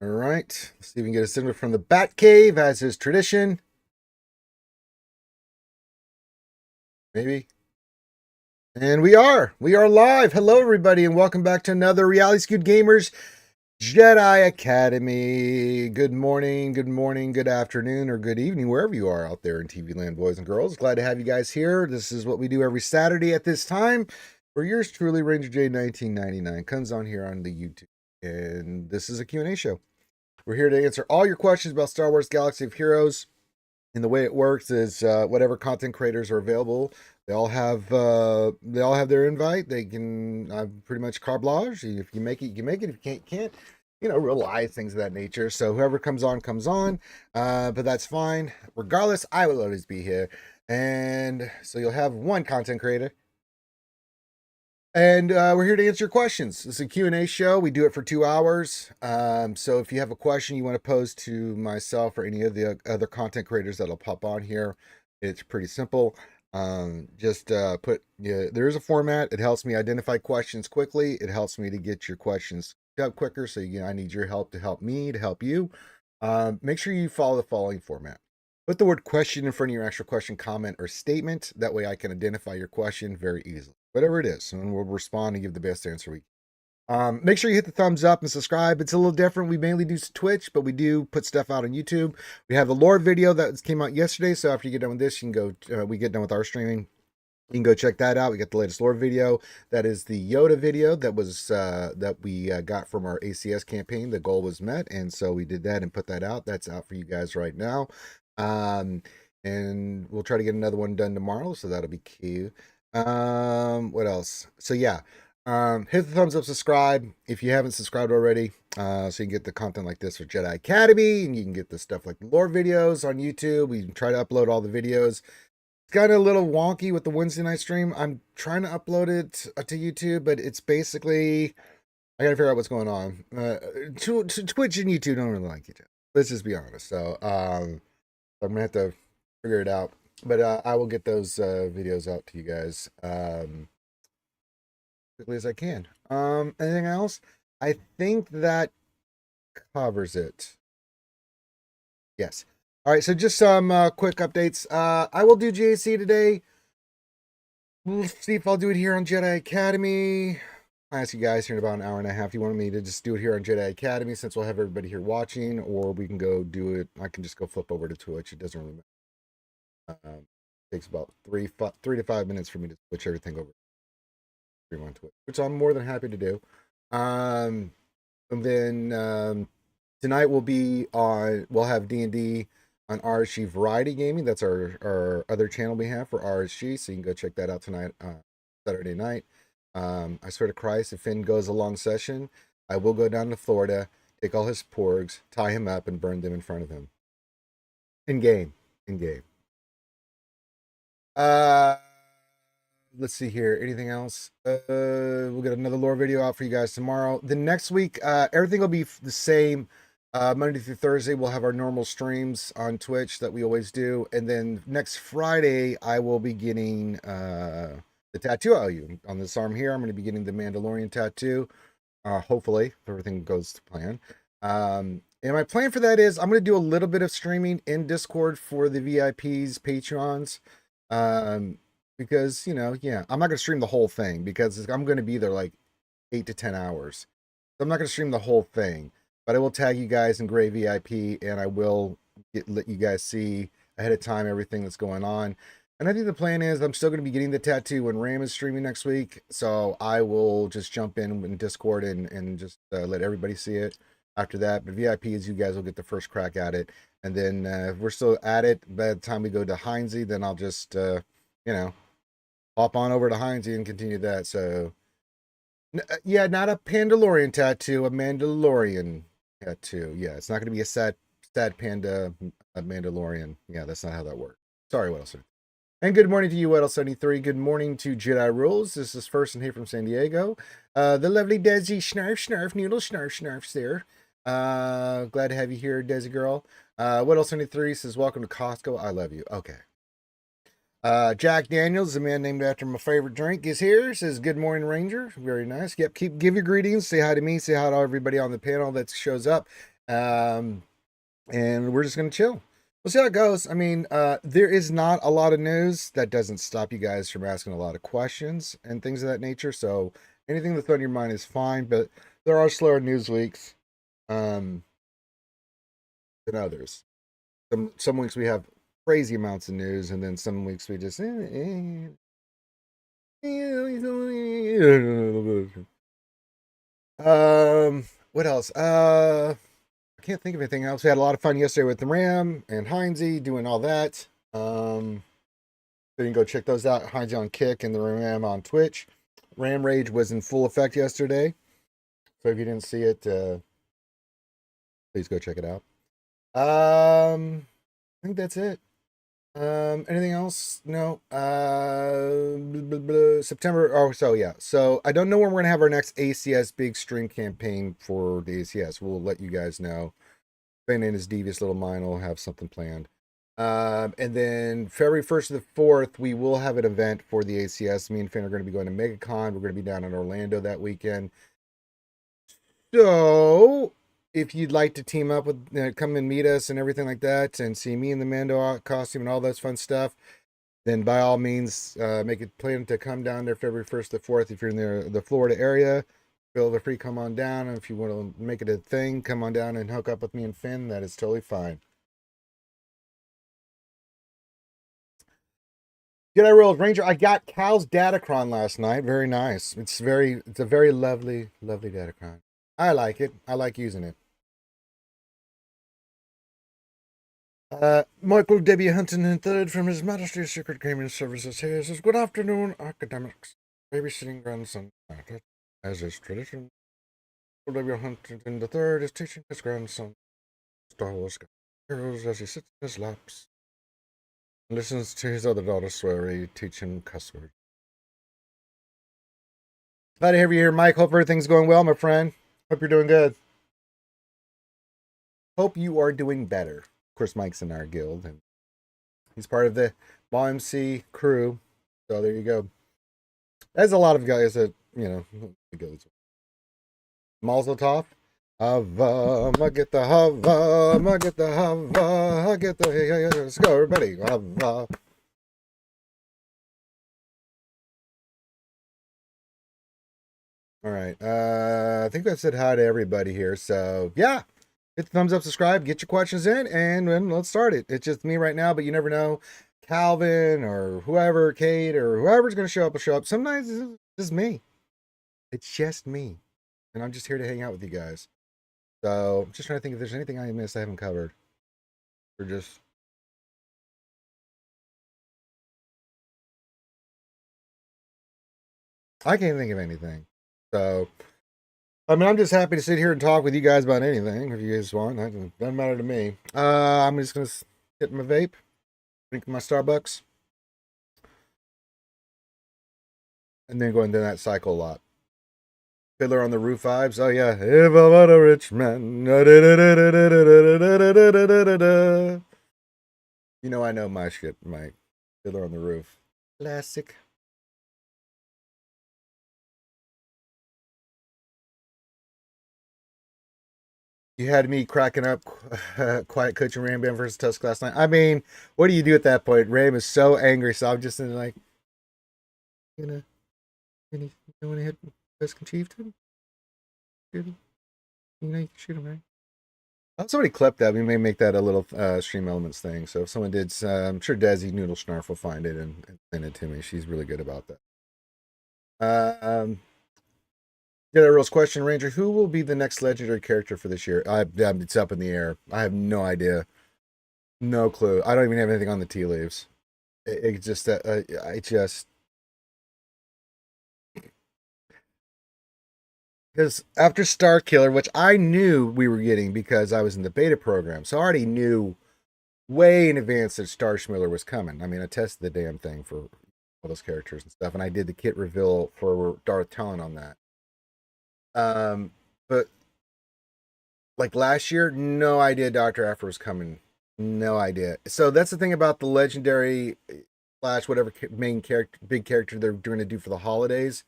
All right. Let's see if we can get a signal from the Bat Cave as is tradition. Maybe. And we are. We are live. Hello, everybody, and welcome back to another Reality Skewed Gamers Jedi Academy. Good morning, good afternoon, or good evening, wherever you are out there in TV land, boys and girls. Glad to have you guys here. This is what we do every Saturday at this time. For yours truly, Ranger J 1999 comes on here on the YouTube. And this is a Q&A show. We're here to answer all your questions about Star Wars Galaxy of Heroes. And the way it works is whatever content creators are available, they all have their invite. They can pretty much carte blanche. If you make it, you can make it. If you can't, you can't. You know, real live things of that nature. So whoever comes on, comes on. But that's fine. Regardless, I will always be here. And so you'll have one content creator. And we're here to answer your questions. This is a Q&A show. We do it for 2 hours. So if you have a question you want to pose to myself or any of the other content creators that'll pop on here, it's pretty simple. Just there is a format. It helps me identify questions quickly. It helps me to get your questions up quicker. So I need your help to help me, to help you. Make sure you follow the following format. Put the word question in front of your actual question, comment, or statement. That way I can identify your question very easily. Whatever it is, and we'll respond and give the best answer we can. Make sure you hit the thumbs up and subscribe. It's a little different. We mainly do Twitch, but we do put stuff out on YouTube. We have the lore video that came out yesterday, so after you get done with this, you can go, we get done with our streaming. You can go check that out. We got the latest lore video. That is the Yoda video that was that we got from our ACS campaign. The goal was met, and so we did that and put that out. That's out for you guys right now. And we'll try to get another one done tomorrow, so that'll be cute. What else? So yeah, hit the thumbs up, subscribe if you haven't subscribed already, so you can get the content like this for Jedi Academy, and you can get the stuff like the lore videos on YouTube. We try to upload all the videos. It's got a little wonky with the Wednesday night stream. I'm trying to upload it to YouTube, but it's basically, I gotta figure out what's going on. Twitch and YouTube don't really like each other. Let's just be honest. So I'm gonna have to figure it out. But I will get those videos out to you guys quickly as I can. Anything else? I think that covers it. Yes. All right, so just some quick updates. I will do GAC today. We'll see if I'll do it here on Jedi Academy. I ask you guys here in about an hour and a half. You want me to just do it here on Jedi Academy since we'll have everybody here watching, or we can go do it. I can just go flip over to Twitch. It doesn't really matter. Takes about 3 to 5 minutes for me to switch everything over on Twitch, which I'm more than happy to do. And then tonight we'll have D&D on RSG Variety Gaming. That's our other channel we have for RSG, so you can go check that out tonight, Saturday night. I swear to Christ, if Finn goes a long session, I will go down to Florida, take all his porgs, tie him up, and burn them in front of him. In game. Let's see here. Anything else? We'll get another lore video out for you guys tomorrow. The next week, everything will be the same. Monday through Thursday, we'll have our normal streams on Twitch that we always do. And then next Friday, I will be getting the tattoo out of you. On this arm here, I'm going to be getting the Mandalorian tattoo. Hopefully, if everything goes to plan. And my plan for that is I'm going to do a little bit of streaming in Discord for the VIPs, Patreons. Because, I'm not going to stream the whole thing because I'm going to be there like 8 to 10 hours. So I'm not going to stream the whole thing, but I will tag you guys in Gray VIP, and I will let you guys see ahead of time everything that's going on. And I think the plan is I'm still going to be getting the tattoo when Ram is streaming next week. So I will just jump in Discord and just let everybody see it after that. But VIPs, you guys will get the first crack at it. And then if we're still at it, by the time we go to Heinze, then I'll just, hop on over to Heinze and continue that. So, yeah, not a Pandalorian tattoo, a Mandalorian tattoo. Yeah, it's not going to be a sad panda, a Mandalorian. Yeah, that's not how that works. Sorry, what else? And good morning to you, Weddle73. Good morning to Jedi Rules. This is First and Hey from San Diego. The lovely Desi Snarf, Noodle Snarf's there. Glad to have you here, Desi girl. Weddle73 says, welcome to Costco. I love you. Okay. Jack Daniels, a man named after my favorite drink, is here. Says, good morning, Ranger. Very nice. Yep, give your greetings. Say hi to me. Say hi to everybody on the panel that shows up. And we're just gonna chill. We'll see how it goes. I mean, there is not a lot of news. That doesn't stop you guys from asking a lot of questions and things of that nature. So anything that's on your mind is fine, but there are slower news weeks than others. Some weeks we have crazy amounts of news, and then some weeks we just what else? I can't think of anything else. We had a lot of fun yesterday with the Ram and Heinzie doing all that. So you can go check those out. Heinzie on Kick and the Ram on Twitch. Ram Rage was in full effect yesterday. So if you didn't see it, please go check it out. I think that's it. Anything else? No. September. Oh, so yeah. So I don't know when we're gonna have our next ACS big stream campaign for the ACS. We'll let you guys know. Finn and his devious little mind will have something planned. And then February 1st to the 4th, we will have an event for the ACS. Me and Finn are going to be going to MegaCon. We're going to be down in Orlando that weekend. So if you'd like to team up with, come and meet us and everything like that, and see me in the Mando costume and all that fun stuff, then by all means, make it plan to come down there February 1st to 4th. If you're in the Florida area, feel free, come on down. And if you want to make it a thing, come on down and hook up with me and Finn. That is totally fine. Jedi World Ranger, I got Cal's Datacron last night. Very nice. It's a very lovely, lovely Datacron. I like it. I like using it. Michael W. Hunton III from His Majesty's Secret Gaming Services here says, "Good afternoon, academics. Babysitting grandson, as is tradition. Michael W. Huntington III is teaching his grandson Star Wars heroes as he sits in his laps and listens to his other daughter Swery teach him cuss words. Glad to have you here, Mike. Hope everything's going well, my friend. Hope you're doing good. Hope you are doing better. Of course, Mike's in our guild, and he's part of the BOMC crew. So there you go. There's a lot of guys that, the guilds. Mazel tov. Hava, ma get the hava, ma get the hava, get the, let's go, everybody. Hava. All right. I think I said hi to everybody here. So yeah, hit the thumbs up, subscribe, get your questions in, and then let's start it. It's just me right now, but you never know. Calvin or whoever, Kate or whoever's going to show up will show up. Sometimes it's just me. It's just me. And I'm just here to hang out with you guys. So I'm just trying to think if there's anything I missed I haven't covered. Or just... I can't think of anything. So, I mean, I'm just happy to sit here and talk with you guys about anything. If you guys want, it doesn't matter to me. I'm just going to hit my vape, drink my Starbucks, and then go into that cycle a lot. Fiddler on the Roof vibes. Oh, yeah. If I were a rich man. You know, I know my shit, Mike. Fiddler on the Roof. Classic. You had me cracking up. Quiet Coach and Ram Band versus Tusk last night. I mean, what do you do at that point? Ram is so angry, so I'm just in like, you want to hit Tusk and Chieftain? Shoot him. You know, you can shoot him, right? Somebody clipped that. We may make that a little Stream Elements thing. So if someone did, I'm sure Desi Noodle Snarf will find it and send it to me. She's really good about that. Get a real question, Ranger. Who will be the next legendary character for this year? It's up in the air. I have no idea. No clue. I don't even have anything on the tea leaves. It just I just because after Star Killer, which I knew we were getting because I was in the beta program, so I already knew way in advance that Star Schmiller was coming. I mean, I tested the damn thing for all those characters and stuff, and I did the kit reveal for Darth Talon on that. But like last year, no idea Dr. Aphra was coming. No idea. So that's the thing about the legendary slash whatever main character, big character they're going to do for the holidays.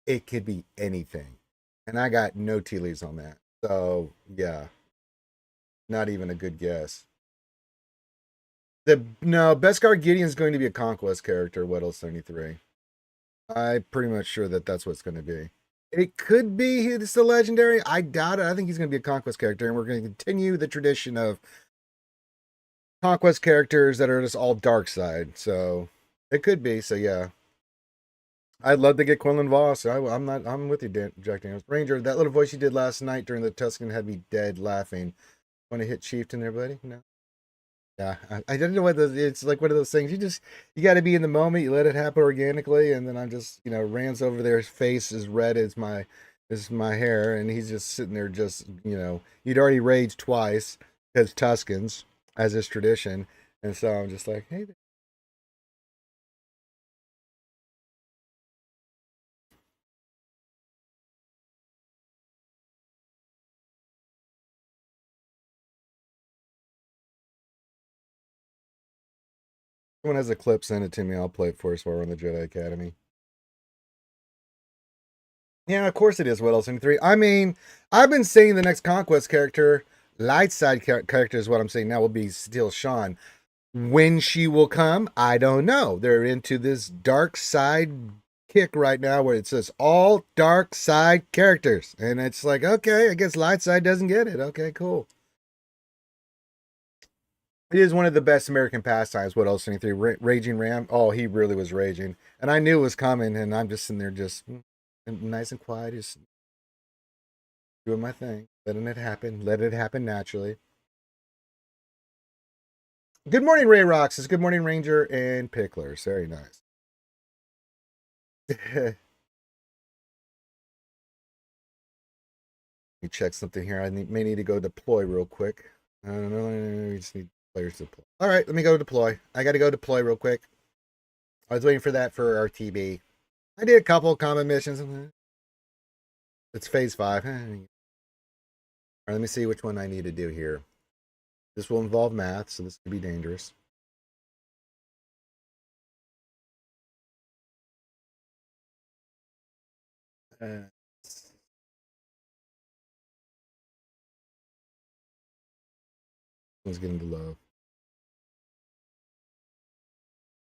It could be anything, and I got no tea leaves on that. So yeah, Not even a good guess. No, Beskar Gideon's going to be a Conquest character, Weddle 73. I'm pretty much sure that that's what it's going to be. It could be it's the legendary. I doubt it. I think he's going to be a Conquest character, and we're going to continue the tradition of Conquest characters that are just all dark side. So it could be. So yeah, I'd love to get Quinlan Voss. I'm not. I'm with you, Jack Daniels. Ranger, that little voice you did last night during the Tuscan had me dead laughing. Want to hit Chieftain there, buddy? No. Yeah, I don't know what it's like. One of those things you got to be in the moment. You let it happen organically, and then I'm just Rand's over there. His face is red as my hair, and he's just sitting there, just he'd already raged twice as Tuscans as his tradition, and so I'm just like, hey. Someone has a clip, send it to me. I'll play it for us while we're in the Jedi Academy. Yeah, of course it is. What else? 3. I mean, I've been saying the next Conquest character, light side character is what I'm saying now, will be Steel Sean. When she will come, I don't know. They're into this dark side kick right now where it says all dark side characters. And it's like, okay, I guess light side doesn't get it. Okay, cool. It is one of the best American pastimes. What else? 23. Raging Ram. Oh, he really was raging. And I knew it was coming. And I'm just sitting there just nice and quiet, just doing my thing, letting it happen, let it happen naturally. Good morning, Ray Roxas. Good morning, Ranger and Picklers. Very nice. Let me check something here. May need to go deploy real quick. I don't know. We just need players to deploy. All right, let me go deploy. I got to go deploy real quick. I was waiting for that for RTB. I did a couple of common missions. It's phase 5. All right, let me see which one I need to do here. This will involve math, so this could be dangerous. Let's get into love.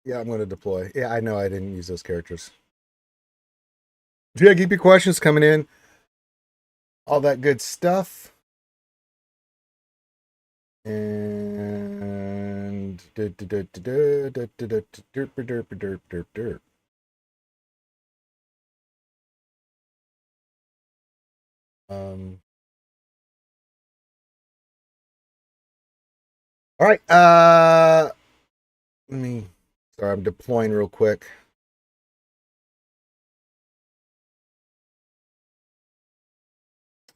Yeah, I'm going to deploy. Yeah, I know I didn't use those characters. Yeah, keep your questions coming in. All that good stuff. And all right. Let me. Sorry, I'm deploying real quick.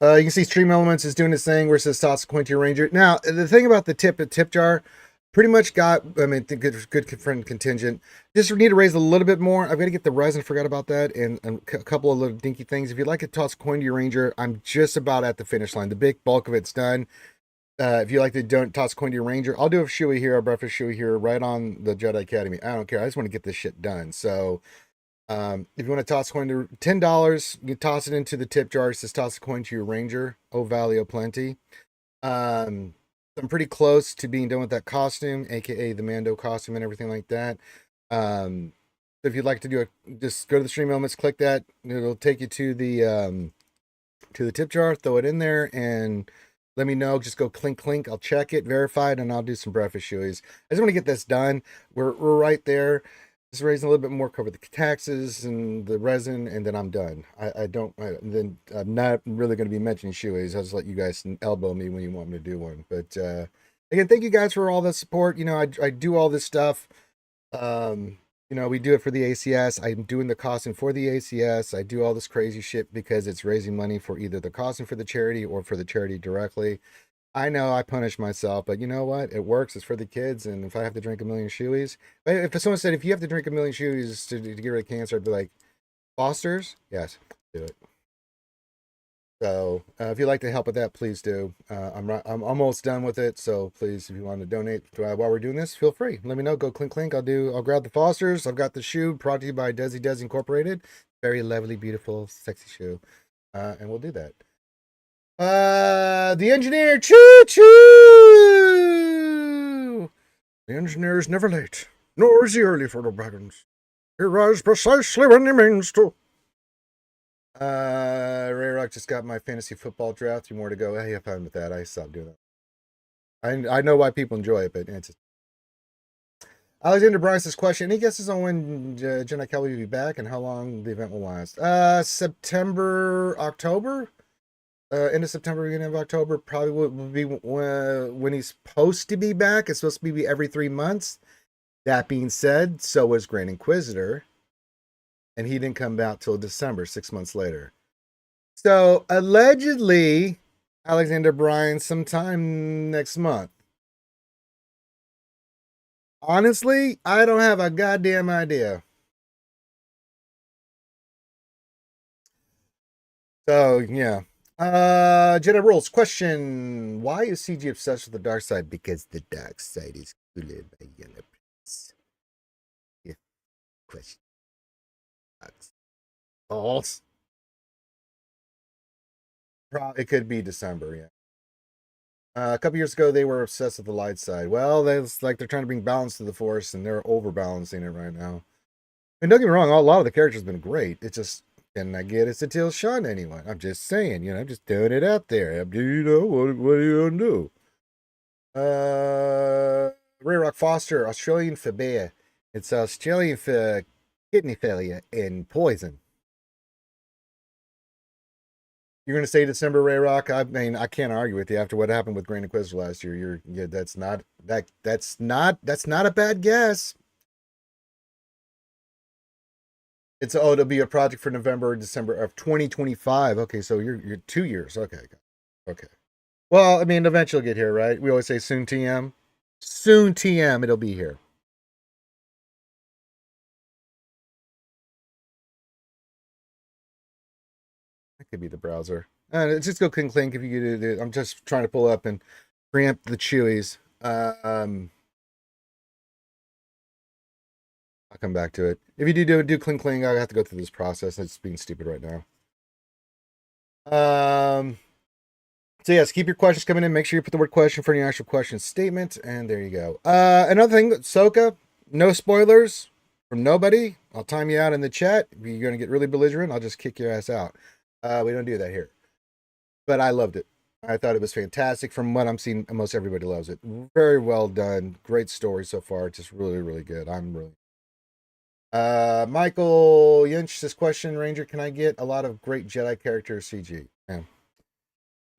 You can see Stream Elements is doing this thing where it says toss a coin to your ranger. Now, the thing about the tip jar, pretty much got, I mean, good friend contingent. Just need to raise a little bit more. I've got to get the resin, forgot about that, and a couple of little dinky things. If you'd like to toss a coin to your ranger, I'm just about at the finish line. The big bulk of it's done. If you like to don't toss a coin to your ranger, I'll do a shoey here, a breakfast shoey here, right on the Jedi Academy. I don't care. I just want to get this shit done. So, if you want to toss a coin to $10, you toss it into the tip jar. It says toss a coin to your ranger. Oh, Valley of Plenty. I'm pretty close to being done with that costume, aka the Mando costume and everything like that. If you'd like to do it, just go to the stream elements, click that. It'll take you to the tip jar. Throw it in there and let me know. Just go clink clink. I'll check it, verify it, and I'll do some breakfast shoeys. I just want to get this done. We're right there. Just raising a little bit more, cover the taxes and the resin, and then I'm done. I'm not really going to be mentioning shoeys. I'll just let you guys elbow me when you want me to do one. But again, thank you guys for all the support. I do all this stuff. We do it for the ACS. I'm doing the costume for the ACS. I do all this crazy shit because it's raising money for either the costume for the charity or for the charity directly. I know I punish myself, but you know what? It works. It's for the kids. And if I have to drink a million shoeys, if someone said, if you have to drink a million shoeys to get rid of cancer, I'd be like, Foster's? Yes, do it. So if you'd like to help with that, please do. I'm almost done with it. So please, if you want to donate while we're doing this, feel free. Let me know. Go clink clink. I'll grab the Foster's. I've got the shoe brought to you by Desi Des Incorporated. Very lovely, beautiful, sexy shoe. And we'll do that. The engineer, choo choo. The engineer is never late, nor is he early for the dragons. He arrives precisely when he means to. Ray Rock just got my fantasy football draft. 3 more to go. Hey, have fun with that. I stopped doing that. I know why people enjoy it, but it's just... Alexander Bryce's question. Any guesses on when Jedi Kelly will be back and how long the event will last? September, October? End of September, beginning of October. Probably will be when he's supposed to be back. It's supposed to be every 3 months. That being said, so was Grand Inquisitor. And he didn't come out till December, 6 months later. So, allegedly, Alexander Bryan sometime next month. Honestly, I don't have a goddamn idea. So, yeah. Jedi Rules question. Why is CG obsessed with the dark side? Because the dark side is cooler by Yellow Prince. Yeah. Question. False. It could be December, yeah. A couple years ago, they were obsessed with the light side. Well, it's like they're trying to bring balance to the Force, and they're overbalancing it right now. And don't get me wrong, a lot of the characters have been great. It's just, can I get a Satil Sean anyone? I'm just saying, I'm just throwing it out there. What are you going to do? Ray Rock Foster, Australian for beer. It's Australian for kidney failure and poison. You're going to say December, Ray Rock? I mean, I can't argue with you after what happened with Grand Inquisitor last year. That's not a bad guess. It'll be a project for November or December of 2025. Okay, so you're 2 years. Okay. Well, I mean, eventually get here, right? We always say soon TM. Soon TM, it'll be here. That could be the browser. Just go clink if you do it. I'm just trying to pull up and preempt the Chewies. I'll come back to it. If you do clink, I have to go through this process. It's being stupid right now. So yes, keep your questions coming in. Make sure you put the word question for any actual question statement, and there you go. Another thing, Ahsoka, no spoilers from nobody. I'll time you out in the chat. If you're gonna get really belligerent, I'll just kick your ass out. We don't do that here. But I loved it. I thought it was fantastic. From what I'm seeing, almost everybody loves it. Very well done. Great story so far. Just really, really good. I'm really... Michael Yinch, this question, Ranger, can I get a lot of great Jedi characters CG? Yeah.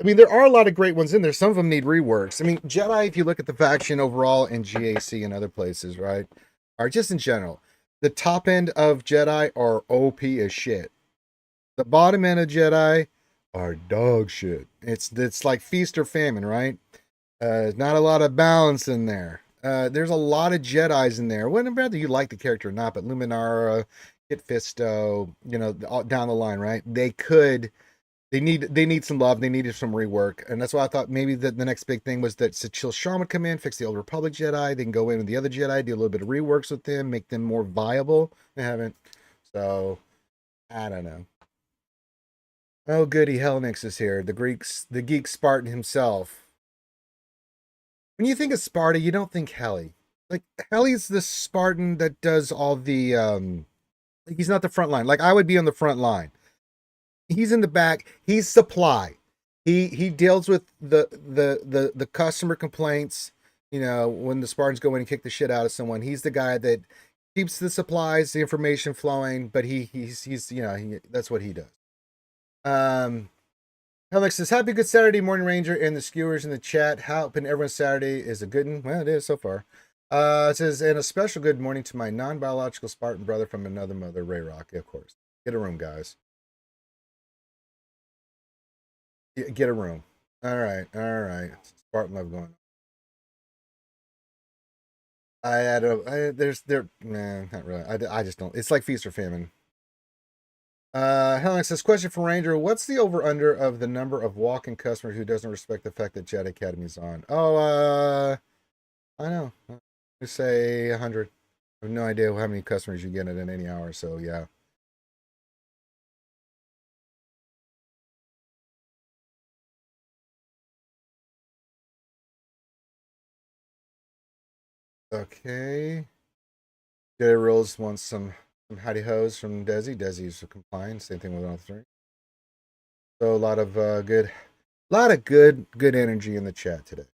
I mean, there are a lot of great ones in there. Some of them need reworks. I mean, Jedi, if you look at the faction overall in GAC and other places, right, are just in general, the top end of Jedi are OP as shit. The bottom end of Jedi are dog shit. It's like feast or famine, right? Not a lot of balance in there. There's a lot of Jedis in there. Whether you like the character or not, but Luminara, Kit Fisto, down the line, right? They need some love. They needed some rework, and that's why I thought maybe the next big thing was that Satil Sharma would come in, fix the Old Republic Jedi. They can go in with the other Jedi, do a little bit of reworks with them, make them more viable. They haven't, so I don't know. Oh, goody, Helnix is here. The geek Spartan himself. When you think of Sparta, you don't think Heli. Like Heli's the Spartan that does all the he's not the front line. Like I would be on the front line. He's in the back. He's supply. He deals with the customer complaints. When the Spartans go in and kick the shit out of someone, he's the guy that keeps the supplies, the information flowing. But he's that's what he does. Alex says, happy good Saturday morning, Ranger, and the skewers in the chat. Hoping everyone's Saturday is a good one. Well, it is so far. It says, and a special good morning to my non-biological Spartan brother from another mother, Ray Rock. Of course. Get a room, guys. Get a room. All right. Spartan love going on. Not really. I just don't. It's like feast or famine. Helen says, question for Ranger. What's the over-under of the number of walk-in customers who doesn't respect the fact that Jedi Academy's on? Oh, I know. Let's say 100. I have no idea how many customers you get in any hour, so yeah. Okay. Jedi Rolls wants some howdy hoes from Desi. Desi's compliant. Same thing with all three. So a lot of good energy in the chat today.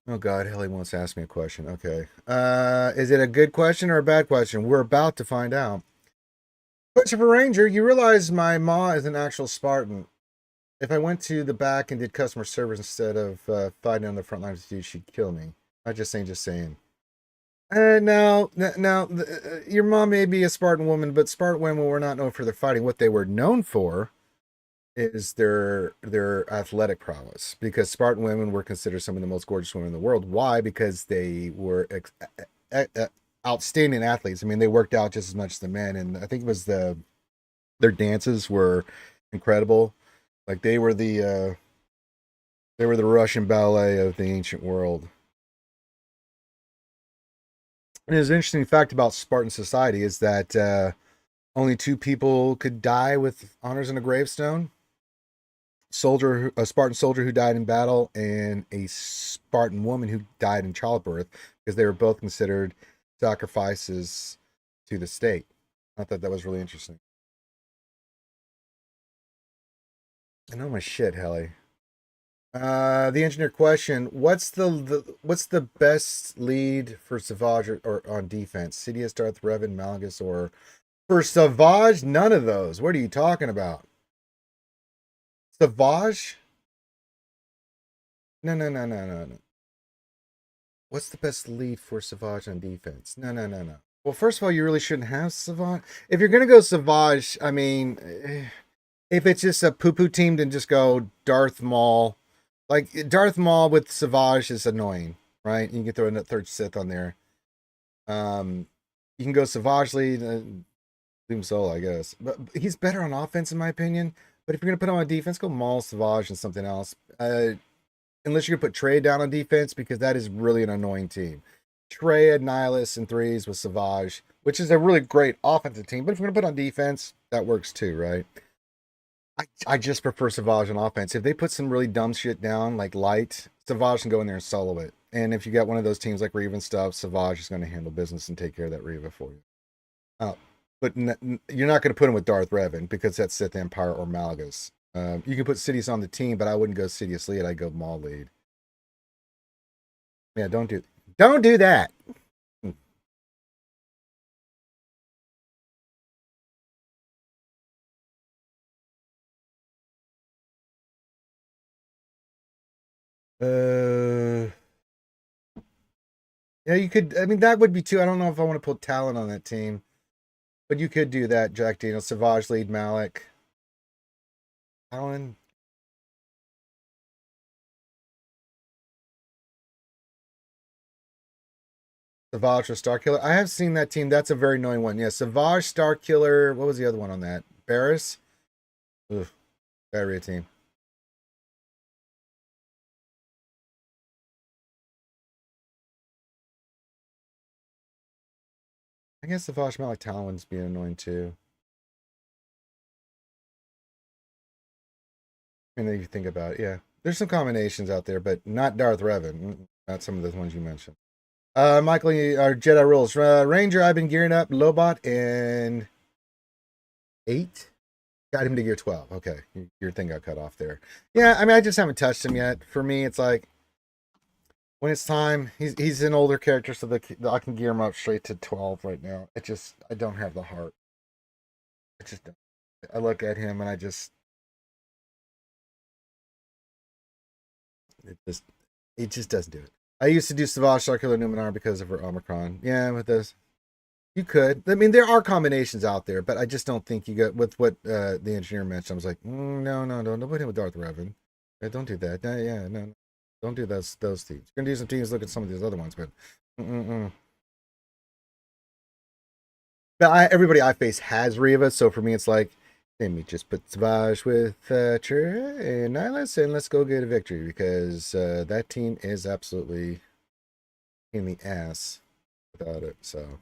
Oh God, Haley wants to ask me a question. Okay. Is it a good question or a bad question? We're about to find out. Question for Ranger, you realize my ma is an actual Spartan. If I went to the back and did customer service instead of fighting on the front lines, dude, she'd kill me. Not just saying, just saying. Now, your mom may be a Spartan woman, but Spartan women were not known for their fighting. What they were known for is their athletic prowess, because Spartan women were considered some of the most gorgeous women in the world. Why? Because they were outstanding athletes. I mean, they worked out just as much as the men, and I think it was their dances were incredible. Like they were the Russian ballet of the ancient world. And there's an interesting fact about Spartan society is that only two people could die with honors in a gravestone. A Spartan soldier who died in battle, and a Spartan woman who died in childbirth, because they were both considered sacrifices to the state. I thought that was really interesting. I know my shit, Helly. The engineer question: what's the best lead for Savage or on defense? Sidious, Darth Revan, Malgus, or for Savage? None of those. What are you talking about? Savage? No. What's the best lead for Savage on defense? No. Well, first of all, you really shouldn't have Savage. If you're gonna go Savage, I mean, if it's just a poo-poo team, then just go Darth Maul. Like Darth Maul with Savage is annoying, right? You can throw a third Sith on there. You can go Savage lead, Doom Solo, I guess, but he's better on offense in my opinion. But if you're gonna put him on defense, go Maul, Savage, and something else. Unless you're gonna put Trey down on defense, because that is really an annoying team. Trey had Nihilus and threes with Savage, which is a really great offensive team. But if you're gonna put on defense, that works too, right? I just prefer Savage on offense. If they put some really dumb shit down, like light, Savage can go in there and solo it. And if you got one of those teams like Reva and stuff, Savage is going to handle business and take care of that Reva for you. But you're not going to put him with Darth Revan, because that's Sith Empire or Malgus. You can put Sidious on the team, but I wouldn't go Sidious lead. I'd go Maul lead. Yeah, don't do that. Uh, yeah, you could. I mean, that would be too. I don't know if I want to put Talon on that team, but you could do that. Jack Daniel, Savage lead, Malik, Talon. Savage or Starkiller. I have seen that team. That's a very annoying one. Yeah, Savage, Starkiller. What was the other one on that? Barris. Oof, diarrhea team. I guess Savage, Malik, Talon's being annoying too. And then you think about it, yeah. There's some combinations out there, but not Darth Revan. Not some of the ones you mentioned. Michael, our Jedi rules. Ranger, I've been gearing up Lobot in 8. Got him to gear 12. Okay, your thing got cut off there. Yeah, I mean, I just haven't touched him yet. For me, it's like when it's time. He's an older character, so I can gear him up straight to 12 right now. I don't have the heart. I just don't. I look at him and it just it just doesn't do it. I used to do Savage Circular Numenor because of her Omicron. Yeah, with this. You could. I mean, there are combinations out there, but I just don't think you get with what the engineer mentioned. I was like, no, don't put him with Darth Revan. Yeah, don't do that. No, don't do those teams. You're gonna do some teams. Look at some of these other ones, but but everybody I face has Reva, so for me, it's like, let me just put Savage with Trey and Nihilus, and let's go get a victory, because that team is absolutely in the ass without it. So.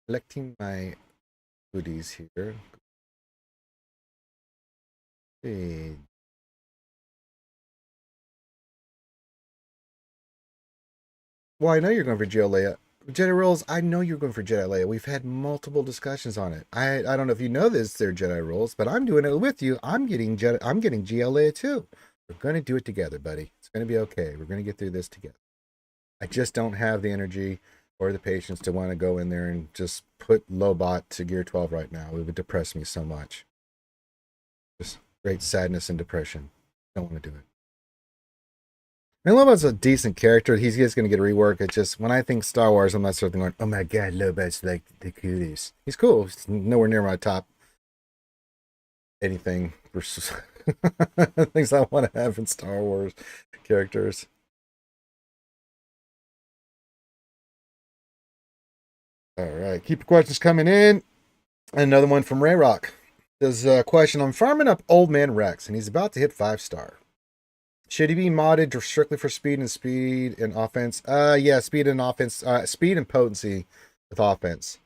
Collecting my goodies here. Okay. Well, I know you're going for Jedi Leia. Jedi rules. I know you're going for Jedi Leia. We've had multiple discussions on it. I don't know if you know this. They're Jedi rules, but I'm doing it with you. I'm getting Jedi. I'm getting Jedi Leia too. We're going to do it together, buddy. It's going to be okay. We're going to get through this together. I just don't have the energy or the patience to want to go in there and just put Lobot to Gear 12 right now. It would depress me so much. Just great sadness and depression. Don't want to do it. And Lobot's a decent character. He's just going to get a rework. It's just, when I think Star Wars, I'm not sort of going, oh my god, Lobot's like the cutest. He's cool. He's nowhere near my top anything for things I want to have in Star Wars characters. All right, keep your questions coming in. Another one from Ray Rock. There's a question. I'm farming up Old Man Rex, and he's about to hit 5-star. Should he be modded strictly for speed and offense? Yeah, speed and offense. Speed and potency with offense.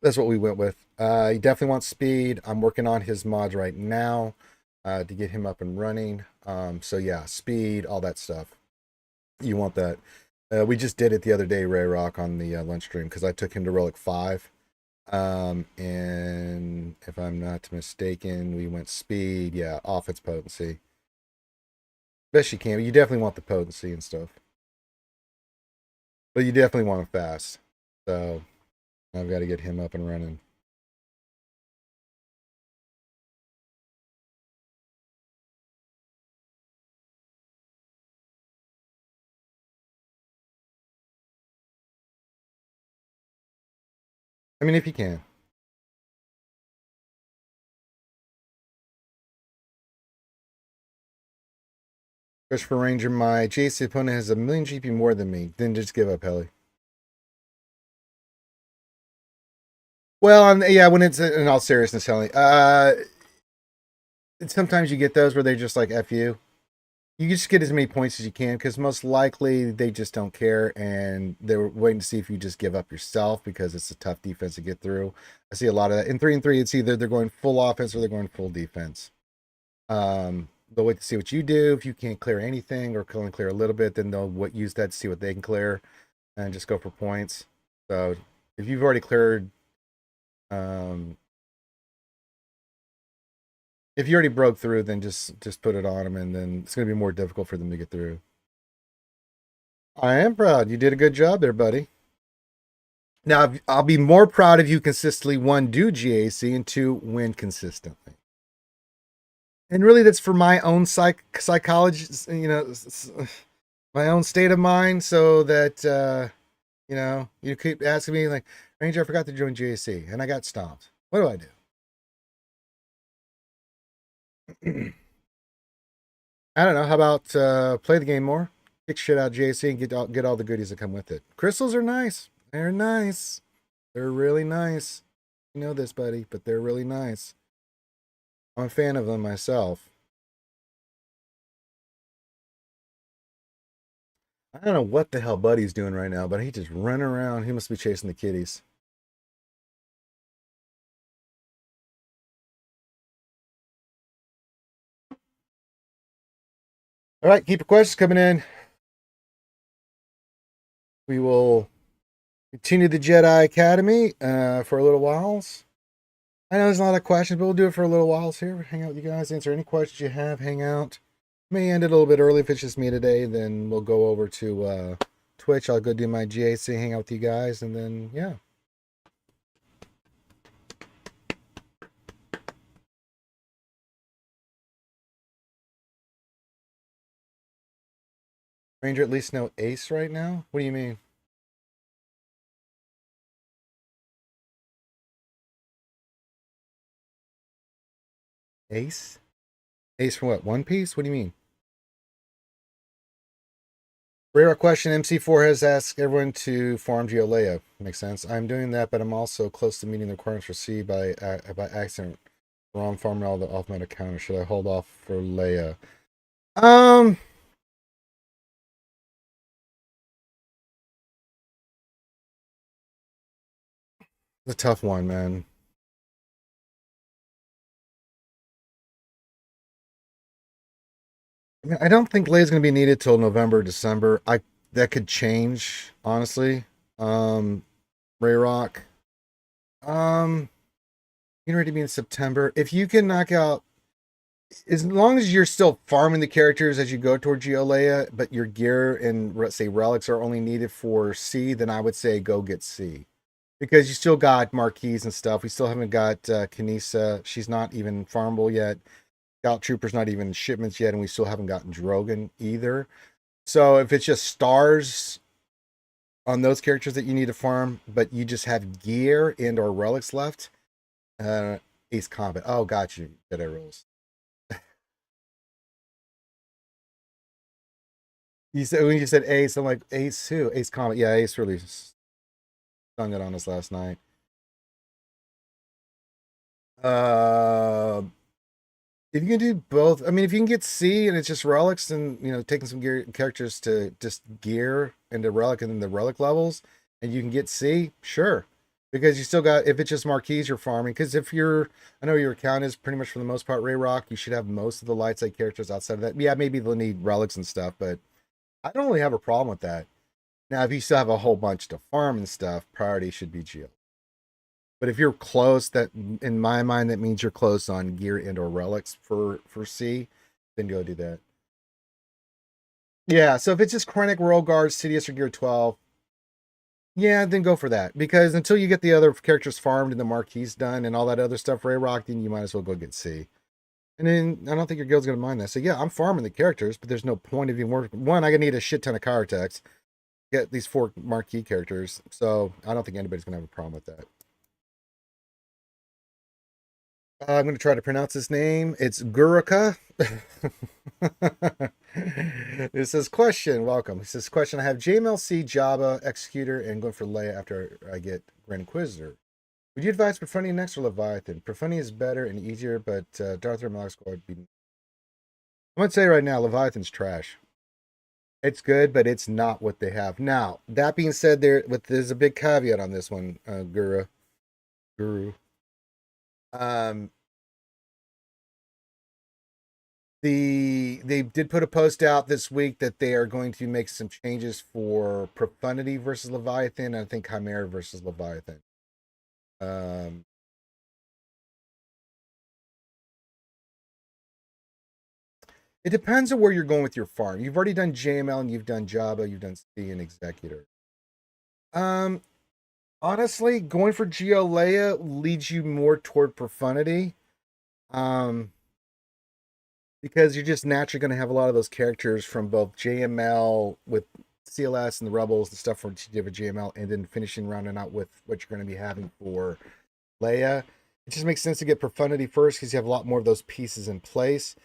That's what we went with. He definitely wants speed. I'm working on his mods right now to get him up and running. So yeah, speed, all that stuff. You want that. We just did it the other day, Ray Rock, on the lunch stream, because I took him to Relic 5. And if I'm not mistaken, we went speed, yeah, offense, potency. Best you can, but you definitely want the potency and stuff. But you definitely want him fast. So I've got to get him up and running. I mean, if you can. Christopher Ranger, my JC opponent has 1,000,000 GP more than me. Then just give up, Helly. Well, yeah, when it's in all seriousness, Helly. Sometimes you get those where they're just like, F you. You just get as many points as you can, because most likely they just don't care, and they're waiting to see if you just give up yourself, because it's a tough defense to get through. I see a lot of that. In 3 and 3, it's either they're going full offense or they're going full defense. They'll wait to see what you do. If you can't clear anything or can clear a little bit, then they'll use that to see what they can clear and just go for points. So if you've already cleared, if you already broke through, then just put it on them, and then it's going to be more difficult for them to get through. I am proud. You did a good job there, buddy. Now, I'll be more proud if you consistently, 1, do GAC, and 2, win consistently. And really, that's for my own psychology, my own state of mind, so that, you keep asking me, like, Ranger, I forgot to join GAC, and I got stomped. What do I do? I don't know. How about play the game more, kick shit out of GAC, and get all the goodies that come with it. Crystals are nice. They're nice. They're really nice. You know this, buddy, but they're really nice. I'm a fan of them myself. I don't know what the hell Buddy's doing right now, but he just running around. He must be chasing the kitties. All right, keep your questions coming in. We will continue the Jedi Academy for a little whiles. I know there's a lot of questions, but we'll do it for a little whiles here. Hang out with you guys, answer any questions you have, hang out. May end it a little bit early if it's just me today. Then we'll go over to Twitch. I'll go do my GAC, hang out with you guys, and then, yeah. Ranger at least no ace right now? What do you mean? Ace? Ace for what? One Piece? What do you mean? Rare question. MC4 has asked everyone to farm Leia. Makes sense. I'm doing that, but I'm also close to meeting the requirements for C by accident. Wrong farming all the off meta counters. Should I hold off for Leia? It's a tough one, man. I mean, I don't think Leia's going to be needed till November, December. that could change, honestly. Ray Rock. Getting ready to be in September. If you can knock out, as long as you're still farming the characters as you go toward Leia, but your gear and say relics are only needed for C, then I would say go get C. Because you still got Marquise and stuff. We still haven't got Kinesa. She's not even farmable yet. Scout Trooper's not even in shipments yet, and we still haven't gotten Drogon either. So if it's just stars on those characters that you need to farm, but you just have gear and or relics left, Ace Combat. Oh, got you. Jedi rolls. You said when you said Ace, I'm like Ace who? Ace Combat. Yeah, Ace really stung it on us last night. If you can do both, I mean, if you can get C and it's just relics, and taking some gear characters to just gear into relic and then the relic levels, and you can get C, sure. Because you still got, if it's just Marquise you're farming, because I know your account is pretty much for the most part Ray Rock, you should have most of the light side characters outside of that. Yeah, maybe they'll need relics and stuff, but I don't really have a problem with that. Now, if you still have a whole bunch to farm and stuff, priority should be Geo. But if you're close, that in my mind, that means you're close on gear and or relics for C, then go do that. Yeah, so if it's just Krennic, Royal Guard, Sidious, or Gear 12, yeah, then go for that. Because until you get the other characters farmed and the Marquise done and all that other stuff, Ray Rock, then you might as well go get C. And then I don't think your guild's going to mind that. So yeah, I'm farming the characters, but there's no point of even working. One, I need a shit ton of Chirotex, get these 4 marquee characters. So I don't think anybody's going to have a problem with that. I'm going to try to pronounce his name. It's Gurukha. It says, question, welcome. It says, question, I have JMLC, Jabba, Executor, and going for Leia after I get Grand Inquisitor. Would you advise Profundity next or Leviathan? Profundity is better and easier, but Darth Vader Malak Squad would be... I'm going to say right now, Leviathan's trash. It's good, but it's not what they have. Now, that being said, there's a big caveat on this one, Guru. They did put a post out this week that they are going to make some changes for Profundity versus Leviathan, and I think Chimera versus Leviathan. It depends on where you're going with your farm. You've already done JML and you've done Jabba, you've done C and Executor. Honestly, going for Geo Leia leads you more toward Profundity. Because you're just naturally going to have a lot of those characters from both JML with CLS and the Rebels and stuff from JML, and then finishing rounding out with what you're going to be having for Leia. It just makes sense to get Profundity first because you have a lot more of those pieces in place.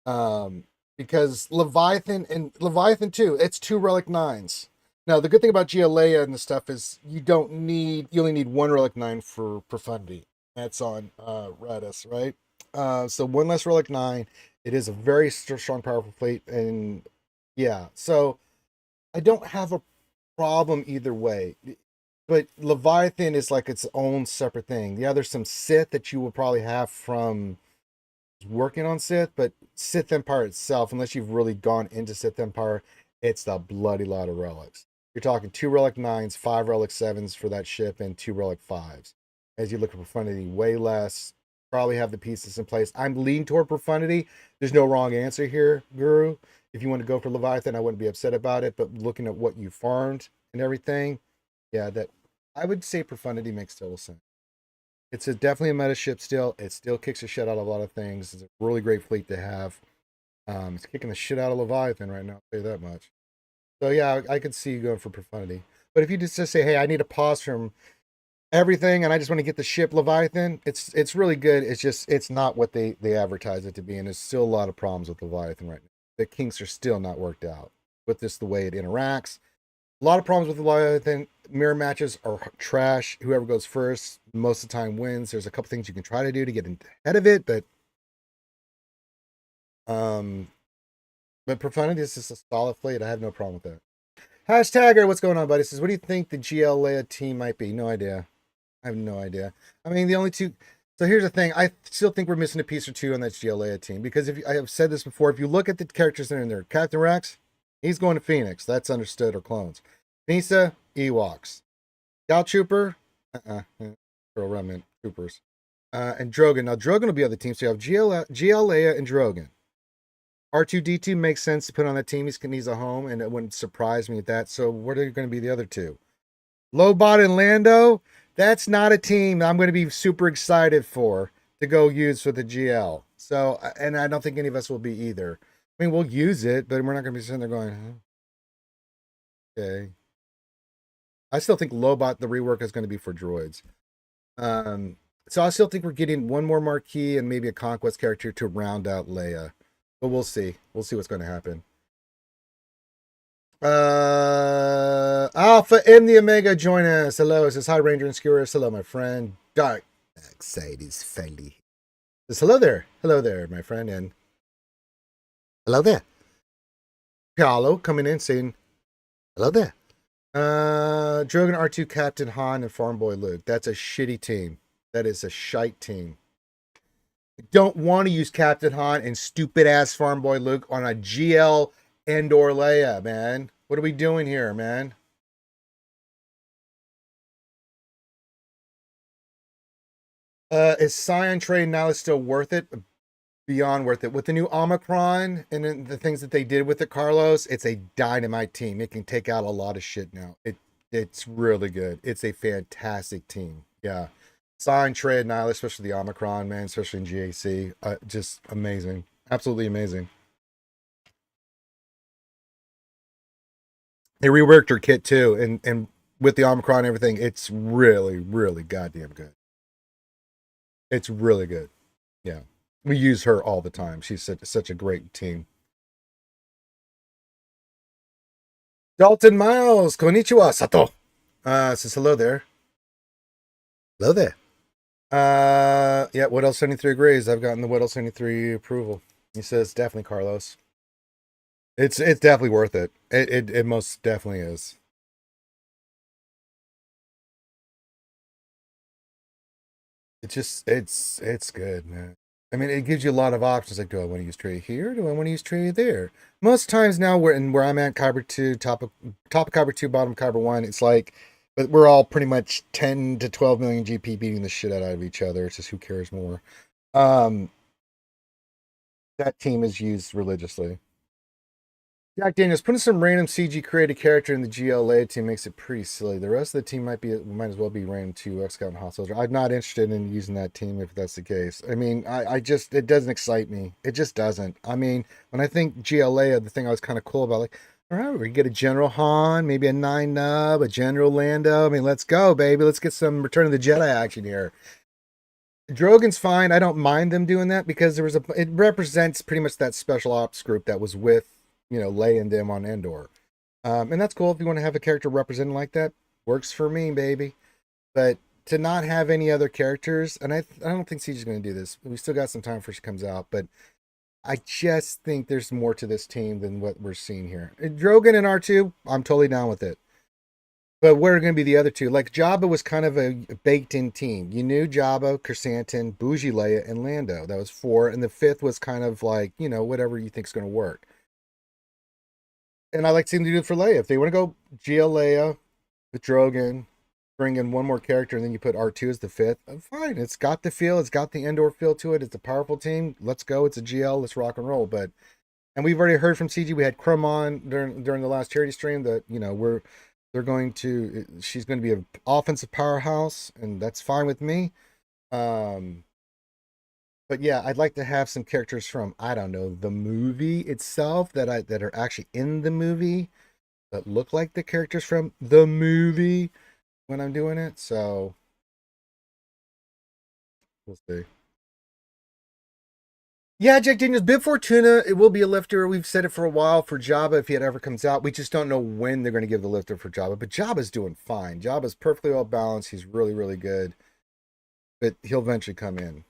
Because Leviathan too, it's 2 Relic 9s. Now, the good thing about Geo Leia and the stuff is you only need 1 Relic 9 for Profundity. That's on Radis, right? So 1 less Relic 9. It is a very strong, powerful fleet, and yeah, so I don't have a problem either way. But Leviathan is like its own separate thing. Yeah, there's some Sith that you will probably have from working on Sith, but Sith Empire itself, unless you've really gone into Sith Empire, it's a bloody lot of relics. You're talking 2 Relic 9s, 5 Relic 7s for that ship, and 2 Relic 5s. As you look at Profundity, way less. Probably have the pieces in place. I'm leaning toward Profundity. There's no wrong answer here, Guru. If you want to go for Leviathan, I wouldn't be upset about it. But looking at what you farmed and everything, yeah, that I would say Profundity makes total sense. It's definitely a meta ship still. It still kicks the shit out of a lot of things. It's a really great fleet to have. It's kicking the shit out of Leviathan right now, I'll tell you that much. So yeah, I could see you going for Profundity. But if you just say, hey, I need a pause from everything and I just want to get the ship Leviathan, it's really good. It's not what they advertise it to be, and there's still a lot of problems with Leviathan right now. The kinks are still not worked out with this, the way it interacts. A lot of problems with Leviathan. Mirror matches are trash. Whoever goes first most of the time wins. There's a couple things you can try to do to get ahead of it, but Profundity is just a solid fleet. I have no problem with that. Hashtagger, what's going on, buddy? Says, what do you think the GL Leia team might be? No idea. I have no idea. I mean, the only two. So here's the thing. I still think we're missing a piece or two on that GL Leia team, because I have said this before. If you look at the characters that are in there, Captain Rex, He's going to Phoenix. That's understood, or clones. Nisa, Ewoks. Scout Trooper, Girl Remnant Troopers. And Drogon. Now, Drogon will be on the team. So you have GL Leia, and Drogon. R2D2 makes sense to put on that team. He's a home, and it wouldn't surprise me at that. So, what are going to be the other two? Lobot and Lando. That's not a team I'm going to be super excited for to go use for the GL. So, and I don't think any of us will be either. I mean, we'll use it, but we're not going to be sitting there going, okay. I still think Lobot, the rework, is going to be for droids. So I still think we're getting one more Marquee and maybe a Conquest character to round out Leia. But we'll see. We'll see what's going to happen. Alpha M the Omega join us. Hello. It says hi, Ranger and Skewers. Hello, my friend. Dark side is friendly. Says hello there. Hello there, my friend. And hello there. Paolo coming in saying hello there. Drogon, R2, Captain Han, and Farm Boy Luke. That's a shitty team. That is a shite team. Don't want to use Captain Han and stupid ass Farm Boy Luke on a GL Endor Leia, man. What are we doing here, man? Is Scion Trade now still worth it? Beyond worth it. With the new Omicron and the things that they did with it, Carlos, it's a dynamite team. It can take out a lot of shit now. It's really good. It's a fantastic team. Yeah. Sign, trade, Nihilus, especially the Omicron, man, especially in GAC. Just amazing. Absolutely amazing. They reworked her kit too, and with the Omicron and everything, it's really, really goddamn good. It's really good. Yeah. We use her all the time. She's such a great team. Dalton Miles, konnichiwa, Sato. Says hello there. Hello there. Yeah, What Else 73 agrees. I've gotten the What Else 73 approval. He says definitely Carlos. It's definitely worth it. It most definitely is. It's good, man. I mean, it gives you a lot of options. Like, do I want to use tray here? Do I want to use tray there? Most times now, where I'm at, Kyber 2, top of Kyber 2, bottom Kyber 1, it's like, but we're all pretty much 10 to 12 million GP beating the shit out of each other. It's just who cares more. Um, that team is used religiously. Jack Daniels, putting some random CG created character in the GLA team makes it pretty silly. The rest of the team might as well be random too. X Scout and Hot Soldier. I'm not interested in using that team if that's the case. I mean, I just it doesn't excite me. It just doesn't. I mean, when I think GLA, the thing I was kind of cool about, like, all right, we get a General Han, maybe a 9 Nub, a General Lando. I mean, let's go, baby. Let's get some Return of the Jedi action here. Drogon's fine. I don't mind them doing that because it represents pretty much that special ops group that was with, laying them on Endor. And that's cool if you want to have a character represented like that. Works for me, baby. But to not have any other characters, and I don't think CJ's going to do this. We still got some time before she comes out, but I just think there's more to this team than what we're seeing here. Drogon and R2, I'm totally down with it. But what are going to be the other two? Like, Jabba was kind of a baked-in team. You knew Jabba, Chrysanthemum, Bougie Leia, and Lando. That was 4. And the 5th was kind of like, whatever you think's going to work. And I like seeing them do it for Leia. If they want to go GL Leia with Drogon, bring in one more character, and then you put R2 as the 5th, fine. It's got the feel. It's got the Endor feel to it. It's a powerful team. Let's go. It's a GL. Let's rock and roll. And we've already heard from CG. We had Crumb on during the last charity stream that, she's going to be an offensive powerhouse, and that's fine with me. But yeah, I'd like to have some characters from, I don't know, the movie itself that are actually in the movie that look like the characters from the movie when I'm doing it. So we'll see. Yeah, Jack Daniels, Bib Fortuna, it will be a lifter. We've said it for a while for Jabba if it ever comes out. We just don't know when they're going to give the lifter for Jabba. But Jabba's doing fine. Jabba's perfectly well balanced. He's really, really good. But he'll eventually come in.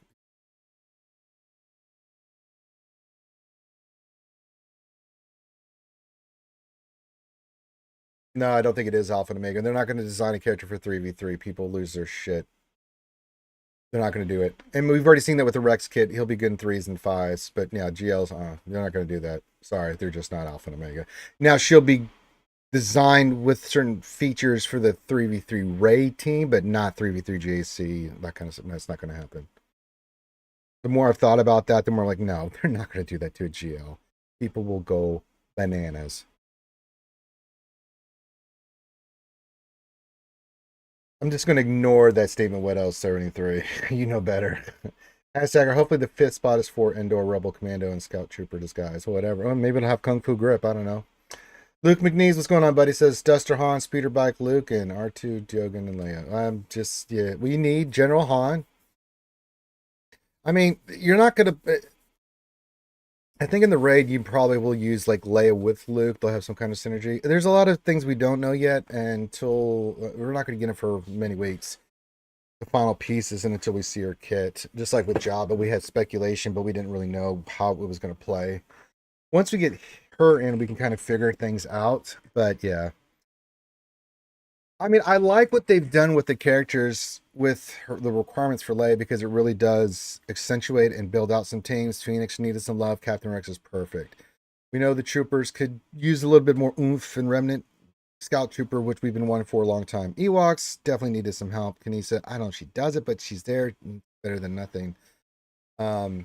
No, I don't think it is Alpha and Omega. They're not going to design a character for 3v3. People lose their shit. They're not going to do it. And we've already seen that with the Rex kit. He'll be good in 3s and 5s. But yeah, GLs, they're not going to do that. Sorry, they're just not Alpha and Omega. Now, she'll be designed with certain features for the 3v3 Ray team, but not 3v3 JC. That kind of stuff. That's not going to happen. The more I've thought about that, the more like, no, they're not going to do that to a GL. People will go bananas. I'm just going to ignore that statement. What else, 73? You know better. Hashtag, hopefully the 5th spot is for Endor, Rebel Commando, and Scout Trooper disguise. Whatever. Oh, maybe it'll have Kung Fu grip. I don't know. Luke McNeese, what's going on, buddy? Says Duster Han, Speeder Bike Luke, and R2, Jogan, and Leia. I'm just, yeah, we need General Han. I mean, you're not going to. I think in the raid, you probably will use like Leia with Luke. They'll have some kind of synergy. There's a lot of things we don't know yet until we're not going to get it for many weeks. The final piece isn't until we see her kit. Just like with Jabba, we had speculation, but we didn't really know how it was going to play. Once we get her in, we can kind of figure things out. But yeah. I mean, I like what they've done with the characters with the requirements for Leia because it really does accentuate and build out some teams. Phoenix needed some love. Captain Rex is perfect. We know the troopers could use a little bit more oomph and Remnant. Scout Trooper, which we've been wanting for a long time. Ewoks definitely needed some help. Kanisa, I don't know if she does it, but she's there, better than nothing. So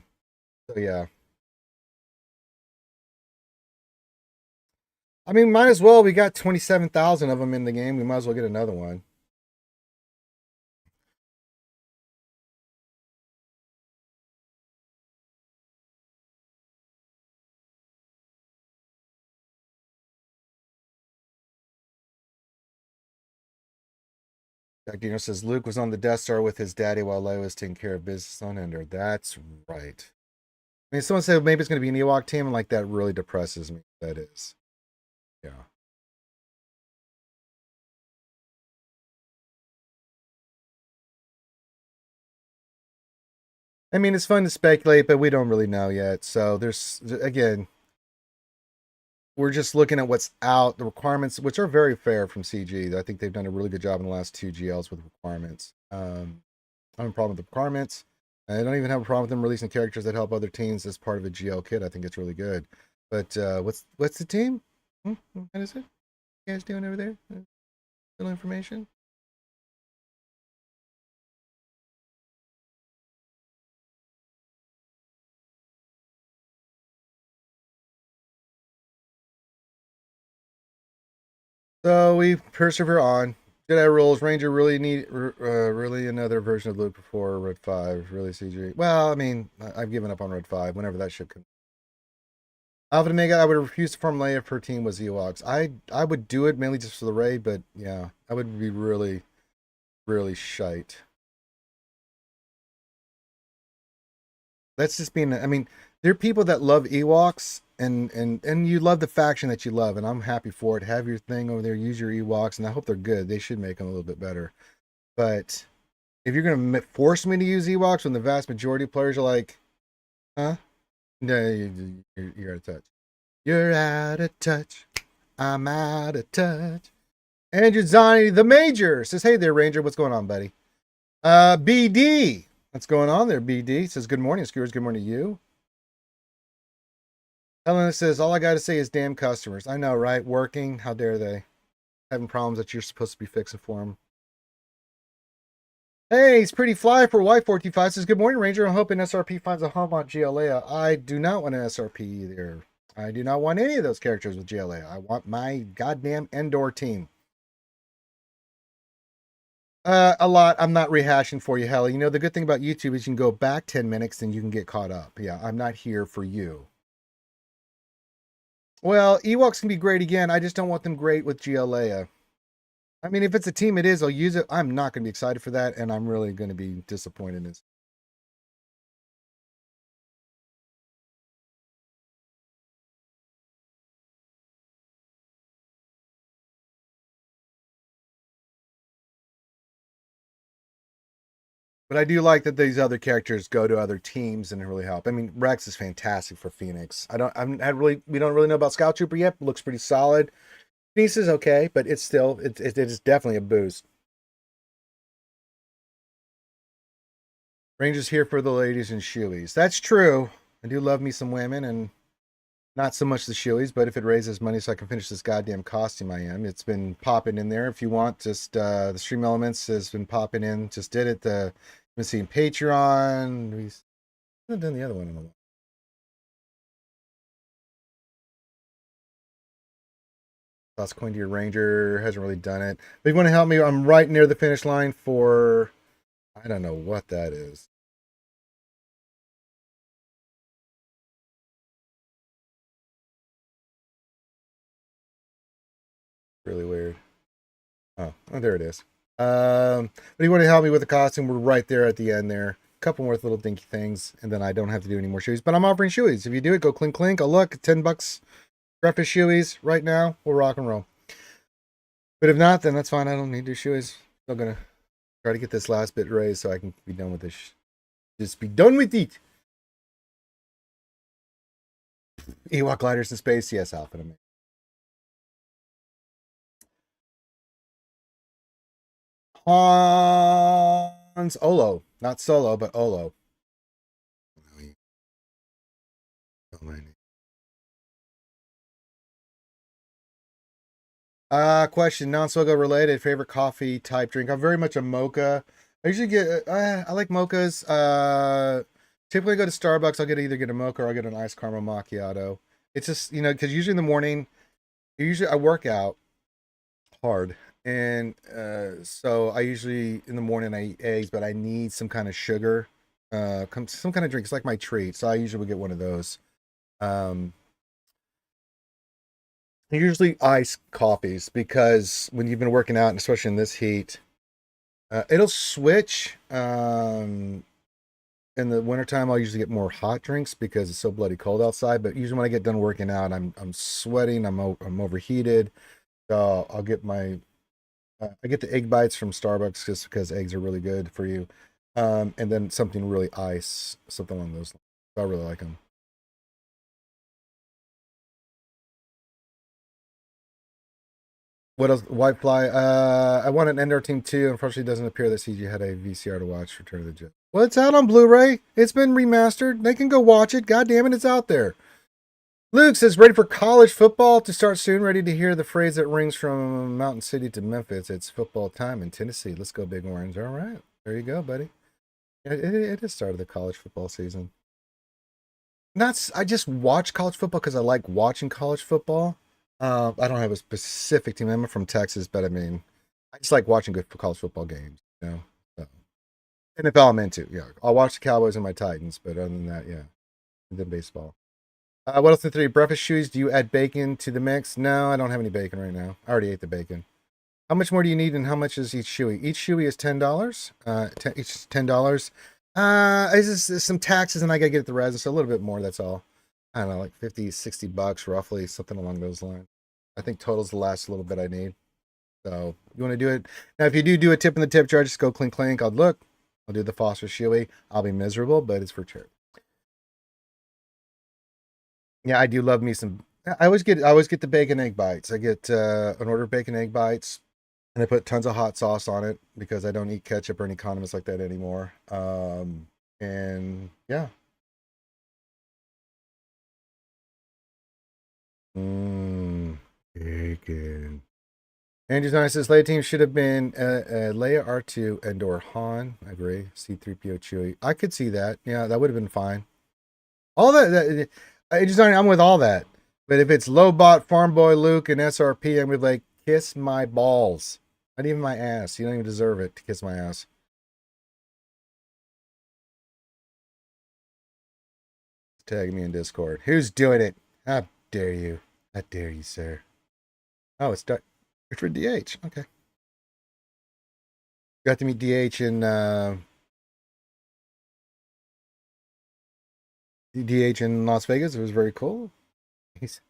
yeah. I mean, might as well. We got 27,000 of them in the game. We might as well get another one. Jack Dino says Luke was on the Death Star with his daddy while Leia was taking care of business on Endor. That's right. I mean, someone said maybe it's going to be an Ewok team, and like that really depresses me. That is, yeah. I mean, it's fun to speculate, but we don't really know yet. So there's again, we're just looking at what's out, the requirements, which are very fair from CG. I think they've done a really good job in the last 2 GLs with requirements. I don't have a problem with the requirements. I don't even have a problem with them releasing characters that help other teams as part of a GL kit. I think it's really good. But what's the team? What is it? You guys doing over there? Little information? So we persevere on. Jedi rules. Ranger really need really another version of Luke before Red 5. Really CG. Well, I mean, I've given up on Red 5. Whenever that shit comes. Alpha and Omega, I would refuse to form Leia if her team was Ewoks. I would do it mainly just for the raid, but yeah, I would be really, really shite. That's just being. I mean, there are people that love Ewoks, and you love the faction that you love, and I'm happy for it. Have your thing over there, use your Ewoks, and I hope they're good. They should make them a little bit better. But if you're gonna force me to use Ewoks when the vast majority of players are like, huh? No, you're out of touch. You're out of touch. I'm out of touch. Andrew Zani, the Major, says, hey there, Ranger. What's going on, buddy? BD. What's going on there, BD? Says, good morning, Skewers. Good morning to you. Helena says, all I got to say is damn customers. I know, right? Working. How dare they? Having problems that you're supposed to be fixing for them. Hey, it's pretty fly for Y45. Says, good morning, Ranger. I'm hoping SRP finds a home on GLA. I do not want an SRP either. I do not want any of those characters with GLA. I want my goddamn Endor team. A lot. I'm not rehashing for you, Helly. You know, the good thing about YouTube is you can go back 10 minutes and you can get caught up. Yeah, I'm not here for you. Well, Ewoks can be great again. I just don't want them great with GLA. I mean, if it's a team it is, I'll use it. I'm not going to be excited for that, and I'm really going to be disappointed in it. But I do like that these other characters go to other teams and really help. I mean, Rex is fantastic for Phoenix. We don't really know about Scout Trooper yet. Looks pretty solid. Phoenix is okay, but it's still, it is definitely a boost. Ranger's here for the ladies and shoeies. That's true. I do love me some women, and not so much the shoeies, but if it raises money so I can finish this goddamn costume I am. It's been popping in there. If you want, just the Stream Elements has been popping in. Just did it. You've been seeing Patreon. We haven't done the other one in a while. Toss coin to your Ranger. Hasn't really done it. But if you want to help me, I'm right near the finish line for, I don't know what that is. Really weird. Oh, there it is. But if you want to help me with the costume, we're right there at the end there. A couple more little dinky things, and then I don't have to do any more shoes. But I'm offering shoeies. If you do it, go clink clink. Oh look, $10 breakfast shoeies right now. We'll rock and roll. But if not, then that's fine. I don't need to do shoeies. Still gonna try to get this last bit raised so I can be done with this. Just be done with it. Ewok gliders in space. Yes, Alpha. Hans Olo, not Solo, but Olo. Question, non-SWGOH related, favorite coffee type drink. I'm very much a mocha. I usually get, I like mochas. Typically I go to Starbucks, I'll either get a mocha or I'll get an iced caramel macchiato. It's just, because usually in the morning, I work out hard. And so I usually, in the morning, I eat eggs, but I need some kind of sugar, some kind of drink. It's like my treat. So I usually would get one of those. Usually iced coffees, because when you've been working out, and especially in this heat, it'll switch. In the wintertime, I'll usually get more hot drinks because it's so bloody cold outside. But usually when I get done working out, I'm sweating, I'm overheated. So I'll get I get the egg bites from Starbucks just because eggs are really good for you. And then something really ice, something along those lines. I really like them. What else? White Fly. I want an Endor Team 2. Unfortunately, it doesn't appear that CG had a VCR to watch Return of the Jedi. Well, it's out on Blu-ray. It's been remastered. They can go watch it. God damn it, it's out there. Luke says, ready for college football to start soon. Ready to hear the phrase that rings from Mountain City to Memphis. It's football time in Tennessee. Let's go, Big Orange. All right. There you go, buddy. It is started the college football season. I just watch college football because I like watching college football. I don't have a specific team. I'm from Texas, but I mean, I just like watching good college football games. So, NFL I'm into. Yeah, I'll watch the Cowboys and my Titans, but other than that, yeah, and then baseball. What else in three? Breakfast shoes. Do you add bacon to the mix? No, I don't have any bacon right now. I already ate the bacon. How much more do you need, and how much is each shoey? Each shoey is $10. Each $10. It's just some taxes, and I gotta get the resin, so a little bit more. That's all. I don't know, like 50, $60 roughly, something along those lines. I think total's the last little bit I need. So you want to do it now? If you do a tip in the tip jar, just go clink clink. I'll do the Foster shoey. I'll be miserable, but it's for charity. Yeah, I do love me some. I always get the bacon egg bites. I get an order of bacon egg bites, and I put tons of hot sauce on it because I don't eat ketchup or any condiments like that anymore. And yeah. Bacon. Andrew's Nice says Leia team should have been Leia R2 and or Han. I agree. C3PO Chewie. I could see that. Yeah, that would have been fine. All that I'm with all that. But if it's Lobot, Farm Boy, Luke, and SRP, I'm with like kiss my balls. Not even my ass. You don't even deserve it to kiss my ass. Tag me in Discord. Who's doing it? How dare you? How dare you, sir? Oh, it's Richard DH. Okay. Got to meet DH in Las Vegas. It was very cool. He's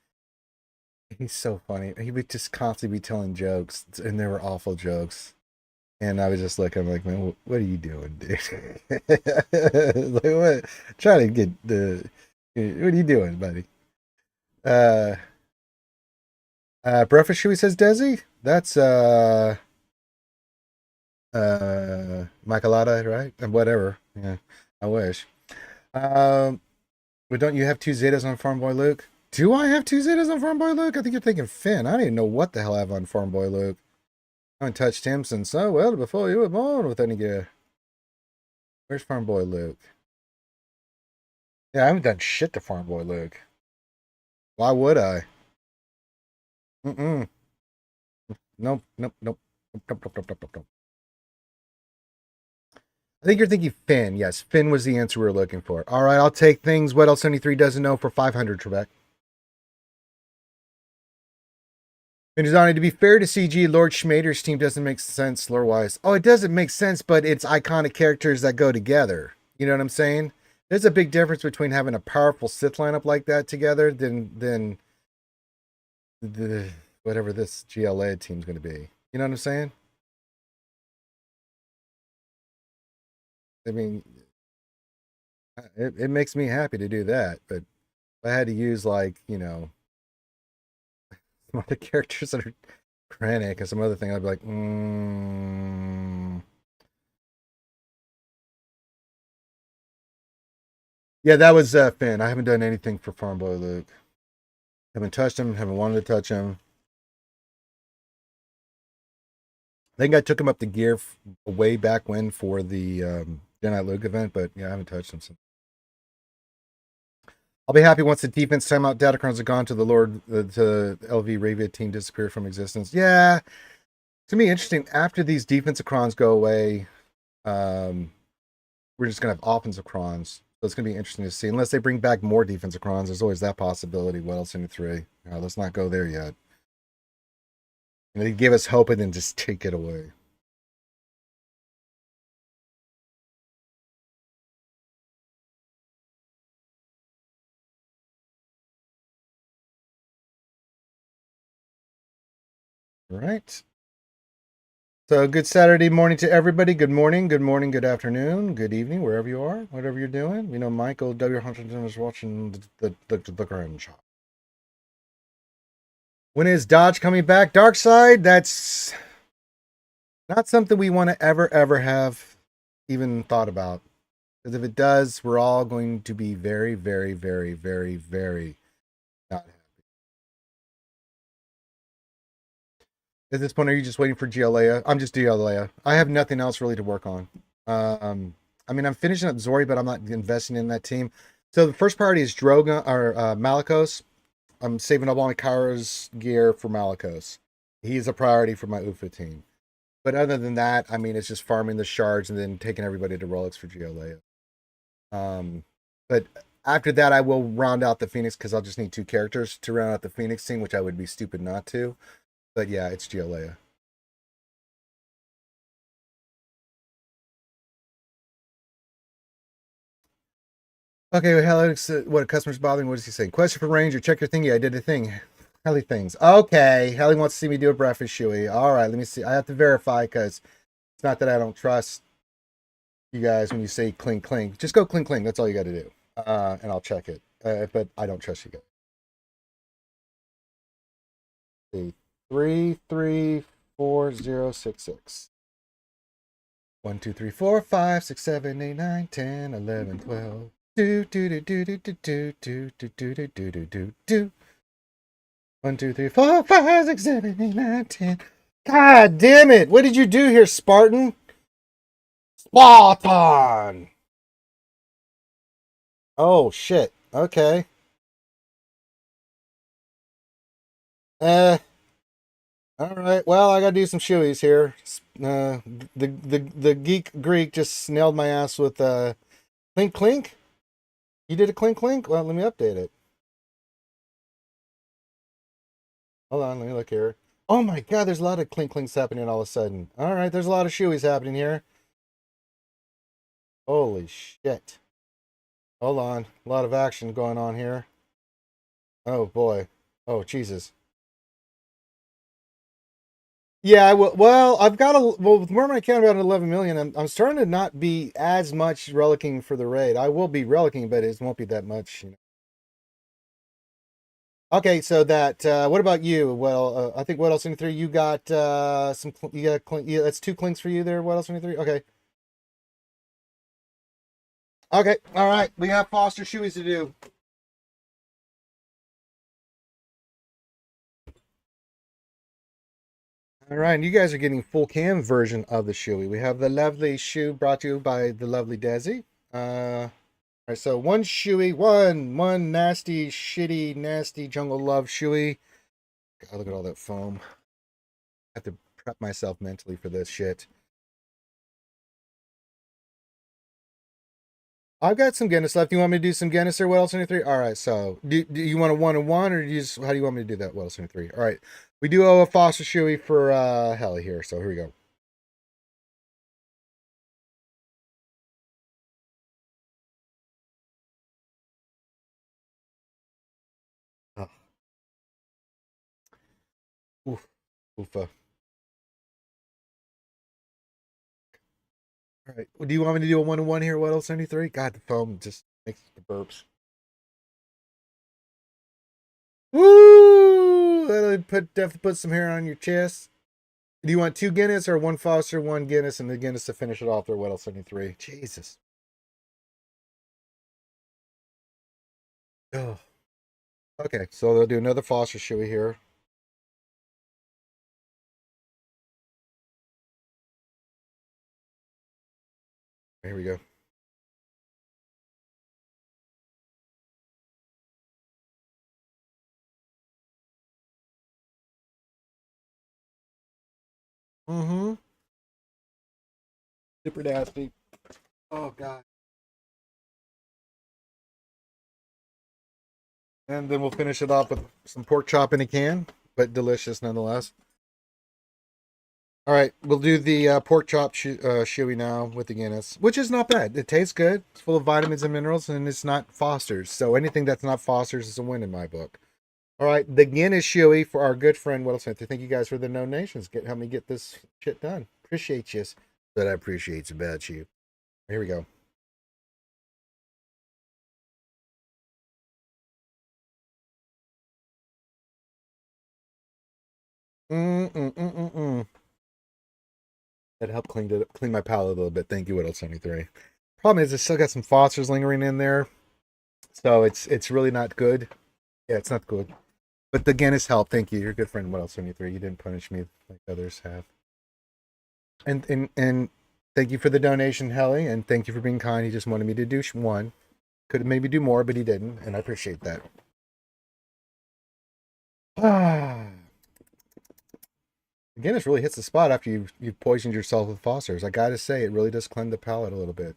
so funny. He would just constantly be telling jokes, and they were awful jokes. And I was just looking like, man, what are you doing, dude? Like, what? Trying to get the. What are you doing, buddy? Breakfast shoe, says Desi. That's Michelada, right? And whatever. Yeah, I wish. Um, but don't you have two Zetas on Farm Boy Luke? Do I have two Zetas on Farm Boy Luke? I think you're thinking Finn. I don't even know what the hell I have on Farm Boy Luke. I haven't touched him since, oh, well, before you were born with any gear. Where's Farm Boy Luke? Yeah, I haven't done shit to Farm Boy Luke. Why would I? Mm-mm. Nope, nope, nope. Nope, nope, nope, nope, nope, nope. I think you're thinking Finn. Yes, Finn was the answer we were looking for. All right, I'll take things What Else 73 doesn't know for 500, Trebek. And Johnny, to be fair to CG, Lord Schmader's team doesn't make sense lore-wise. Oh, it doesn't make sense, but it's iconic characters that go together. You know what I'm saying? There's a big difference between having a powerful Sith lineup like that together than the whatever this GLA team's going to be. You know what I'm saying? I mean, it makes me happy to do that, but if I had to use like, some other characters that are Krennic and some other thing, I'd be like, Yeah, that was Finn. I haven't done anything for Farm Boy Luke. Haven't touched him, haven't wanted to touch him. I think I took him up the gear way back when for the Jedi Luke event, but yeah, I haven't touched him since. I'll be happy once the defense timeout datacrons are gone to the LV Ravia team disappear from existence. Yeah, to me, interesting. After these defensive crons go away, we're just gonna have offensive crons. So it's gonna be interesting to see. Unless they bring back more defensive crons, there's always that possibility. What else in the three? Let's not go there yet. And they give us hope and then just take it away. All right. So good Saturday morning to everybody. Good morning, good afternoon, good evening, wherever you are, whatever you're doing. We know Michael W. Huntington is watching the Grand Shot. When is Dodge coming back? Dark Side? That's not something we want to ever have even thought about. Because if it does, we're all going to be very, very, very, very, very not happy. At this point, are you just waiting for GLA? I'm just GLA. I have nothing else really to work on. I mean, I'm finishing up Zori, but I'm not investing in that team. So the first priority is Drogon or Malicos. I'm saving up all my Kara's gear for Malicos. He's a priority for my UFA team. But other than that, I mean, it's just farming the shards and then taking everybody to Rolex for GLA. But after that, I will round out the Phoenix because I'll just need two characters to round out the Phoenix team, which I would be stupid not to. But yeah, it's GLA. Okay, well, Alex, what a customer's bothering. What is he saying? Question for Ranger. Check your thingy. I did a thing. Helly things. Okay. Helly wants to see me do a breakfast shoey. All right, let me see. I have to verify because it's not that I don't trust you guys when you say clink clink. Just go clink clink. That's all you got to do. And I'll check it. But I don't trust you guys. See, 334066. 1, 2, 3, 4, 5, 6, 7, 8, 9, 10, 11, 12. Do do do do do do do do do do do do do do do. 1, 2, 3, 4, 5, 6, 7, 8, 9, 10. God damn it! What did you do here, Spartan? Spartan! Oh shit. Okay. Uh. All right. Well, I gotta do some shoeies here. The geek Greek just nailed my ass with clink clink. You did a clink clink. Well, let me update it. Hold on, let me look here. Oh my god, there's a lot of clink clinks happening all of a sudden. All right, there's a lot of shoeies happening here. Holy shit. Hold on. A lot of action going on here. Oh boy. Oh Jesus. Yeah, I will. Well, I've got with where my account about 11 million, I'm starting to not be as much relicking for the raid. I will be relicking, but it won't be that much. Okay, so that what about you? Well, I think what else in 3 you got some you got yeah, that's 2 clinks for you there. What else in 3? Okay. Okay, all right. We have Foster Shoeys to do. All right, and you guys are getting full cam version of the shoey. We have the lovely shoe brought to you by the lovely Desi. All right, so one shoey, one nasty, shitty, nasty jungle love shoey. God, look at all that foam. I have to prep myself mentally for this shit. I've got some Guinness left. You want me to do some Guinness or what else in your three? All right, so do you want a 1-on-1 or do you just, how do you want me to do that? What else in your three? All right, we do owe a Foster shoey for Helly here, so here we go. Oh, oof, oofa. All right. Well, do you want me to do a 1-on-1 here? What else? 73? God, the foam just makes the burps. Woo! That'll definitely put some hair on your chest. Do you want two Guinness or one Foster, one Guinness, and the Guinness to finish it off? Or what else? 73. Jesus. Oh. Okay, so they'll do another Foster shoey here. Here we go. Mm-hmm. Super nasty. Oh God. And then we'll finish it off with some pork chop in a can, but delicious nonetheless. All right, we'll do the pork chop shoey now with the Guinness, which is not bad. It tastes good. It's full of vitamins and minerals, and it's not Foster's. So anything that's not Foster's is a win in my book. All right, the Guinness shoey for our good friend Will Smith. Thank you guys for the donations. Help me get this shit done. Appreciate you. That I appreciate about you. Here we go. Mm-mm-mm-mm-mm. That helped clean my palate a little bit. Thank you, Whittle73. Problem is, I still got some Fosters lingering in there, so it's really not good. Yeah, it's not good. But the Guinness helped. Thank you. You're a good friend. Whittle73. You didn't punish me like others have. And thank you for the donation, Helly, and thank you for being kind. He just wanted me to do one. Could have maybe do more, but he didn't, and I appreciate that. Ah. Guinness really hits the spot after you've poisoned yourself with Foster's. I gotta say, it really does cleanse the palate a little bit.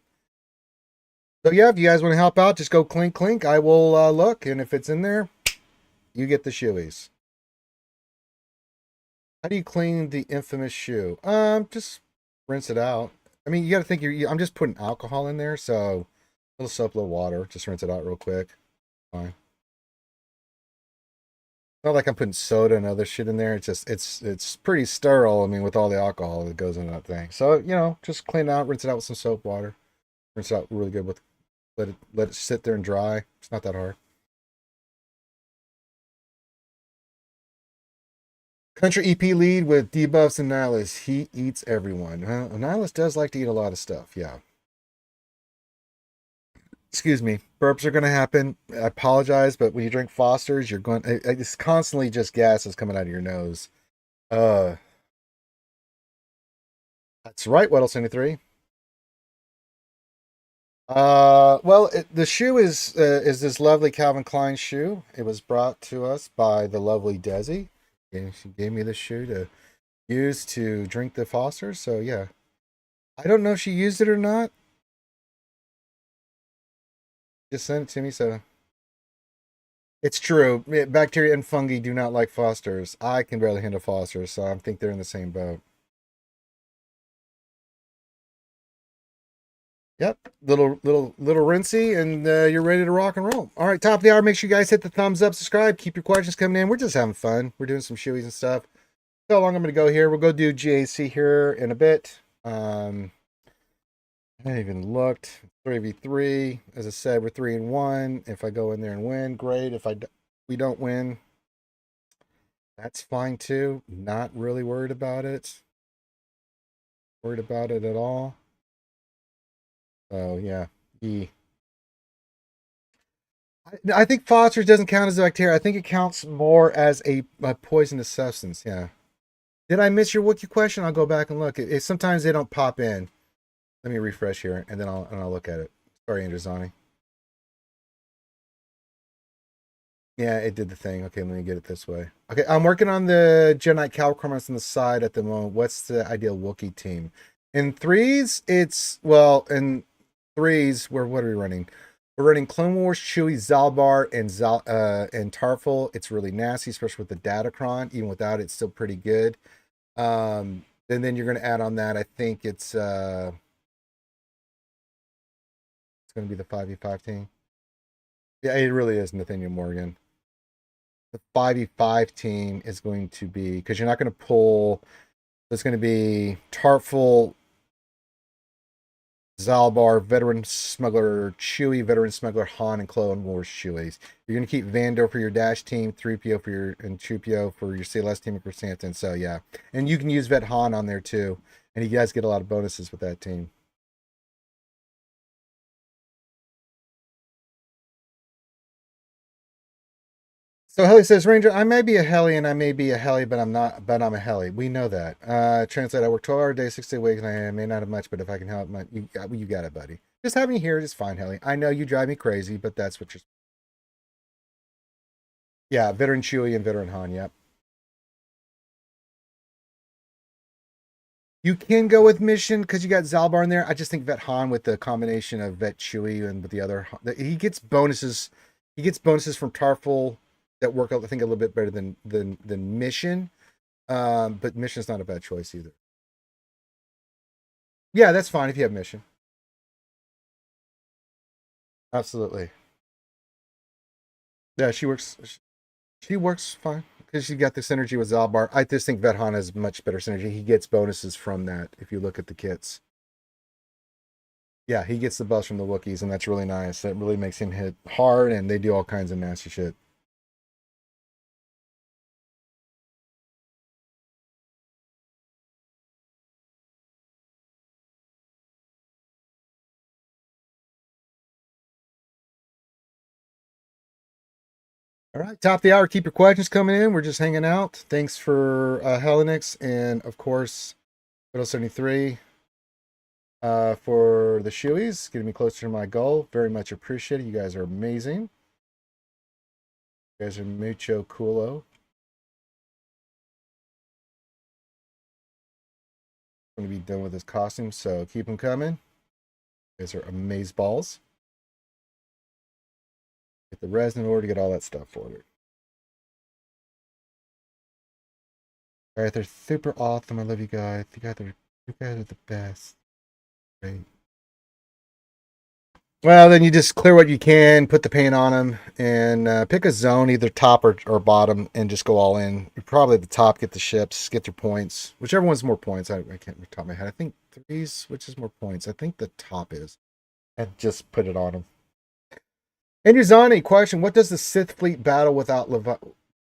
So yeah, if you guys want to help out, just go clink clink. I will look, and if it's in there, you get the shoeys. How do you clean the infamous shoe? Just rinse it out. I mean, you got to think I'm just putting alcohol in there, so a little soap, a little water. Just rinse it out real quick. Fine. Not like I'm putting soda and other shit in there. It's just it's pretty sterile. I mean, with all the alcohol that goes into that thing. So just clean it out, rinse it out with some soap, water. Rinse it out really good with let it sit there and dry. It's not that hard. Country EP lead with debuffs and Nihilus. He eats everyone. Nihilus does like to eat a lot of stuff. Yeah. Excuse me. Burps are going to happen. I apologize, but when you drink Foster's, you're going. It's constantly just gas is coming out of your nose. Uh, that's right. Weddle 73. Well, the shoe is this lovely Calvin Klein shoe. It was brought to us by the lovely Desi, and she gave me this shoe to use to drink the Foster. So yeah, I don't know if she used it or not. Just sent it to me. So it's true. Bacteria and fungi do not like Fosters. I can barely handle Fosters, so I think they're in the same boat. Yep, little rinsey, and you're ready to rock and roll. All right, top of the hour. Make sure you guys hit the thumbs up, subscribe, keep your questions coming in. We're just having fun. We're doing some shoeys and stuff. So long I'm going to go here. We'll go do GAC here in a bit. I haven't even looked. 3v3. As I said, we're 3-1. If I go in there and win, great. If we don't win, that's fine too. Not really worried about it. Worried about it at all. Oh yeah. I think phosphorus doesn't count as a bacteria. I think it counts more as a poisonous substance. Yeah. Did I miss your Wookiee question? I'll go back and look. Sometimes they don't pop in. Let me refresh here, and then I'll look at it. Sorry, Androzani. Yeah, it did the thing. Okay, let me get it this way. Okay, I'm working on the Jedi Calcromos on the side at the moment. What's the ideal Wookiee team? In threes, in threes, what are we running? We're running Clone Wars, Chewie, Zalbar, and Tarful. It's really nasty, especially with the Datacron. Even without it, it's still pretty good. And then you're going to add on that. I think it's going to be the 5v5 team. Yeah, it really is Nathaniel Morgan. The 5v5 team is going to be, because you're not going to pull, there's going to be Tartful, Zalbar, Veteran Smuggler Chewie, Veteran Smuggler Han, and Clone Wars Chewies. You're going to keep Vando for your Dash team, 3PO and 2PO for your CLS team, and Chrysanthemum. So yeah, and you can use Vet Han on there too, and you guys get a lot of bonuses with that team. So Heli says, Ranger, I may be a Heli and I may be a Heli, but I'm not, but I'm a Heli. We know that. Translate, I work 12-hour days, 6 day weeks, and I may not have much, but if I can help, you got it, buddy. Just having you here is fine, Heli. I know you drive me crazy, but that's what you're. Yeah, veteran Chewie and veteran Han, yep. You can go with mission because you got Zalbar in there. I just think Vet Han with the combination of Vet Chewie and with the other, he gets bonuses. He gets bonuses from Tarful that work out, I think, a little bit better than mission. But mission's not a bad choice either. Yeah, that's fine if you have mission. Absolutely. Yeah, she works. She works fine because she got the synergy with Zalbar. I just think Vethan has much better synergy. He gets bonuses from that if you look at the kits. Yeah, he gets the buffs from the Wookiees, and that's really nice. That really makes him hit hard, and they do all kinds of nasty shit. All right, top of the hour. Keep your questions coming in. We're just hanging out. Thanks for Helenix, and of course, Widow 73 for the shoeies, getting me closer to my goal. Very much appreciated. You guys are amazing. You guys are mucho coolo. Going to be done with his costume, so keep them coming. You guys are amaze balls. Get the resin in order to get all that stuff ordered. All right, they're super awesome. I love you guys. You guys are the best. Great. Well, then you just clear what you can, put the paint on them, and pick a zone, either top or bottom, and just go all in. You probably at the top, get the ships, get your points. Whichever one's more points. I can't remember top of my head. I think threes, which is more points. I think the top is. And just put it on them. And Zani, question: what does the Sith fleet battle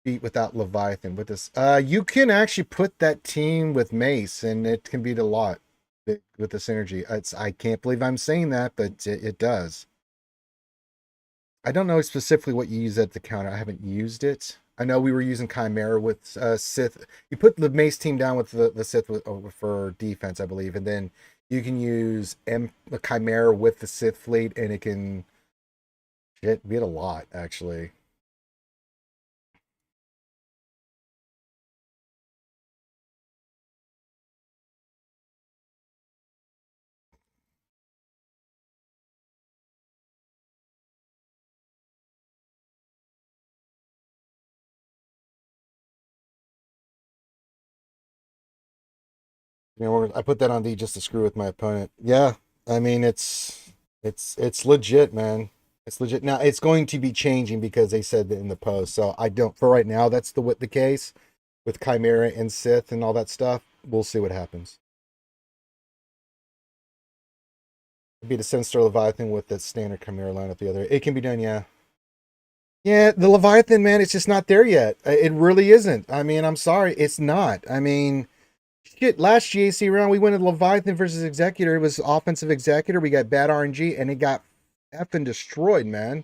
beat without Leviathan? With this, you can actually put that team with Mace, and it can beat a lot with the synergy. I can't believe I'm saying that, but it does. I don't know specifically what you use at the counter. I haven't used it. I know we were using Chimera with Sith. You put the Mace team down with the Sith for defense, I believe, and then you can use the Chimera with the Sith fleet, and it can beat a lot actually. You know, I put that on D just to screw with my opponent. Yeah, I mean it's legit, man. It's legit. Now it's going to be changing because they said that in the post. So I don't for right now. That's the case with Chimera and Sith and all that stuff. We'll see what happens. It'd be the Sinister Leviathan with the standard Chimera line at the other. It can be done, yeah. Yeah, the Leviathan, man, it's just not there yet. It really isn't. I mean, I'm sorry, it's not. I mean, shit, last GAC round we went to Leviathan versus Executor. It was offensive Executor. We got bad RNG and it got effing destroyed, man.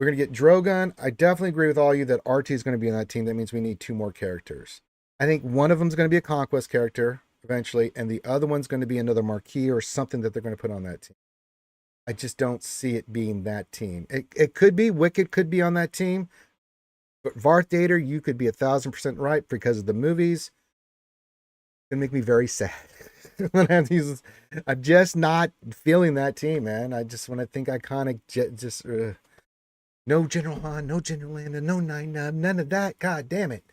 We're going to get Drogon. I definitely agree with all you that RT is going to be on that team. That means we need 2 more characters. I think one of them is going to be a Conquest character eventually, and the other one's going to be another Marquis or something that they're going to put on that team. I just don't see it being that team. It could be. Wicked could be on that team. But Varth Dater, you could be 1,000% right because of the movies. It's going to make me very sad. I'm just not feeling that team, man. When I think I kind of just no General Han, no General Landa, no Nine Nub, none of that. God damn it.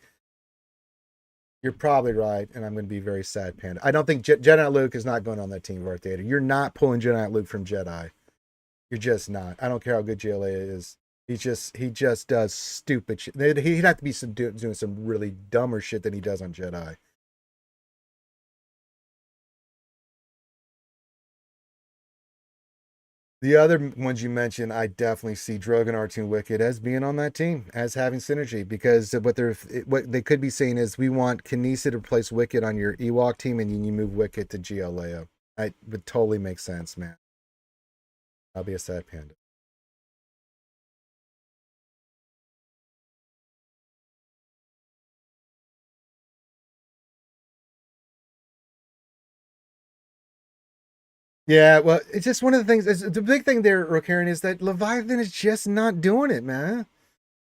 You're probably right, and I'm going to be very sad, Panda. I don't think Jedi Luke is not going on that team, Varth Dater. You're not pulling Jedi Luke from Jedi. You're just not. I don't care how good GLA is. He just does stupid shit. He'd have to be doing some really dumber shit than he does on Jedi. The other ones you mentioned, I definitely see Drogon, R2, and Wicked as being on that team, as having synergy, because what they could be saying is we want Kinesa to replace Wicked on your Ewok team, and you move Wicked to GL Leia. It would totally make sense, man. I'll be a sad panda. Yeah, well, it's just one of the things. The big thing there, Rokarian, is that Leviathan is just not doing it, man.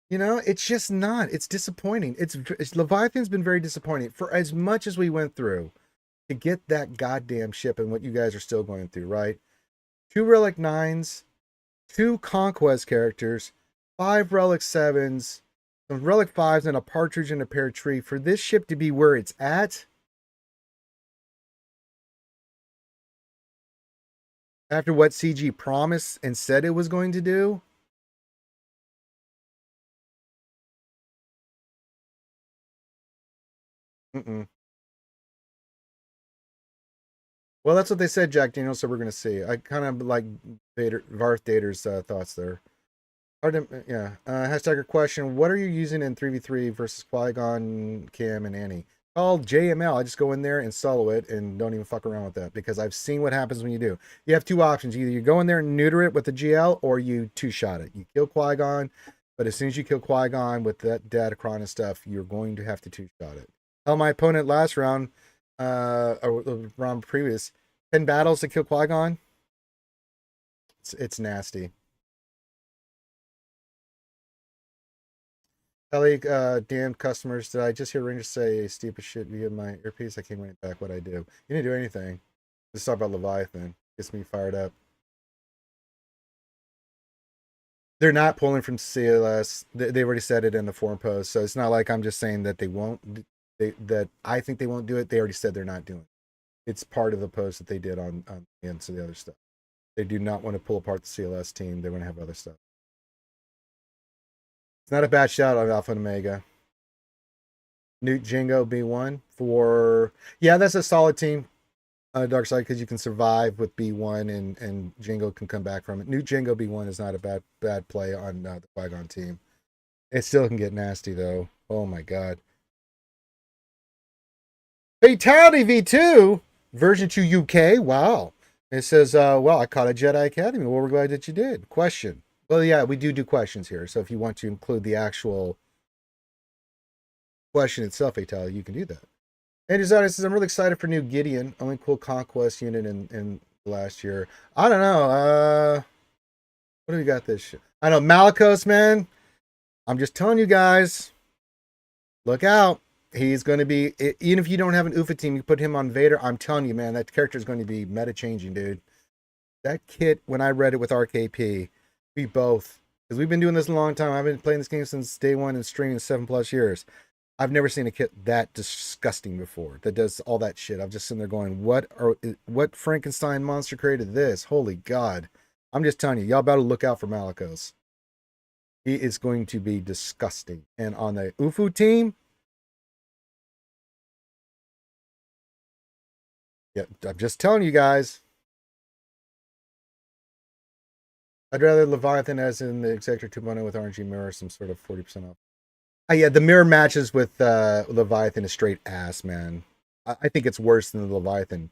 You know, it's just not. It's disappointing. It's Leviathan's been very disappointing for as much as we went through to get that goddamn ship and what you guys are still going through, right? 2 Relic 9s, 2 Conquest characters, 5 Relic 7s, some Relic 5s, and a Partridge in a Pear Tree. For this ship to be where it's at, after what CG promised and said it was going to do. Mm-mm. Well, that's what they said, Jack Daniels. So we're going to see. I kind of like Varth Dater's thoughts there. Yeah. Hashtag question: what are you using in 3v3 versus Qui-Gon, Cam, and Annie? Called JML. I just go in there and solo it and don't even fuck around with that because I've seen what happens when you do. You have 2 options: either you go in there and neuter it with the GL, or you 2-shot it. You kill Qui-Gon, but as soon as you kill Qui-Gon with that Datacron and stuff, you're going to have to 2-shot it. Tell my opponent last round, or the round previous, 10 battles to kill Qui-Gon. It's nasty. Kelly, damn customers, did I just hear Ranger say stupid shit via my earpiece? I can't wait back what I do. You didn't do anything. Just talk about Leviathan. Gets me fired up. They're not pulling from CLS. They already said it in the forum post, so it's not like I'm just saying that they won't. That I think they won't do it. They already said they're not doing it. It's part of the post that they did on the ends of the other stuff. They do not want to pull apart the CLS team. They want to have other stuff. It's not a bad shout on Alpha and Omega. Newt Jingo B1 for, yeah, that's a solid team. Dark Side, because you can survive with B1 and Jingo can come back from it. Newt Jingo B1 is not a bad play on the Qui-Gon team. It still can get nasty though. Oh my god. Fatality V2 version 2 UK. Wow. It says, well, I caught a Jedi Academy. Well, we're glad that you did. Question. Well, yeah, we do questions here. So if you want to include the actual question itself, Fatality, you can do that. And Designer says, I'm really excited for new Gideon. Only cool Conquest unit in last year. I don't know. What do we got this shit? I know Malicos, man. I'm just telling you guys. Look out. He's going to be, even if you don't have an UFA team, you put him on Vader. I'm telling you, man, that character is going to be meta changing, dude. That kit, when I read it with RKP, we both, because we've been doing this a long time. I've been playing this game since day one and streaming 7+ years. I've never seen a kit that disgusting before that does all that shit. I've just sitting there going, what Frankenstein monster created this? Holy God. I'm just telling you, y'all better look out for Malicos. He is going to be disgusting. And on the UFU team, yeah, I'm just telling you guys. I'd rather Leviathan as in the Executor 2.0 with RNG Mirror, some sort of 40% off. Yeah, the mirror matches with Leviathan is straight ass, man. I think it's worse than the Leviathan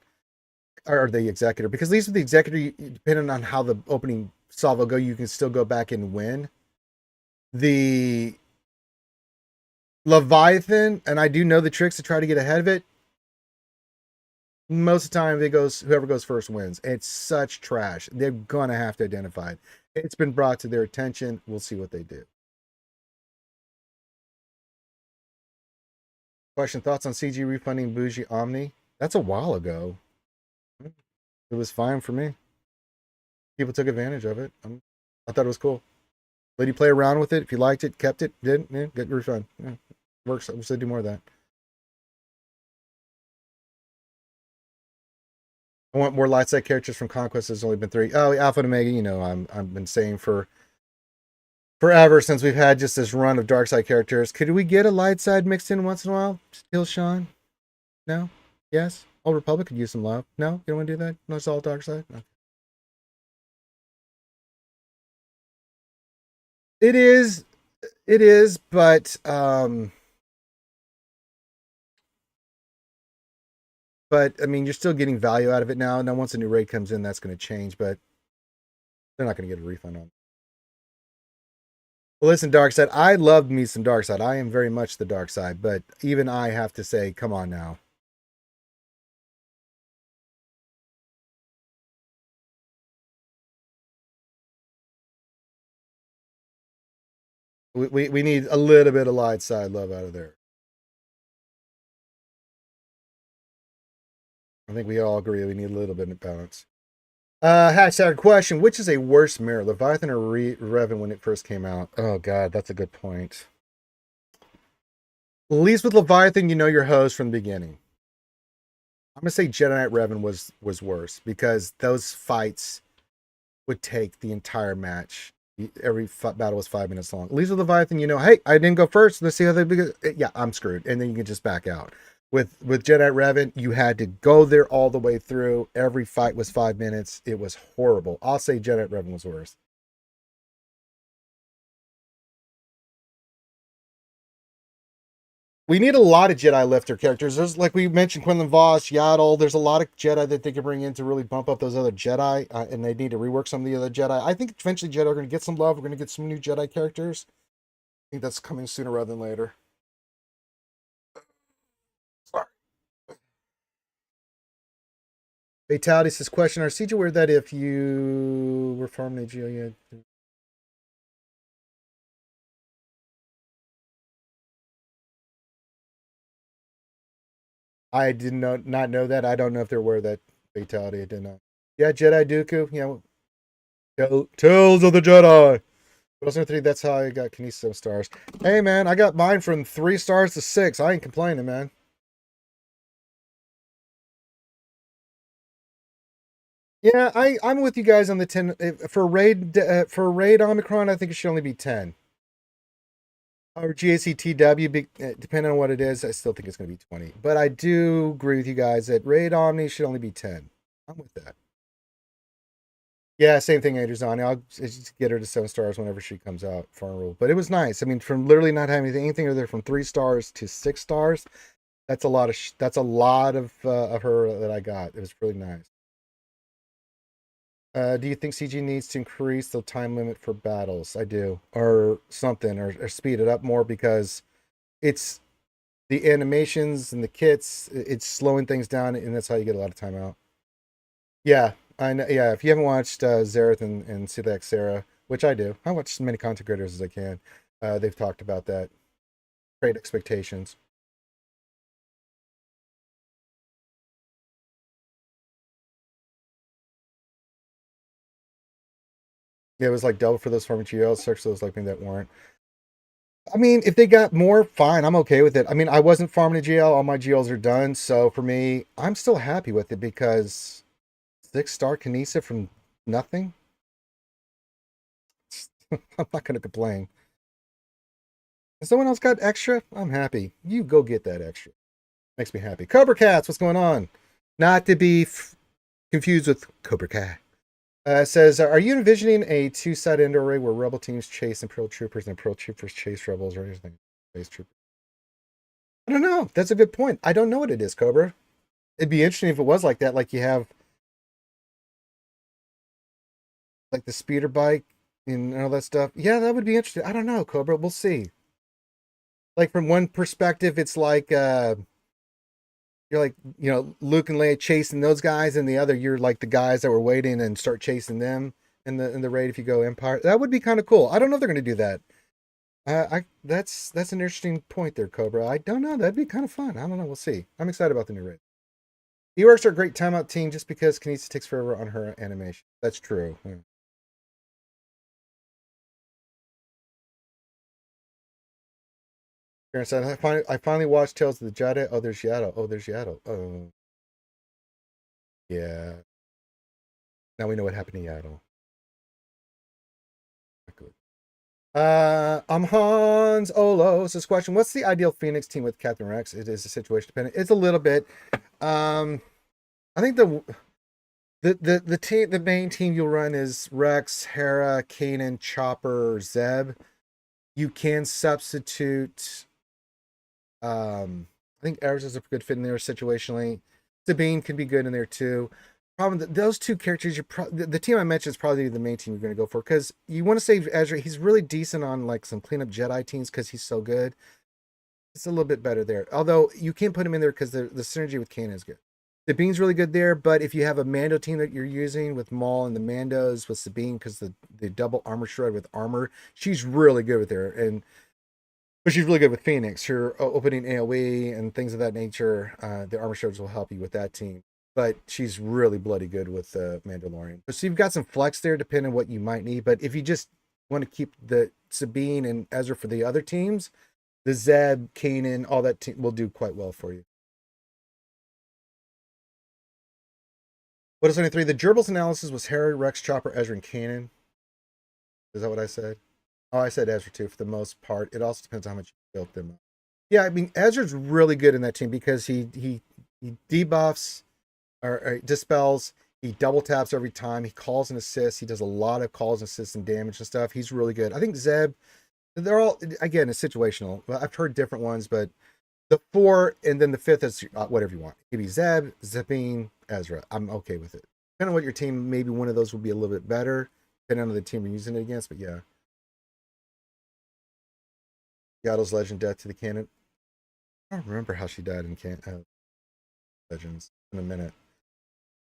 or the Executor, because at least with the Executor, depending on how the opening salvo go, you can still go back and win. The Leviathan, and I do know the tricks to try to get ahead of it. Most of the time, whoever goes first wins. It's such trash. They're gonna have to identify it. It's been brought to their attention. We'll see what they do. Question: thoughts on CG refunding Bougie Omni? That's a while ago. It was fine for me. People took advantage of it. I thought it was cool. Let you play around with it. If you liked it, kept it, didn't, yeah, get your refund. Yeah, works. I wish they'd do more of that. I want more light side characters from Conquest. There's only been 3. Oh, Alpha and Omega. You know, I've been saying for forever since we've had just this run of dark side characters. Could we get a light side mixed in once in a while? Still Sean? No? Yes? Old Republic could use some love. No? You don't want to do that? No, it's all dark side? No. It is, but I mean, you're still getting value out of it now. Now, once a new raid comes in, that's going to change, but they're not going to get a refund on it. Well, listen, dark side. I love me some dark side. I am very much the dark side, but even I have to say, come on now. We need a little bit of light side love out of there. I think we all agree we need a little bit of balance. Hashtag question: which is a worse mirror, Leviathan or Revan when it first came out? Oh God, that's a good point. At least with Leviathan, you know your host from the beginning. I'm gonna say Jedi Knight Revan was worse because those fights would take the entire match. Every battle was 5 minutes long. At least with Leviathan, you know, hey, I didn't go first. Let's see how they. Yeah, I'm screwed, and then you can just back out. With Jedi Revan, you had to go there all the way through. Every fight was 5 minutes. It was horrible. I'll say Jedi Revan was worse. We need a lot of Jedi lifter characters. There's, like we mentioned, Quinlan Voss, Yaddle. There's a lot of Jedi that they can bring in to really bump up those other Jedi, and they need to rework some of the other Jedi. I think eventually Jedi are going to get some love. We're going to get some new Jedi characters. I think that's coming sooner rather than later. Sorry. Fatality says, question, are CJ aware that if you were farming a Geo, I did not know that. I don't know if they're aware of that fatality. I did not. Yeah, Jedi Dooku. You know, Tales of the Jedi. Wasn't 3. That's how I got Kinesis stars. Hey man, I got mine from 3 stars to 6. I ain't complaining, man. Yeah, I'm with you guys on the 10 for raid Omicron. I think it should only be 10. Or GACTW, depending on what it is, I still think it's going to be 20. But I do agree with you guys that raid Omni should only be 10. I'm with that. Yeah, same thing, Adrian. I'll just get her to 7 stars whenever she comes out. Farm rule, but it was nice. I mean, from literally not having anything other from 3 stars to 6 stars, that's a lot of of her that I got. It was really nice. Do you think CG needs to increase the time limit for battles? I do, or something, or speed it up more because it's the animations and the kits. It's slowing things down, and that's how you get a lot of time out. Yeah, I know. Yeah, if you haven't watched Zareth and Sidak Sarah, which I do, I watch as many content creators as I can. They've talked about that. Great expectations. Yeah, it was like double for those farming GLs, search those like maybe that weren't. I mean, if they got more, fine. I'm okay with it. I mean, I wasn't farming a GL. All my GLs are done. So for me, I'm still happy with it because 6-star Kinesis from nothing. I'm not going to complain. If someone else got extra, I'm happy. You go get that extra. Makes me happy. Cobra Cats, what's going on? Not to be confused with Cobra Cat. Says, are you envisioning a 2-sided indoor raid where rebel teams chase Imperial troopers and Imperial troopers chase rebels or anything? Chase troopers. I don't know. That's a good point. I don't know what it is, Cobra. It'd be interesting if it was like that. Like you have like the speeder bike and all that stuff. Yeah, that would be interesting. I don't know, Cobra. We'll see. Like from one perspective, it's like you're like, Luke and Leia chasing those guys, and the other you're like the guys that were waiting and start chasing them in the raid if you go Empire. That would be kind of cool. I don't know if they're gonna do that. I that's an interesting point there, Cobra. I don't know. That'd be kind of fun. I don't know. We'll see. I'm excited about the new raid. Eworks are a great timeout team just because Kinesis takes forever on her animation. That's true. Yeah. Karen said, I finally watched Tales of the Jedi. Oh, there's Yaddle. Oh, there's Yaddle. Oh, yeah. Now we know what happened to Yaddle. Not good. I'm Hans Olos. This question: what's the ideal Phoenix team with Captain Rex? It is a situation dependent. It's a little bit. I think the team, the main team you'll run is Rex, Hera, Kanan, Chopper, Zeb. You can substitute. I think Ares is a good fit in there situationally. Sabine can be good in there too. Problem those two characters, the team I mentioned is probably the main team you're going to go for because you want to save Ezra. He's really decent on like some cleanup Jedi teams because he's so good. It's a little bit better there. Although you can't put him in there because the synergy with Kanan is good. Sabine's really good there, but if you have a Mando team that you're using with Maul and the Mandos with Sabine because the double armor shred with armor, she's really good with there. But she's really good with Phoenix. Her opening AoE and things of that nature, the armor shards will help you with that team. But she's really bloody good with Mandalorian. So you've got some flex there depending on what you might need. But if you just want to keep the Sabine and Ezra for the other teams, the Zeb, Kanan, all that team will do quite well for you. What is 73? The Gerbils analysis was Harry, Rex, Chopper, Ezra, and Kanan. Is that what I said? Oh, I said Ezra too for the most part. It also depends on how much you built them up. Yeah, I mean Ezra's really good in that team because he debuffs or dispels. He double taps every time. He calls and assists. He does a lot of calls and assists and damage and stuff. He's really good. I think Zeb, they're all again it's situational. I've heard different ones, but the four and then the fifth is whatever you want. It could be Zeb, Zabine, Ezra. I'm okay with it. Depending on what your team, maybe one of those will be a little bit better, depending on the team you're using it against. But yeah. Yaddle's legend death to the canon. I don't remember how she died in Legends in a minute.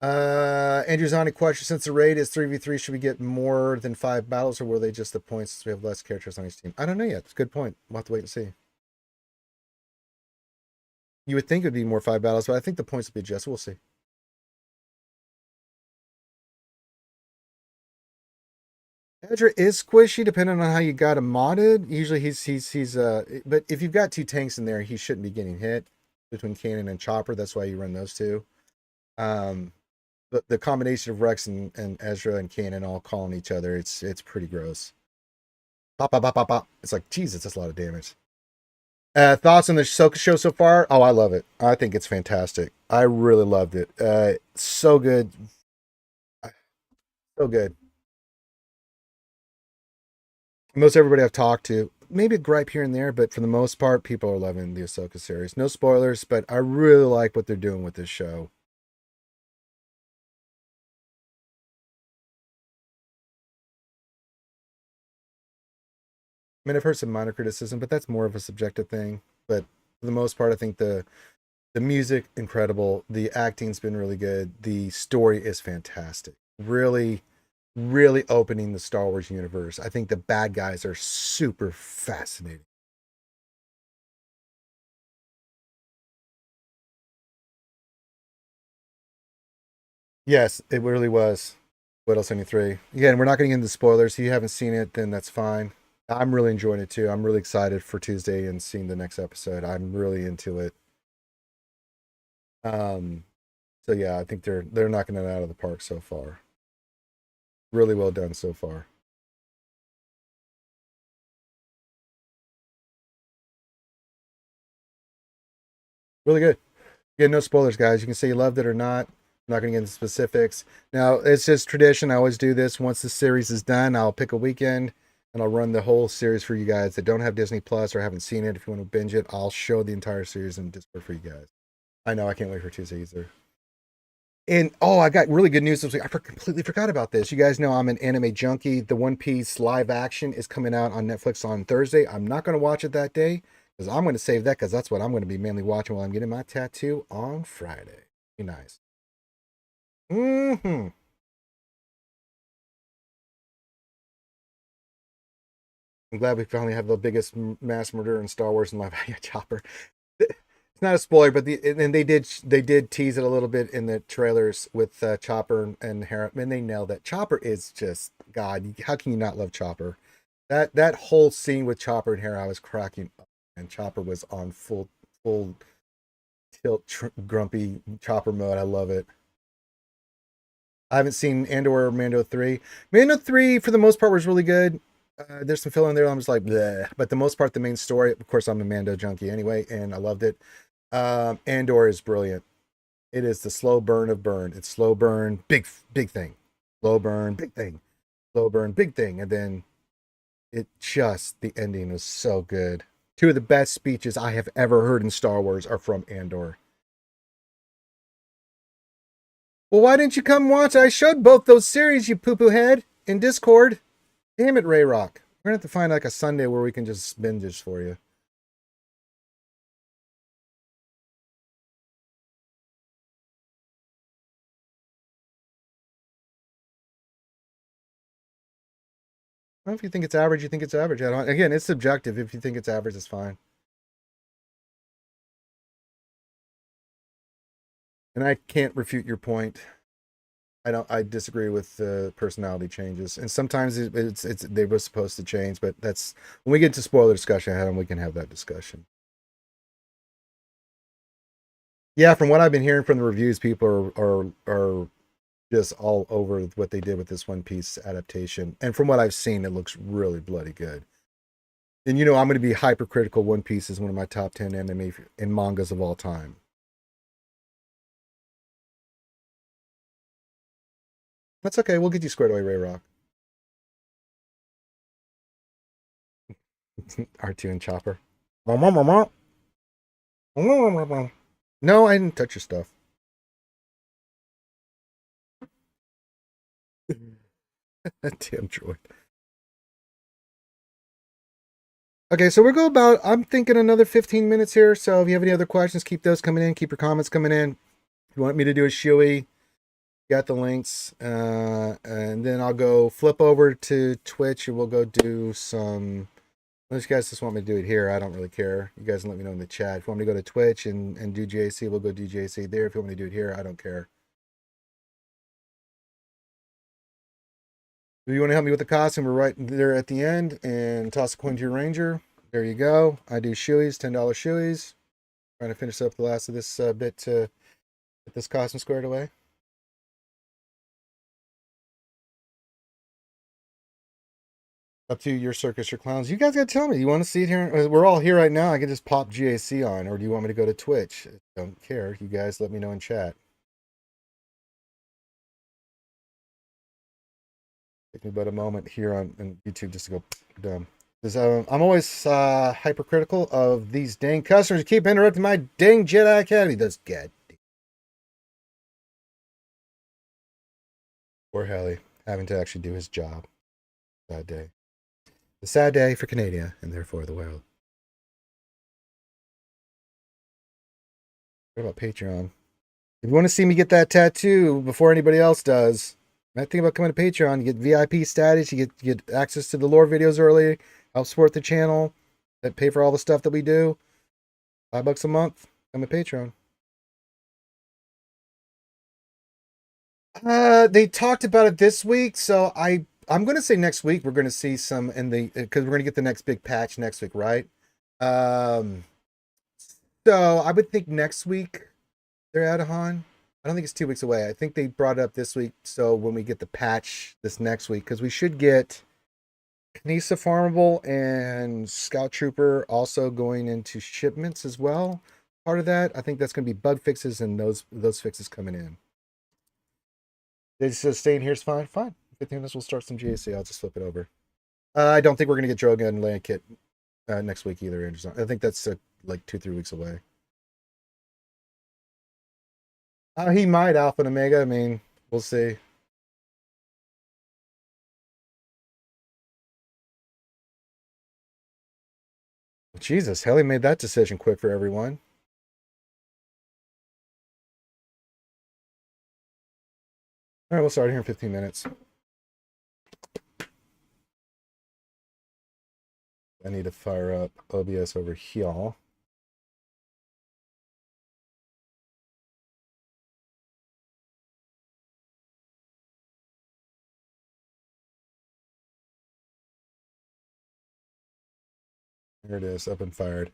Andrew Zani question: since the raid is 3v3, should we get more than 5 battles, or were they just the points since we have less characters on each team? I don't know yet. It's a good point. We'll have to wait and see. You would think it would be more 5 battles, but I think the points would be adjusted. We'll see. Ezra is squishy depending on how you got him modded. Usually he's but if you've got 2 tanks in there, he shouldn't be getting hit between Kanan and Chopper. That's why you run those two. The combination of Rex and Ezra and Kanan all calling each other, it's pretty gross. Pop, pop, pop, pop, pop. It's like, Jesus, that's a lot of damage. Thoughts on the Ahsoka show so far? Oh, I love it. I think it's fantastic. I really loved it. So good. So good. Most everybody I've talked to, maybe a gripe here and there, but for the most part, people are loving the Ahsoka series. No spoilers, but I really like what they're doing with this show. I mean, I've heard some minor criticism, but that's more of a subjective thing. But for the most part, I think the music incredible, the acting's been really good, the story is fantastic. Really, really opening the Star Wars universe. I think the bad guys are super fascinating. Yes, it really was. What else? 73. Again, we're not going to get into spoilers. If you haven't seen it, then that's fine. I'm really enjoying it too. I'm really excited for Tuesday and seeing the next episode. I'm really into it. Um, so yeah, I think they're knocking it out of the park so far. Really well done so far. Really good. Yeah, no spoilers, guys. You can say you loved it or not. I'm not going to get into specifics. Now, it's just tradition. I always do this. Once the series is done, I'll pick a weekend and I'll run the whole series for you guys that don't have Disney Plus or haven't seen it. If you want to binge it, I'll show the entire series in Discord for you guys. I know. I can't wait for Tuesday either. And oh, I got really good news this week. Completely forgot about this. You guys know I'm an anime junkie. The One Piece live action is coming out on Netflix on Thursday. I'm not going to watch it that day because I'm going to save that because that's what I'm going to be mainly watching while I'm getting my tattoo on Friday. Be nice. Mm-hmm. I'm glad we finally have the biggest mass murderer in Star Wars in live action. Chopper. It's not a spoiler, but they did tease it a little bit in the trailers with Chopper and Hera, and they nailed it. Chopper is just God. How can you not love Chopper? That whole scene with Chopper and Hera, I was cracking up, and Chopper was on full tilt, grumpy Chopper mode. I love it. I haven't seen Andor or Mando 3. Mando 3, for the most part, was really good. There's some fill in there. I'm just like, bleh. But the most part, the main story, of course, I'm a Mando junkie anyway, and I loved it. Andor is brilliant. It is the slow burn of burn. It's slow burn, big thing. Slow burn, big thing. Slow burn, big thing. And then the ending was so good. Two of the best speeches I have ever heard in Star Wars are from Andor. Well, why didn't you come watch? I showed both those series, you poo-poo head, in Discord. Damn it, Ray Rock. We're going to have to find like a Sunday where we can just binge this for you. Well, if you think it's average, you think it's average. Again, it's subjective. If you think it's average, it's fine. And I can't refute your point. I disagree with the personality changes, and sometimes it's they were supposed to change, but that's when we get to spoiler discussion, Adam, we can have that discussion. Yeah, from what I've been hearing from the reviews, people are just all over what they did with this One Piece adaptation, and from what I've seen, it looks really bloody good. And I'm going to be hypercritical. One Piece is one of my top 10 anime and mangas of all time. That's okay. We'll get you squared away, Ray Rock. R2 and Chopper. No, I didn't touch your stuff. Damn droid. Okay, so we'll go about, I'm thinking another 15 minutes here. So if you have any other questions, keep those coming in. Keep your comments coming in. If you want me to do a shoey, got the links. And then I'll go flip over to Twitch and we'll go do some. Unless you guys just want me to do it here, I don't really care. You guys can let me know in the chat. If you want me to go to Twitch and do JC, we'll go do JC there. If you want me to do it here, I don't care. If you want to help me with the costume, we're right there at the end. And toss a coin to your ranger. There you go. I do shoeys, $10 shoeys. Trying to finish up the last of this bit to get this costume squared away. Up to your circus, your clowns. You guys got to tell me. You want to see it here? We're all here right now. I can just pop GAC on, or do you want me to go to Twitch? I don't care. You guys let me know in chat. Take me about a moment here on YouTube just to go dumb. Because I'm always hypercritical of these dang customers who keep interrupting my dang Jedi Academy. That's good. Poor Hallie having to actually do his job. Sad day. The sad day for Canada and therefore the world. What about Patreon? If you want to see me get that tattoo before anybody else does, I think about coming to Patreon. You get VIP status, you get access to the lore videos early, help support the channel, that pay for all the stuff that we do. $5 a month. I'm a Patreon. They talked about it this week, so I'm going to say next week we're going to see some in the because we're going to get the next big patch next week, right? So I would think next week they're out of Han. I don't think it's 2 weeks away. I think they brought it up this week. So when we get the patch this next week, because we should get Knisa Farmable and Scout Trooper also going into shipments as well. Part of that, I think that's going to be bug fixes and those fixes coming in. They just staying here is fine. Fine. 15 minutes, we'll start some GAC. I'll just flip it over. I don't think we're going to get Drogon and Leia kit next week either. I think that's like 2-3 weeks away. He might Alpha and Omega. I mean, we'll see. Jesus, Haley made that decision quick for everyone. All right, we'll start here in 15 minutes. I need to fire up OBS over here. There it is, up and fired.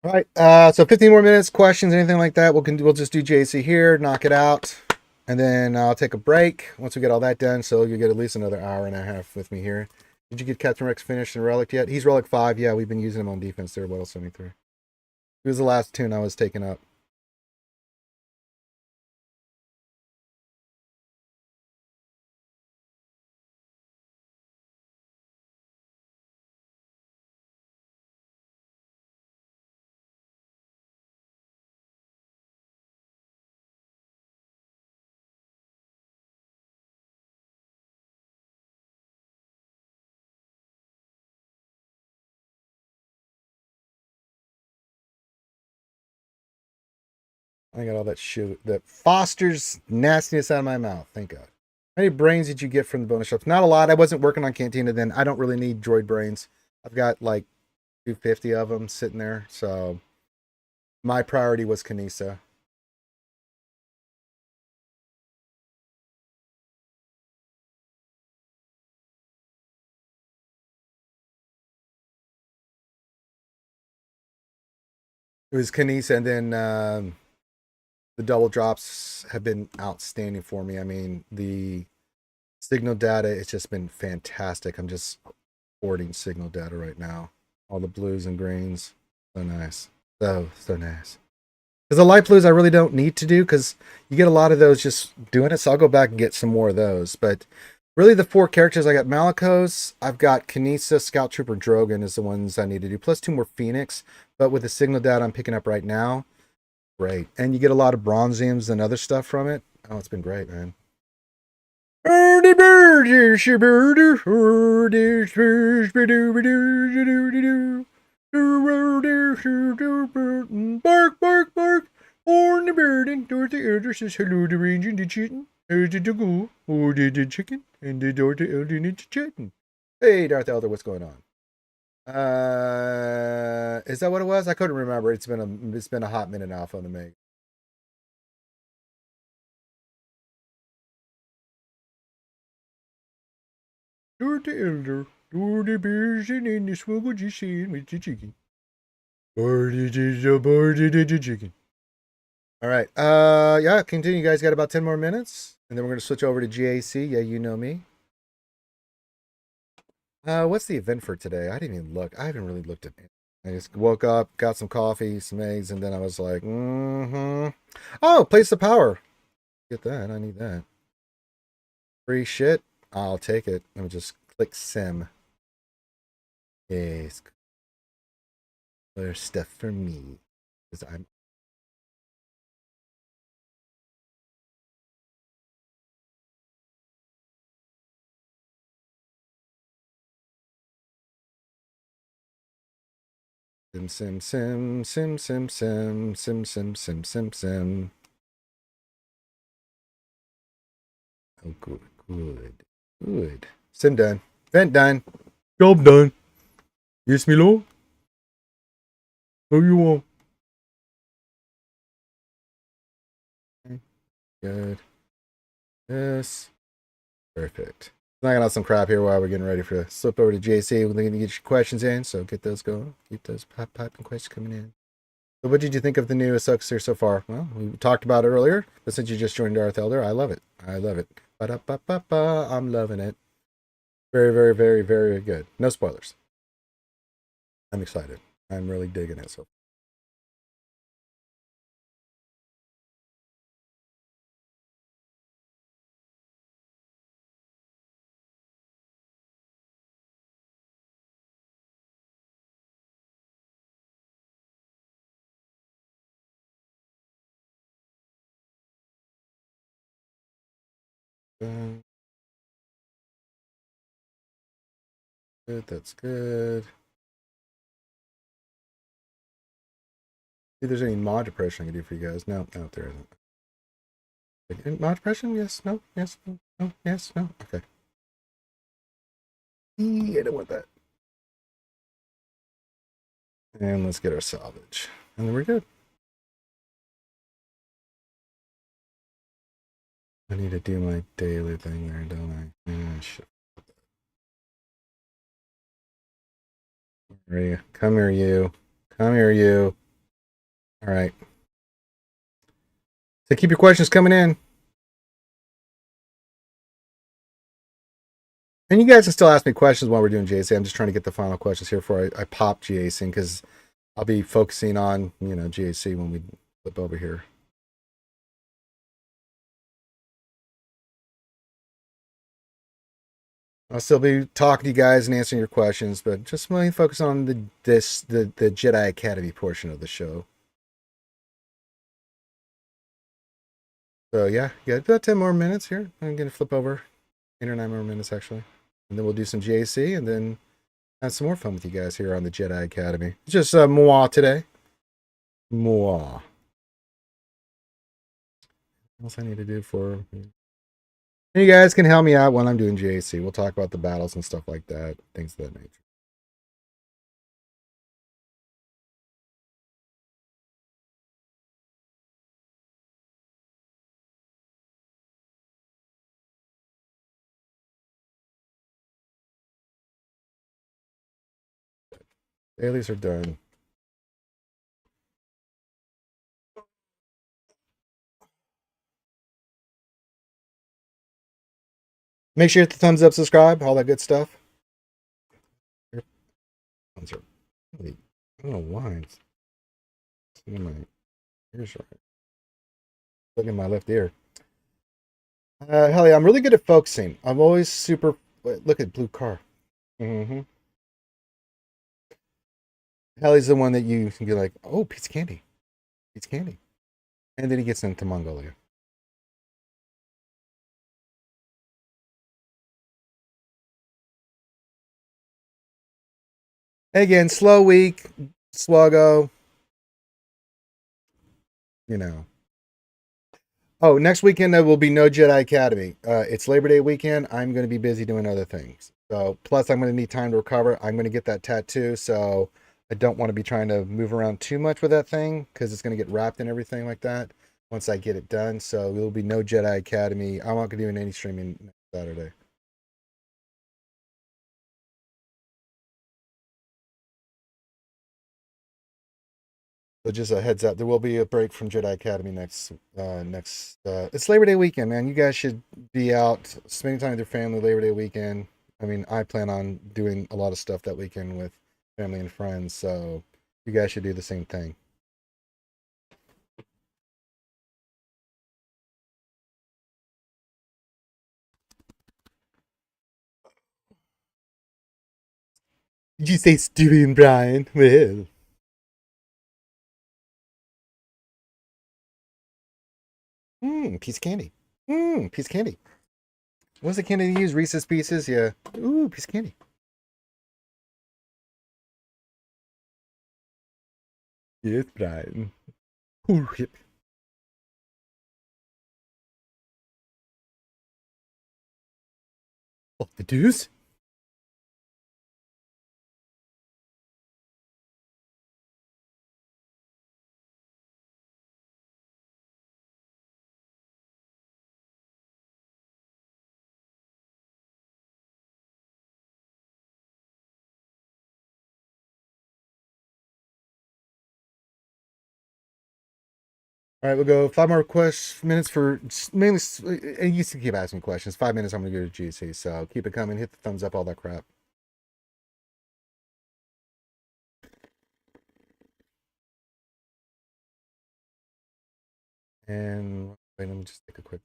All right, so 15 more minutes, questions, anything like that. We'll just do JC here, knock it out, and then I'll take a break once we get all that done. So you get at least another hour and a half with me here. Did you get Captain Rex finished and Relic yet? He's Relic 5. Yeah, we've been using him on defense there, Battle 73. He was the last tune I was taking up. I got all that shit that fosters nastiness out of my mouth. Thank God. How many brains did you get from the bonus shops? Not a lot. I wasn't working on Cantina then. I don't really need droid brains. I've got like 250 of them sitting there. So my priority was Kinesa. It was Kinesa, and then the double drops have been outstanding for me. I mean, the signal data, it's just been fantastic. I'm just hoarding signal data right now. All the blues and greens. So nice. So nice. Because the light blues I really don't need to do because you get a lot of those just doing it. So I'll go back and get some more of those. But really the 4 characters, I got Malicos, I've got Kinesa, Scout Trooper, Drogon is the ones I need to do. Plus 2 more Phoenix. But with the signal data I'm picking up right now, great. And you get a lot of bronziums and other stuff from it. Oh, it's been great, man. Bark, bark, bark. On the bird and Dorothy Elder says hello to Ranger and the chicken. There's the go. Or the chicken. And the Dorothy Elder and the chicken. Hey, Darth Elder, what's going on? Is that what it was? I couldn't remember. It's been a hot minute now on the Meg. Dorothy Elder, Dorothy Pearson, and the SWGOH saying with the chicken. Party the chicken. All right. Yeah, continue. You guys got about 10 more minutes. And then we're going to switch over to GAC. Yeah, you know me. What's the event for today? I didn't even look. I haven't really looked at it. I just woke up, got some coffee, some eggs, and then I was like, Oh, place the power. Get that. I need that. Free shit. I'll take it. Let me just click sim. Yes. There's stuff for me. Because I'm sim sim sim sim sim sim sim sim sim sim. Oh, good. Sim done. Vent done. Job done. Yes, me lord. How you want? Good. Yes. Perfect. I got some crap here while we're getting ready for slip over to JC. We're going to get your questions in, so get those going. Keep those piping questions coming in. So what did you think of the new Ahsoka series so far? Well, we talked about it earlier, but since you just joined Darth Elder, I love it. I love it. Ba-da-ba-ba-ba. I'm loving it. Very, very, very, very good. No spoilers. I'm excited. I'm really digging it so Good, that's good. If there's any mod depression I can do for you guys. No, there isn't. Mod depression? Yes, no, yes, no, yes, no. Okay. I don't want that. And let's get our salvage. And then we're good. I need to do my daily thing there, don't I? Shit. Come here, you. Come here, you. All right. So keep your questions coming in. And you guys can still ask me questions while we're doing JC. I'm just trying to get the final questions here before I pop GAC because I'll be focusing on, GAC when we flip over here. I'll still be talking to you guys and answering your questions, but just mainly focus on the Jedi Academy portion of the show. So yeah, about 10 more minutes here. I'm gonna flip over 8 or 9 more minutes actually, and then we'll do some JAC and then have some more fun with you guys here on the Jedi Academy. It's just moi today. Moi. What else I need to do for? And you guys can help me out when I'm doing JAC. We'll talk about the battles and stuff like that, things of that nature. Dailies are done. Make sure you hit the thumbs up, subscribe, all that good stuff. I don't know why. It's in my ears right. Look at my left ear. Hell yeah, I'm really good at focusing. I'm always super. Look at blue car. Mm-hmm. Helly's the one that you can be like, oh, piece of candy. Piece of candy. And then he gets into Mongolia. Again, slow week, SWGOH. Oh, next weekend there will be no Jedi Academy. It's Labor Day weekend. I'm going to be busy doing other things. So, plus I'm going to need time to recover. I'm going to get that tattoo, so I don't want to be trying to move around too much with that thing because it's going to get wrapped and everything like that once I get it done. So there will be no Jedi Academy. I'm not going to do any streaming next Saturday. So just a heads up, there will be a break from Jedi Academy next. It's Labor Day weekend, man. You guys should be out spending time with your family Labor Day weekend. I mean, I plan on doing a lot of stuff that weekend with family and friends, so you guys should do the same thing. Did you say Stewie and Brian? Well. Piece of candy. Piece of candy. What's the candy you use? Reese's Pieces? Yeah. Ooh, piece of candy. Yes, Brian. Ooh, hip. What the deuce? All right, we'll go 5 more minutes for mainly. And you can keep asking questions. 5 minutes, I'm going to go to GC. So keep it coming. Hit the thumbs up, all that crap. And wait, let me just take a quick.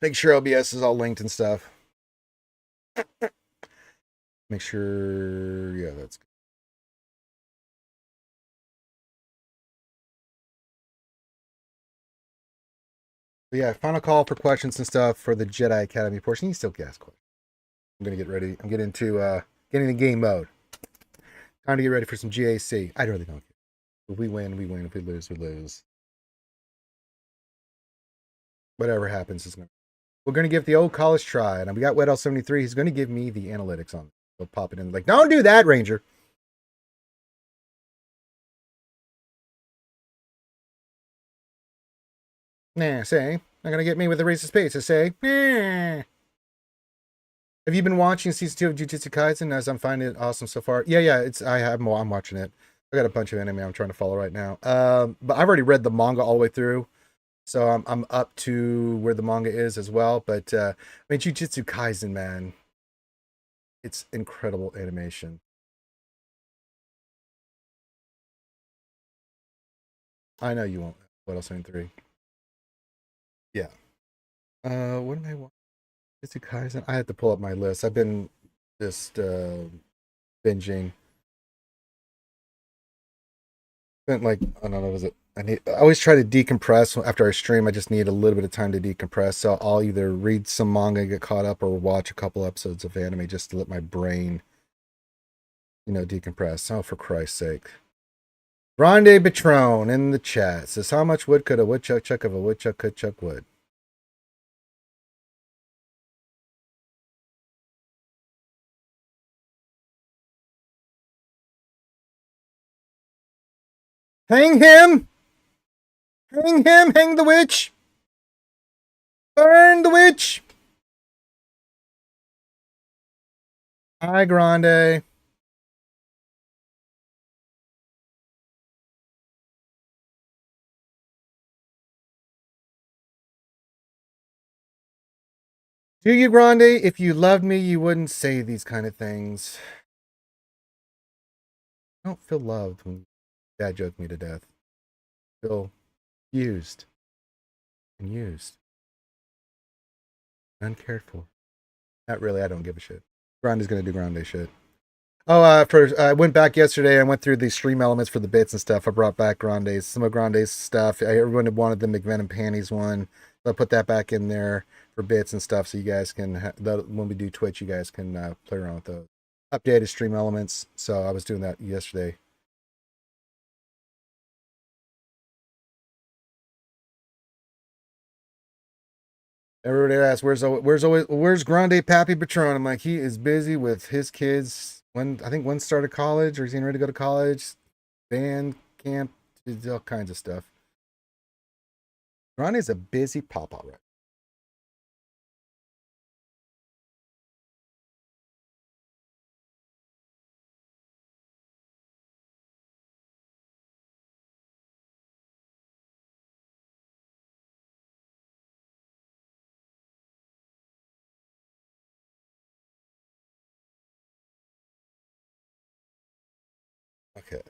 Make sure OBS is all linked and stuff. Make sure, yeah, that's good. But yeah, final call for questions and stuff for the Jedi Academy portion. You still can ask questions. I'm gonna get ready. I'm getting into getting in game mode. Time to get ready for some GAC. I really don't care. If we win, we win. If we lose, we lose. Whatever happens is gonna. We're gonna give the old college try, and we got Wet L73. He's gonna give me the analytics on it. He'll pop it in like, don't do that, Ranger. Nah, say, not gonna get me with the racist pace. I say, nah. Have you been watching season 2 of Jujutsu Kaisen? As I'm finding it awesome so far. Yeah, I'm watching it. I got a bunch of anime I'm trying to follow right now. But I've already read the manga all the way through, so I'm up to where the manga is as well. But I mean, Jujutsu Kaisen, man, it's incredible animation. I know you won't. What else? 3. Yeah. What did I want? Jujutsu Kaisen. I had to pull up my list. I've been just binging. Spent like, I don't know, was it? I always try to decompress after I stream. I just need a little bit of time to decompress. So I'll either read some manga, get caught up, or watch a couple episodes of anime just to let my brain, decompress. Oh, for Christ's sake. Grande Patron in the chat says, how much wood could a woodchuck chuck if a woodchuck could chuck wood? Hang him! Hang him! Hang the witch! Burn the witch! Hi, Grande. Do you, Grande? If you loved me, you wouldn't say these kind of things. I don't feel loved when dad joked me to death. I feel used. And used. Uncared for. Not really, I don't give a shit. Grande's gonna do Grande shit. Oh, I went back yesterday. I went through the stream elements for the bits and stuff. I brought back some of Grande's stuff. Everyone had wanted the McVenom panties one. So I put that back in there for bits and stuff, so you guys can, when we do Twitch, you guys can play around with those. Updated stream elements. So I was doing that yesterday. Everybody asks, where's Grande Pappy Patron? I'm like, he is busy with his kids. I think one started college, or he's getting ready to go to college, band camp, all kinds of stuff. Grande's a busy papa, right? Okay.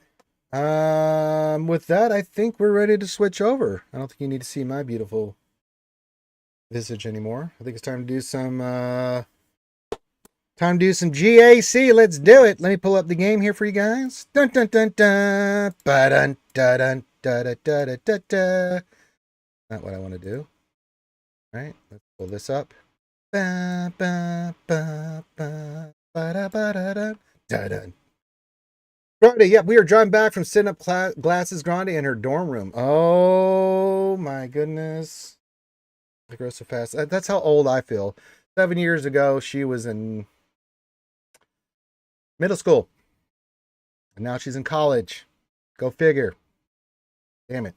With that, I think we're ready to switch over. I don't think you need to see my beautiful visage anymore. I think it's time to do some GAC. Let's do it. Let me pull up the game here for you guys. Dun dun dun dun. Ba dun dun dun da da da da da. Not what I want to do. All right, let's pull this up. Ba ba ba ba ba da ba da da da da. Grande, yeah, we are driving back from setting up glasses Grande in her dorm room. Oh my goodness. It grows so fast. That's how old I feel. 7 years ago, she was in middle school. And now she's in college. Go figure. Damn it.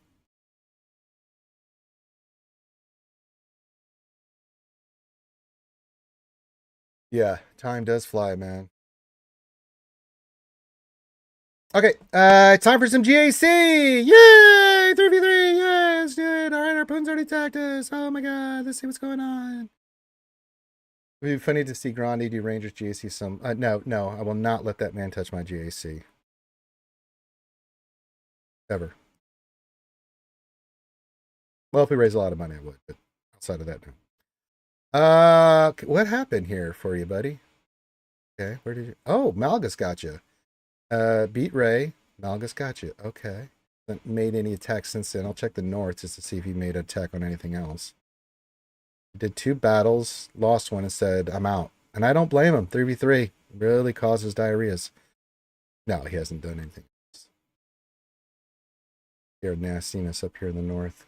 Yeah, time does fly, man. Okay, time for some GAC! Yay! 3v3! Yes, dude! Alright, our opponent's already attacked us! Oh my god, let's see what's going on. It would be funny to see Grande do Rangers GAC some... no, I will not let that man touch my GAC. Ever. Well, if we raise a lot of money, I would, but outside of that, no. What happened here for you, buddy? Okay, where did you... Oh, Malgus got you. Beat Ray. Malgus got you. Okay. Haven't made any attacks since then. I'll check the north just to see if he made an attack on anything else. Did 2 battles, lost one, and said, I'm out. And I don't blame him. 3v3 really causes diarrheas. No, he hasn't done anything else. Here, nastiness up here in the north.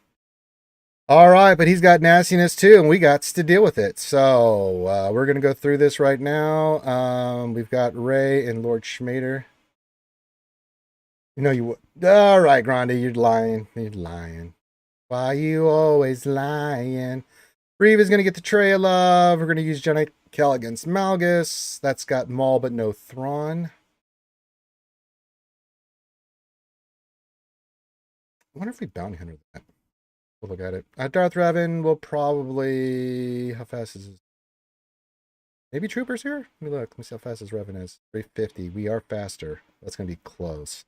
All right, but he's got nastiness too, and we got to deal with it. So we're going to go through this right now. We've got Ray and Lord Schmader. You know you would. All right, Grande, you're lying. You're lying. Why you always lying? Reeve is going to get the Trail of. We're going to use Jedi Cal against Malgus. That's got Maul, but no Thrawn. I wonder if we bounty hunter that. We'll look at it. Darth Revan will probably... How fast is his... Maybe Troopers here? Let me look. Let me see how fast his Revan is. 350. We are faster. That's going to be close.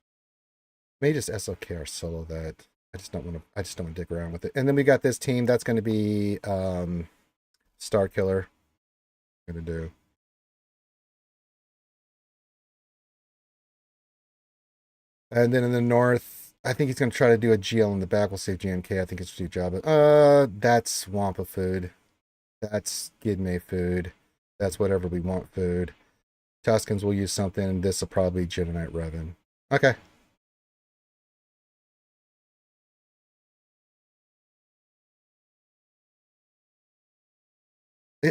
Maybe just SLK or solo that. I just don't want to dick around with it. And then we got this team. That's going to be Star Killer. I'm going to do. And then in the north, I think he's going to try to do a GL in the back. We'll save GMK. I think it's a job. That's Wampa food. That's Gidme food. That's whatever we want food. Tuscans will use something, and this will probably Jedi Knight Revan. Okay.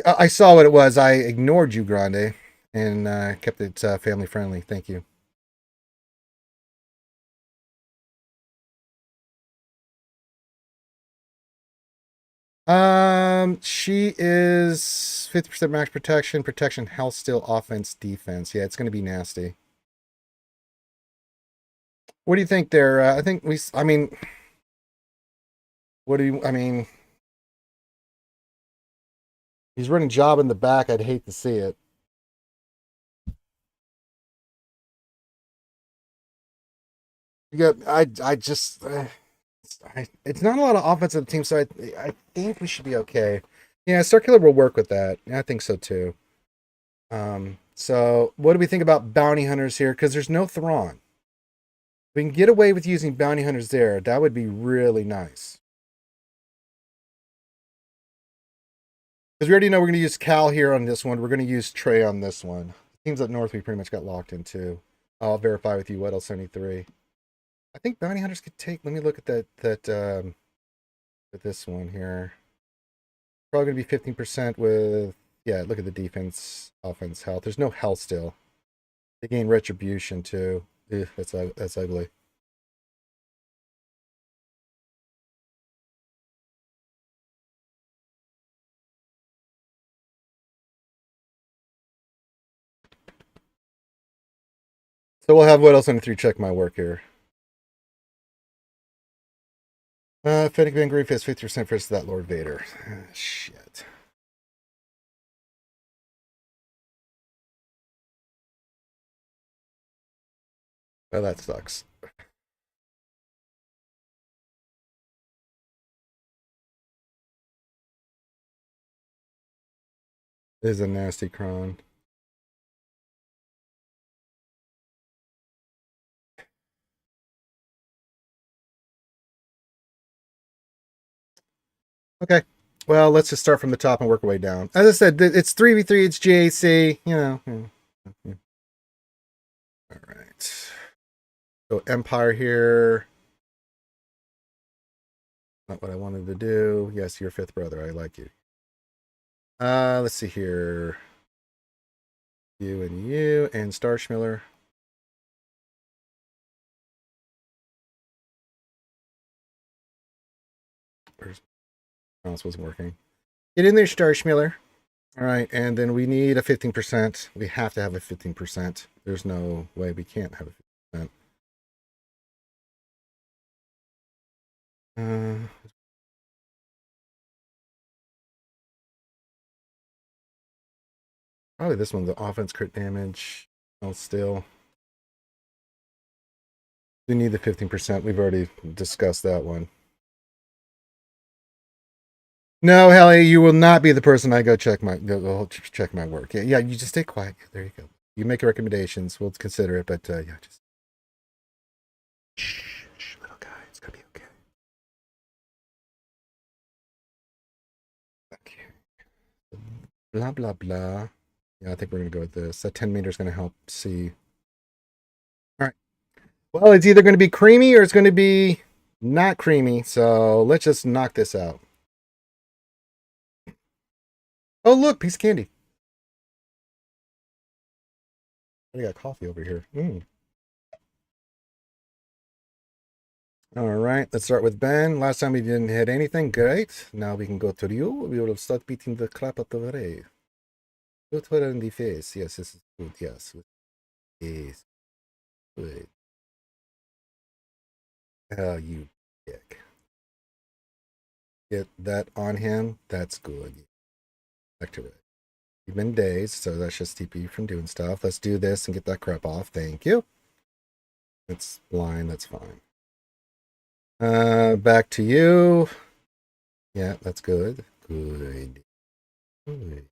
I saw what it was. I ignored you, Grande, and kept it family friendly. Thank you. She is 50% max protection, health, still, offense, defense. Yeah, it's going to be nasty. What do you think there? I think I mean, I mean, he's running job in the back. I'd hate to see it. You got, I just, it's not a lot of offense on the team, so I think we should be okay. Yeah, Starkiller will work with that. I think so too. So what do we think about bounty hunters here? Because there's no Thrawn. If we can get away with using bounty hunters there, that would be really nice. Because we already know we're going to use Cal here on this one. We're going to use Trey on this one. Teams up north we pretty much got locked into. I'll verify with you what L73. I think bounty hunters could take. Let me look at that with this one here. Probably gonna be 15% with, yeah, look at the defense, offense, health. There's no health still. They gain retribution too. Ugh, that's ugly. So we'll have what else on 3 check my work here. Fennec Van Grief has 50% versus that Lord Vader. Shit. Well, that sucks. This is a nasty cron. Okay. Well, let's just start from the top and work our way down. As I said, it's 3v3, it's GAC, you know. All right. So Empire here. Not what I wanted to do. Yes, your 5th brother. I like you. Let's see here. You and Starschmiller. Where's mouse wasn't working. Get in there, Starschmiller. All right, and then we need a 15%. We have to have a 15%. There's no way we can't have a 15%. Probably this one, the offense crit damage. Oh, still. We need the 15%. We've already discussed that one. No, Hallie, you will not be the person I go check my work. Yeah, you just stay quiet. There you go. You make recommendations. We'll consider it, but yeah, just shh, little guy. It's gonna be okay. Okay. Blah, blah, blah. Yeah, I think we're going to go with this. That 10 meter is going to help see. All right. Well, it's either going to be creamy or it's going to be not creamy. So let's just knock this out. Oh, look, piece of candy. I got coffee over here. All right, let's start with Ben. Last time we didn't hit anything. Great. Now we can go to you. We will start beating the crap out of Ray. Put her in the face. Yes, this is good. Yes. Yes. Good. Oh, you dick. Get that on him. That's good. Back to Ray. You've been dazed, so that's just TP from doing stuff. Let's do this and get that crap off. Thank you. It's blind. That's fine. Back to you. Yeah, that's good. Good. Good.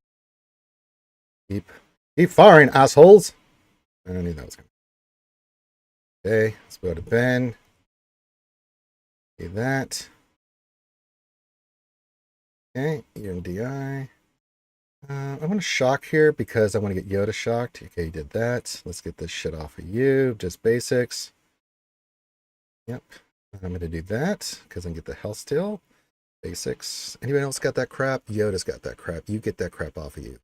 Keep firing, assholes. I knew that was coming. Okay, let's go to Ben. Do that. Okay, you're in DI. I want to shock here because I want to get Yoda shocked. Okay, you did that. Let's get this shit off of you. Just basics. Yep. I'm going to do that because I can get the health steal. Basics. Anyone else got that crap? Yoda's got that crap. You get that crap off of you.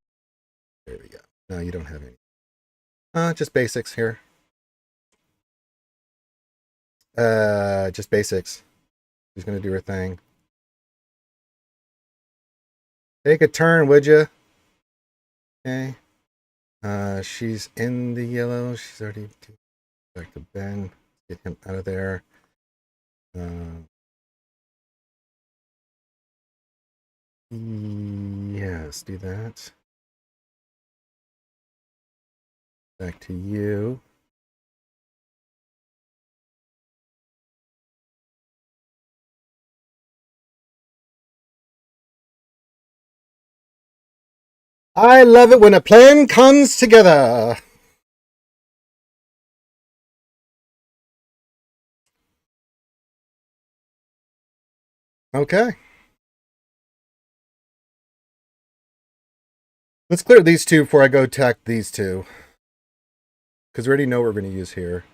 There we go. No, you don't have any. Just basics here. Just basics. She's going to do her thing. Take a turn, would you? Okay. She's in the yellow. She's already back to Ben. Get him out of there. Yes, do that. Back to you. I love it when a plan comes together. Okay. Let's clear these two before I go attack these two. Because we already know what we're going to use here.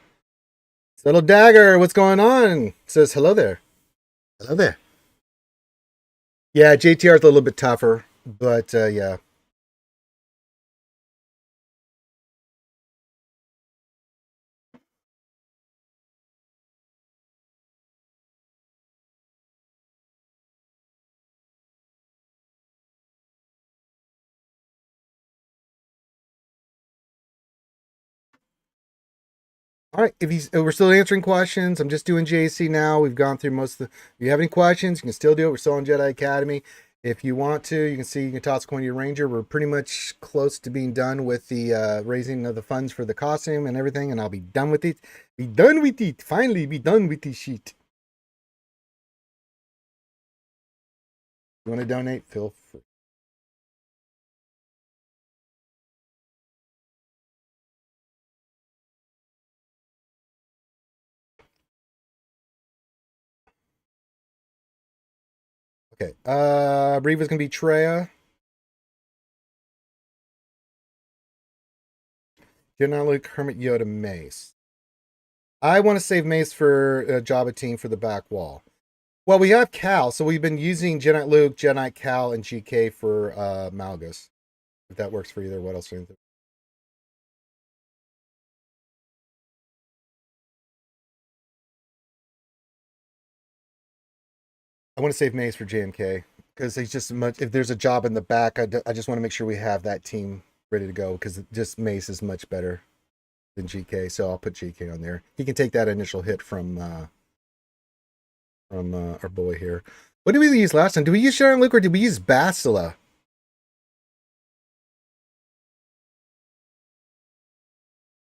Little Dagger, what's going on? Says hello there. Hello there. Yeah, JTR is a little bit tougher, but yeah. All right, if we're still answering questions, I'm just doing JC now. We've gone through most of the. If you have any questions, you can still do it. We're still on Jedi Academy. If you want to, you can toss a coin to your ranger. We're pretty much close to being done with the raising of the funds for the costume and everything, and I'll be done with it. Be done with it. Finally, be done with this shit. You want to donate? Feel free. Okay. Reva's gonna be Treya. You're not like Hermit Yoda Mace. I want to save Mace for Jabba team for the back wall. Well, we have Cal, so we've been using Jedi Luke, Jedi Cal, and GK for Malgus. If that works for either, what else? I want to save Mace for JMK because he's just much. If there's a job in the back, I just want to make sure we have that team ready to go because just Mace is much better than GK. So I'll put GK on there. He can take that initial hit from our boy here. What did we use last time? Did we use Sharon Luke or did we use Bastila?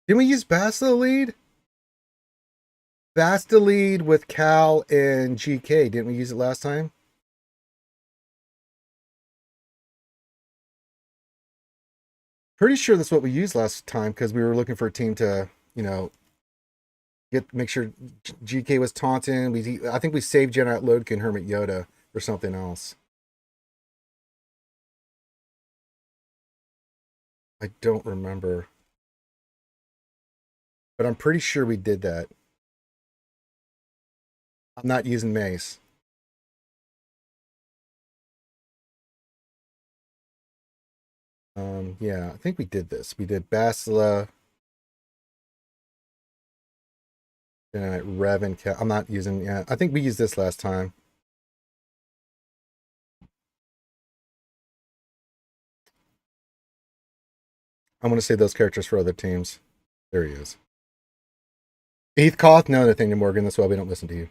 Didn't we use Bastila lead? Bastila lead with Cal and GK. Didn't we use it last time? Pretty sure that's what we used last time because we were looking for a team to, make sure GK was taunting. I think we saved General Lodkin and Hermit Yoda for something else. I don't remember. But I'm pretty sure we did that. I'm not using mace. Yeah, I think we did this. We did Basila, and Rev and I'm not using, yeah, I think we used this last time. I want to save those characters for other teams. There he is. Heathcoth, no, Nathaniel Morgan. That's why we don't listen to you.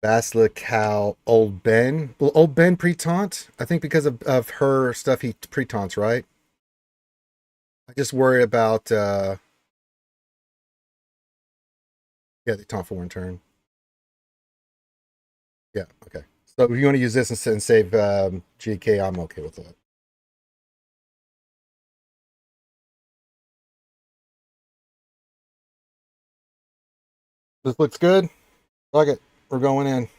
Basila, Cal, Old Ben. Well, Old Ben pre-taunt? I think because of her stuff, he pre-taunts, right? I just worry about, yeah, they taunt for one turn. Yeah, okay. So if you want to use this and save GK, I'm okay with that. This looks good. Like it. We're going in.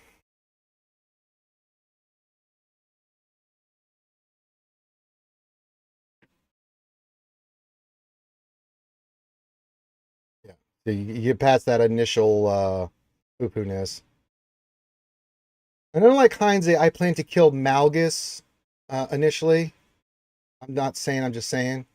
Yeah. So you get past that initial poo-poo-ness. I don't like Heinz. I plan to kill Malgus initially. I'm not saying, I'm just saying.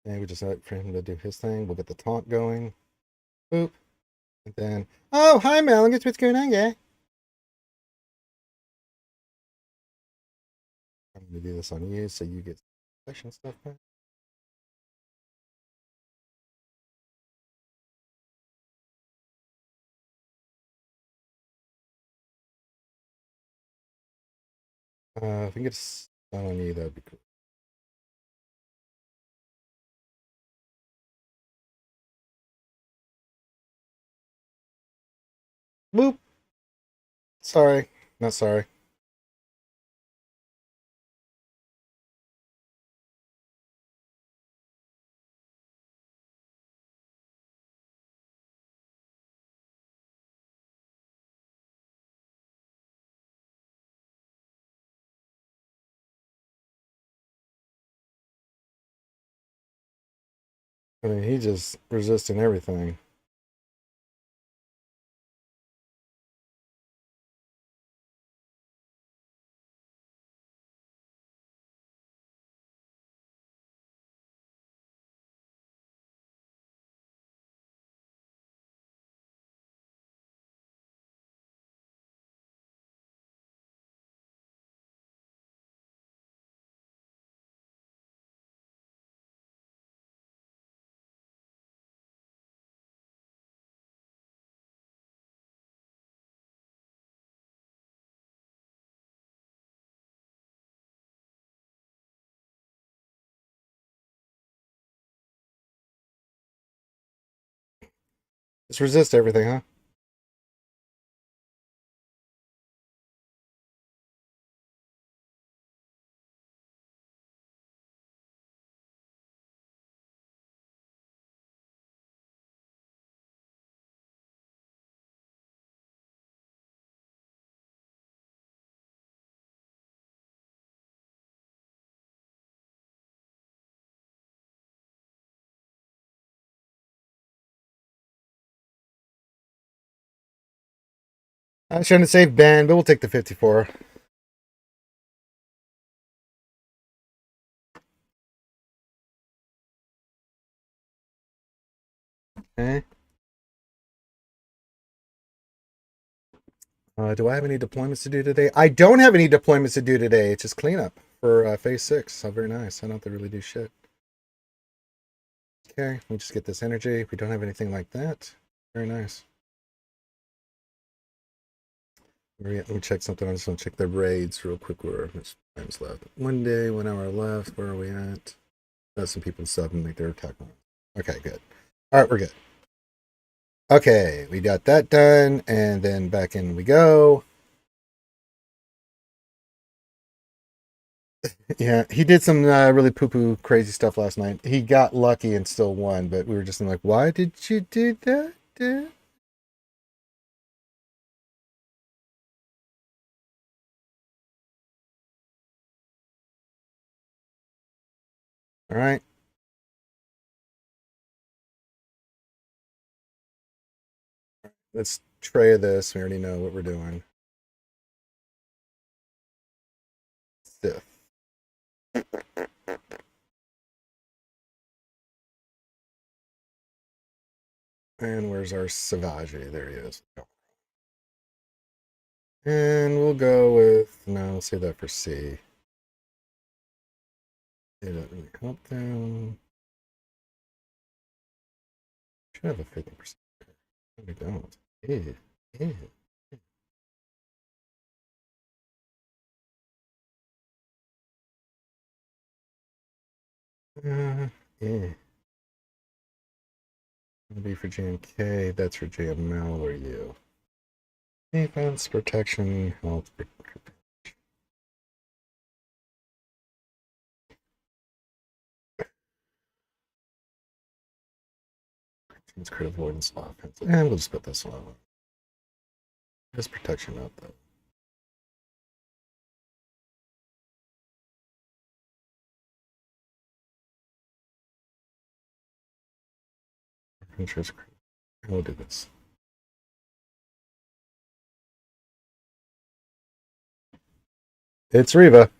And we just wait for him to do his thing. We'll get the taunt going. Boop. And then, oh, hi, Malgus. What's going on, yeah? I'm going to do this on you so you get session stuff back. If we can get a stun on you, that'd be cool. Boop. Sorry. Not sorry. I mean, he just resisting everything. Just resist everything, huh? I was trying to save Ben, but we'll take the 54. Okay. Do I have any deployments to do today? I don't have any deployments to do today. It's just cleanup for phase 6. So very nice. I don't have to really do shit. Okay, let me just get this energy. We don't have anything like that. Very nice. Let me check something. I just want to check the raids real quick. Where much time's left? 1 day, 1 hour left. Where are we at? Some people sub and make their attack on. Okay, good. All right, we're good. Okay, we got that done, and then back in we go. Yeah, he did some really poo-poo crazy stuff last night. He got lucky and still won, but we were just like, why did you do that, dude? All right. Let's tray this. We already know what we're doing. Sith. And where's our Savage? There he is. And we'll go with, no, we'll save that for C. It doesn't really help them. Should have a 50%. We don't. Ew. Ew. Yeah. B for JMK, that's for JML or you. Defense, protection, health. It's crit avoidance, offense. And we'll just put this one. Just protection up though. Interest. We'll do this. It's Reva.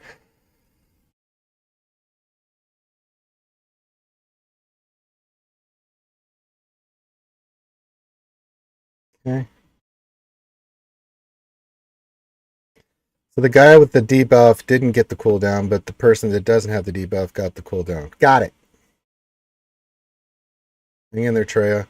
Okay. So the guy with the debuff didn't get the cooldown, but the person that doesn't have the debuff got the cooldown. Got it. Hang in there, Treya.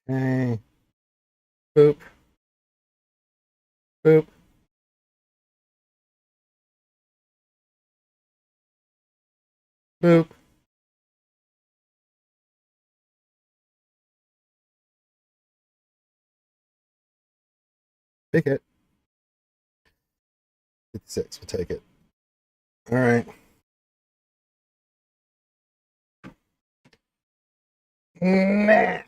Okay. Boop. Boop. Boop. Take it. 56. We'll take it. All right. Man.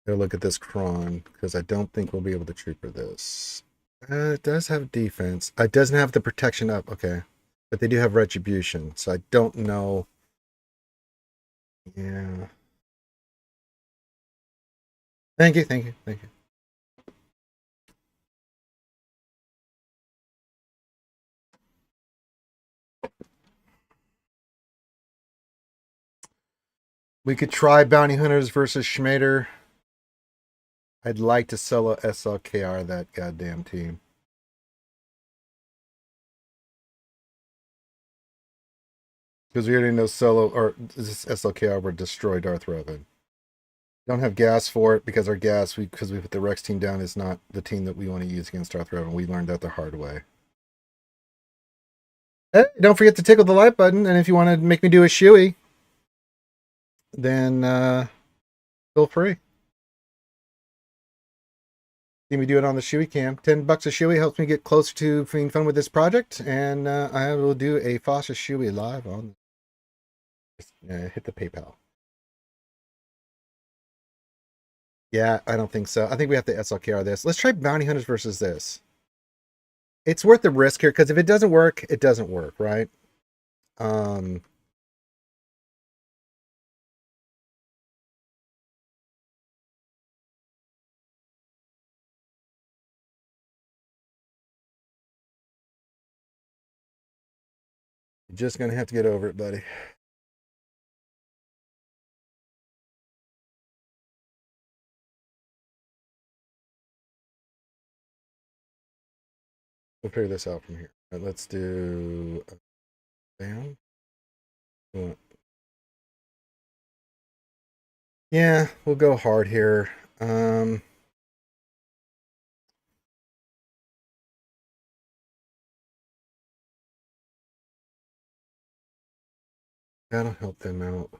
Gotta look at this cron because I don't think we'll be able to trooper this. It does have defense. It doesn't have the protection up. Okay. But they do have retribution. So I don't know. Yeah. Thank you. Thank you. Thank you. We could try Bounty Hunters versus Schmader. I'd like to solo SLKR that goddamn team. Because we already know solo or this SLKR would destroy Darth Revan. Don't have gas for it because our gas, because we put the Rex team down, is not the team that we want to use against Darth Revan. We learned that the hard way. Hey, don't forget to tickle the like button, and if you want to make me do a shoey, then feel free. See me do it on the shoey cam. $10 a shoey helps me get closer to having fun with this project, and I will do a Fossa shoey live on. Just, hit the PayPal. Yeah, I don't think so. I think we have to SLKR this. Let's try Bounty Hunters versus this. It's worth the risk here because if it doesn't work, it doesn't work, right? You're just gonna have to get over it, buddy. We'll figure this out from here. Right, let's do bam. Yeah, we'll go hard here. That'll help them out.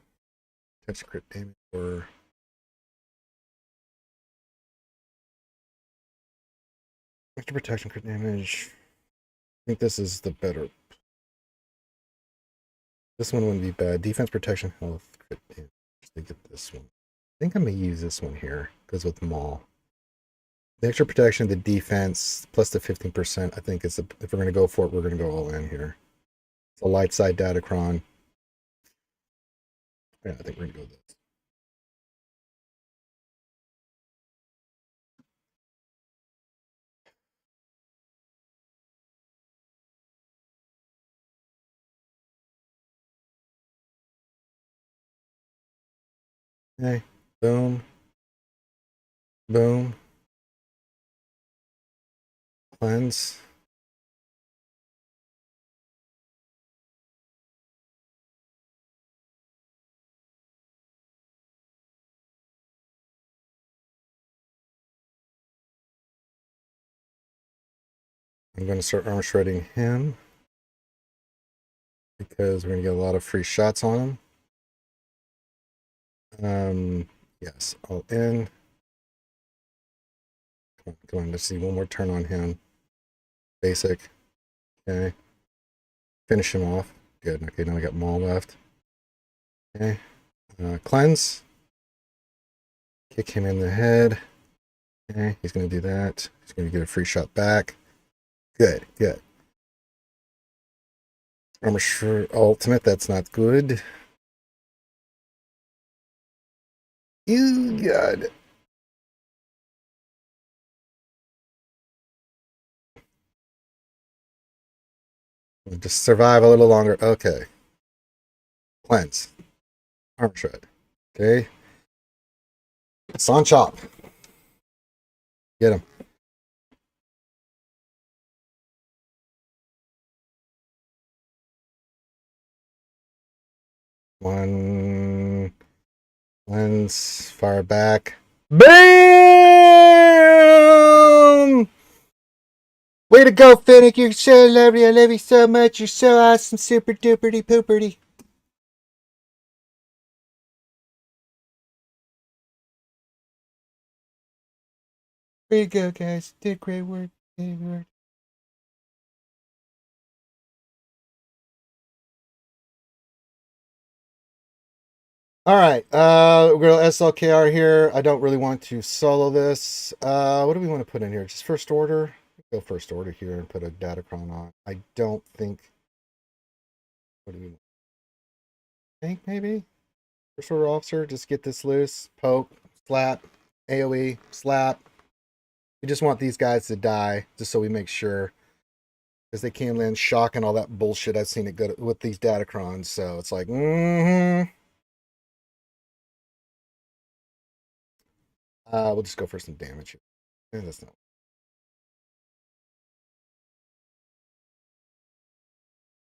Touch crit damage or extra protection crit damage. I think this is the better. This one wouldn't be bad. Defense, protection, health, crit damage. They get this one. I think I'm gonna use this one here because with Maul. The extra protection, the defense, plus the 15%. I think is if we're gonna go for it, we're gonna go all in here. It's a light side Datacron. Yeah, I think we're gonna go with this. Okay, boom, boom, cleanse. I'm going to start armor shredding him because we're going to get a lot of free shots on him. Yes, all in. Come on, let's see one more turn on him. Basic. Okay. Finish him off. Good. Okay, now I got Maul left. Okay. Cleanse. Kick him in the head. Okay, he's going to do that. He's going to get a free shot back. Good, good. Armor Shred Ultimate, that's not good. You got it. Just survive a little longer. Okay. Cleanse. Armor Shred. Okay. Son Chop. Get him. One. Lens. Fire back. BAM! Way to go, Finnick. You're so lovely. I love you so much. You're so awesome. Super duperty pooperty. Way to go, guys. Did great work. Great work. All right, we're going to SLKR here. I don't really want to solo this. What do we want to put in here? Just first order? Go first order here and put a Datacron on. I don't think... What do we think, maybe? First order officer, just get this loose. Poke, slap, AoE, slap. We just want these guys to die, just so we make sure. Because they can land shock and all that bullshit. I've seen it go with these Datacrons, so it's like, we'll just go for some damage here. That's not.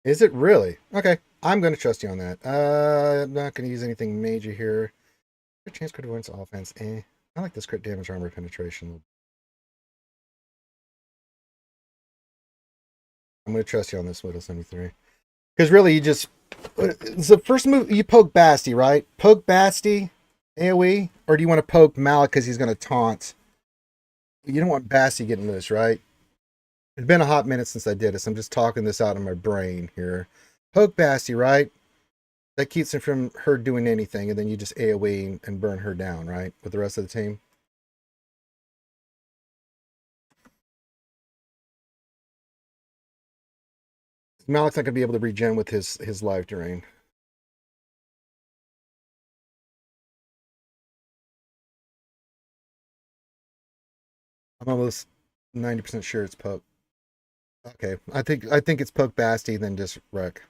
Is it really? Okay, I'm going to trust you on that. I'm not going to use anything major here. Chance crit avoidance offense. I like this crit damage armor penetration. I'm going to trust you on this Widow 73. Because really, you just... It's the first move, you poke Basti, right? Poke Basti, AoE, or do you want to poke Malik because he's going to taunt? You don't want Basti getting loose, right? It's been a hot minute since I did this. I'm just talking this out in my brain here. Poke Basti, right? That keeps him from her doing anything, and then you just AoE and burn her down, right? With the rest of the team. Malik's not gonna be able to regen with his life drain. I'm almost 90% sure it's poke. Okay, I think it's poke Basti, then just wreck.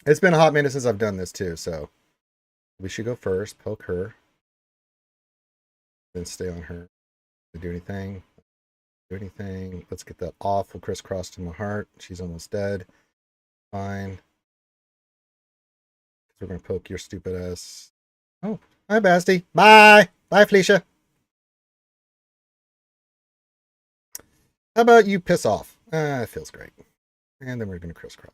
It's been a hot minute since I've done this too, so we should go first, poke her, then stay on her. Do anything? Do anything? Let's get that awful crisscross to my heart. She's almost dead. Fine. We're gonna poke your stupid ass. Oh, hi Basti. Bye. Bye, Felicia. How about you piss off? It feels great. And then we're gonna crisscross.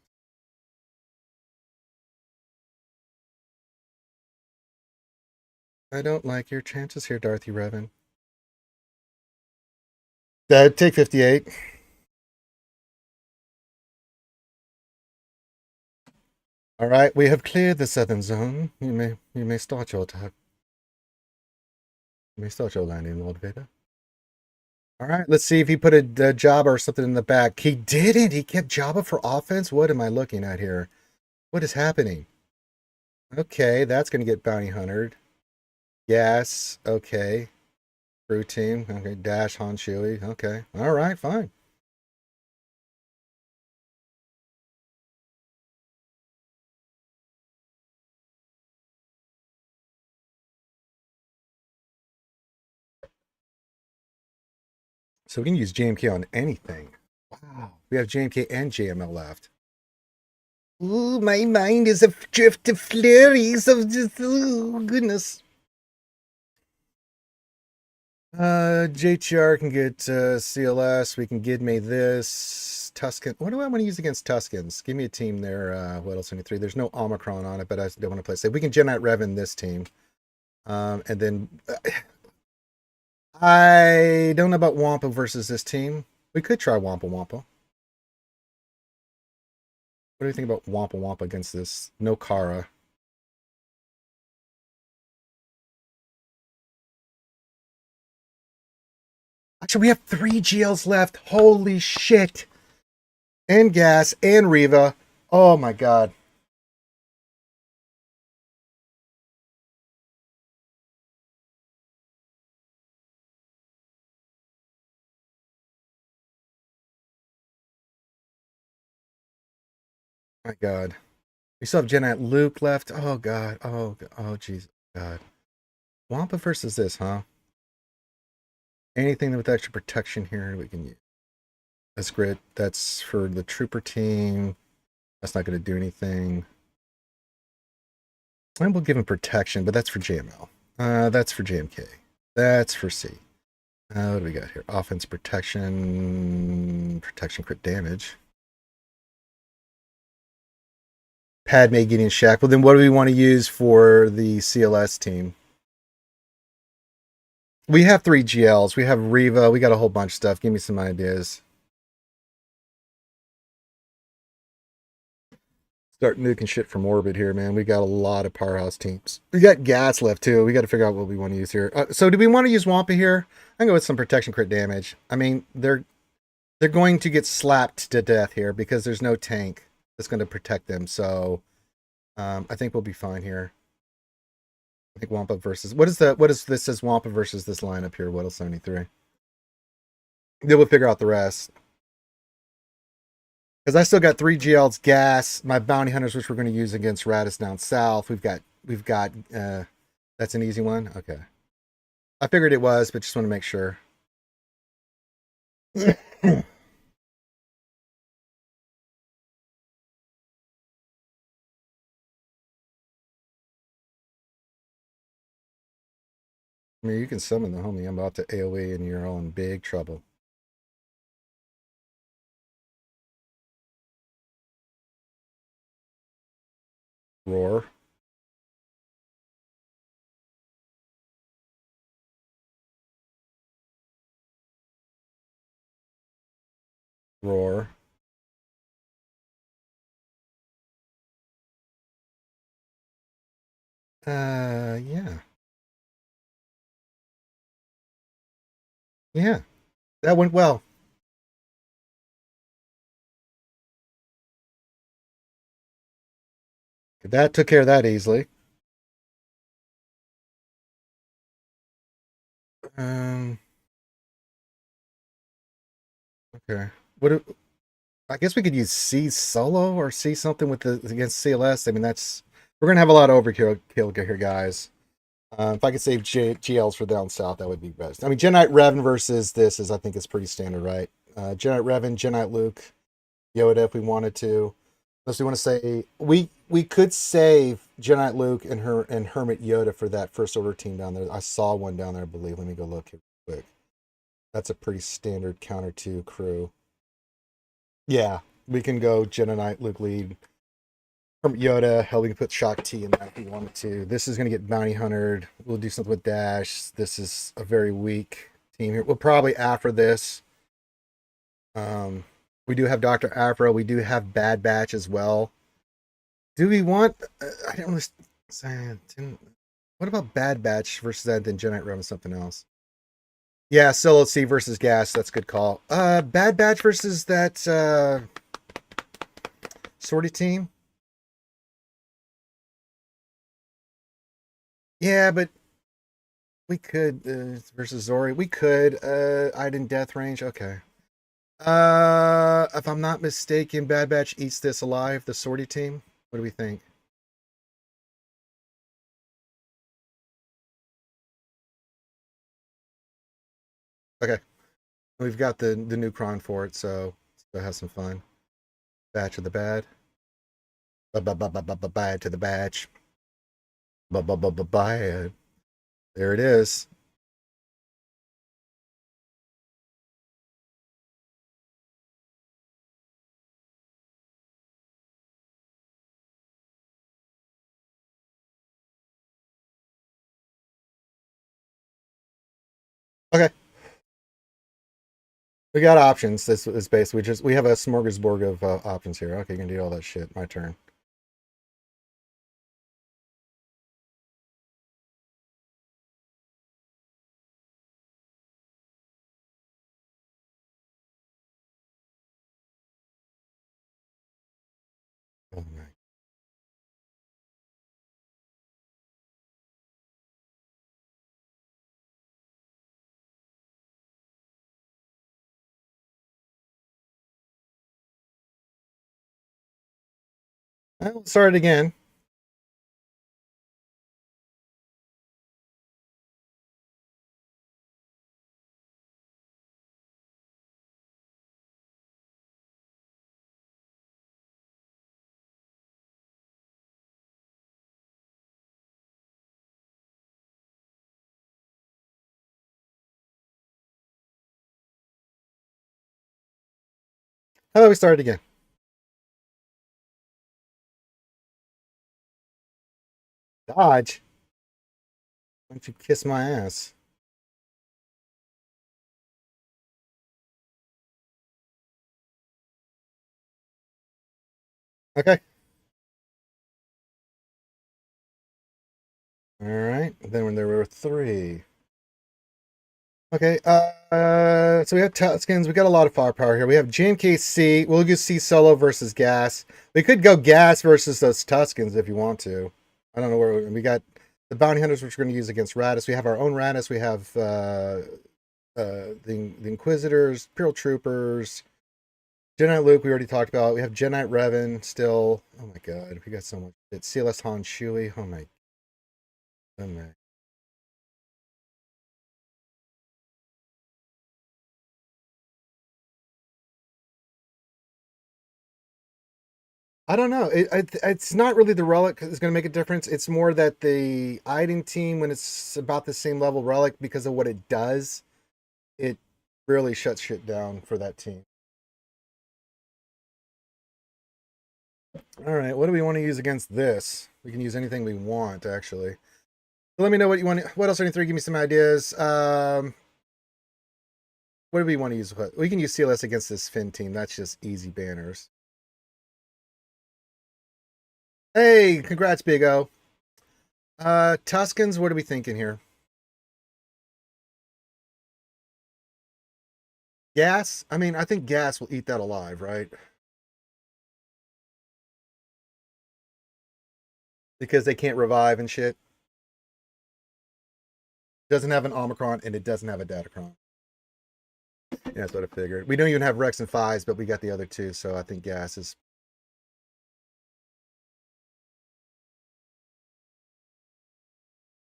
I don't like your chances here, Dorothy Revan. Take 58. All right, we have cleared the southern zone. You may start your attack. You may start your landing, Lord Vader. All right, let's see if he put a Jabba or something in the back. He didn't. He kept Jabba for offense. What am I looking at here? What is happening? Okay, that's going to get bounty hunted. Yes. Okay. Crew team. Okay. Dash Han Chewie. Okay. All right. Fine. So we can use JMK on anything. Wow. We have JMK and JML left. Ooh, my mind is a drift of flurries of just, oh, goodness. JTR can get CLS. We can give me this. Tuscan. What do I want to use against Tuscans? Give me a team there. What else? 23. There's no Omicron on it, but I don't want to play safe. We can Jedi Revan this team. And then I don't know about Wampa versus this team. We could try Wampa Wampa. What do you think about Wampa Wampa against this? No Kara. Actually, we have 3 GLs left. Holy shit. And Gas and Riva. Oh my god. My god. We still have Jedi Luke left. Oh god. Oh jeez. God. Wampa versus this, huh? Anything with extra protection here we can use. That's great. That's for the trooper team. That's not going to do anything. And we'll give him protection, but that's for JML. That's for JMK. That's for C. What do we got here? Offense protection. Protection crit damage. Padme getting Shaq. Well, then what do we want to use for the CLS team? We have 3 GLs. We have Riva. We got a whole bunch of stuff. Give me some ideas. Start nuking shit from orbit here, man. We got a lot of powerhouse teams. We got gas left too. We got to figure out what we want to use here. So do we want to use Wampa here? I can go with some protection crit damage. I mean, they're going to get slapped to death here because there's no tank that's going to protect them. So I think we'll be fine here. I think Wampa versus what is this as Wampa versus this lineup here? What else 73? Then we'll figure out the rest. Because I still got 3 GLs, gas, my bounty hunters, which we're going to use against Radis down south. We've got that's an easy one. Okay. I figured it was, but just want to make sure. I mean, you can summon the homie. I'm about to AoE and you're all in big trouble. Roar. Roar. Yeah. Yeah, that went well. That took care of that easily. Um, okay. I guess we could use C solo or C something with the against CLS. I mean, we're gonna have a lot of overkill here, guys. If I could save GLs for down south, that would be best. I mean, Jedi Revan versus this is, I think, it's pretty standard, right? Jedi Revan, Jedi Luke, Yoda, if we wanted to. Unless we want to say we could save Jedi Luke and Hermit Yoda for that First Order team down there. I saw one down there, I believe. Let me go look here quick. That's a pretty standard counter two crew. Yeah, we can go Jedi Knight, Luke lead, Hermit Yoda. Hell, we can put Shock T in that if we wanted to. This is going to get Bounty Huntered. We'll do something with Dash. This is a very weak team here. We'll probably after this. We do have Dr. Afro. We do have Bad Batch as well. Do we want? I don't understand. What about Bad Batch versus that? Then Jedi Realm is something else. Yeah, Solo C versus Gas. That's a good call. Bad Batch versus that sortie team. Yeah, but we could versus Zori. We could Iden Death Range. Okay. If I'm not mistaken, Bad Batch eats this alive. The sortie team. What do we think? Okay, we've got the new cron for it, so let's have some fun. Batch of the bad. Bad to the batch. Bad. There it is. Okay, we got options. This is basically just we have a smorgasbord of options here. Okay, you can do all that shit. My turn. Oh my. We'll start it again. How about we start it again? Dodge. Why don't you kiss my ass? Okay. All right. Then when there were three. Okay, so we have Tuskens. We got a lot of firepower here. We have JMKC. We'll just see Solo versus Gas. We could go Gas versus those Tuskens if you want to. I don't know where we got the bounty hunters, which we're going to use against Radis. We have our own Radis. We have the Inquisitors, Imperial Troopers, Jedi Luke. We already talked about. We have Jedi Revan still. Oh my god, we got so much. It's CLS Han Chewie. Oh my. Oh my. I don't know. It's not really the relic that's going to make a difference. It's more that the Iden team, when it's about the same level relic, because of what it does, it really shuts shit down for that team. All right, what do we want to use against this? We can use anything we want, actually. So let me know what you want. What else are you three? Give me some ideas. What do we want to use? We can use CLS against this Finn team. That's just easy banners. Hey, congrats, Big O. Tuskens, what are we thinking here? Gas? I mean, I think gas will eat that alive, right? Because they can't revive and shit. Doesn't have an Omicron and it doesn't have a Datacron. Yeah, that's what I figured. We don't even have Rex and Fives, but we got the other two, so I think gas is.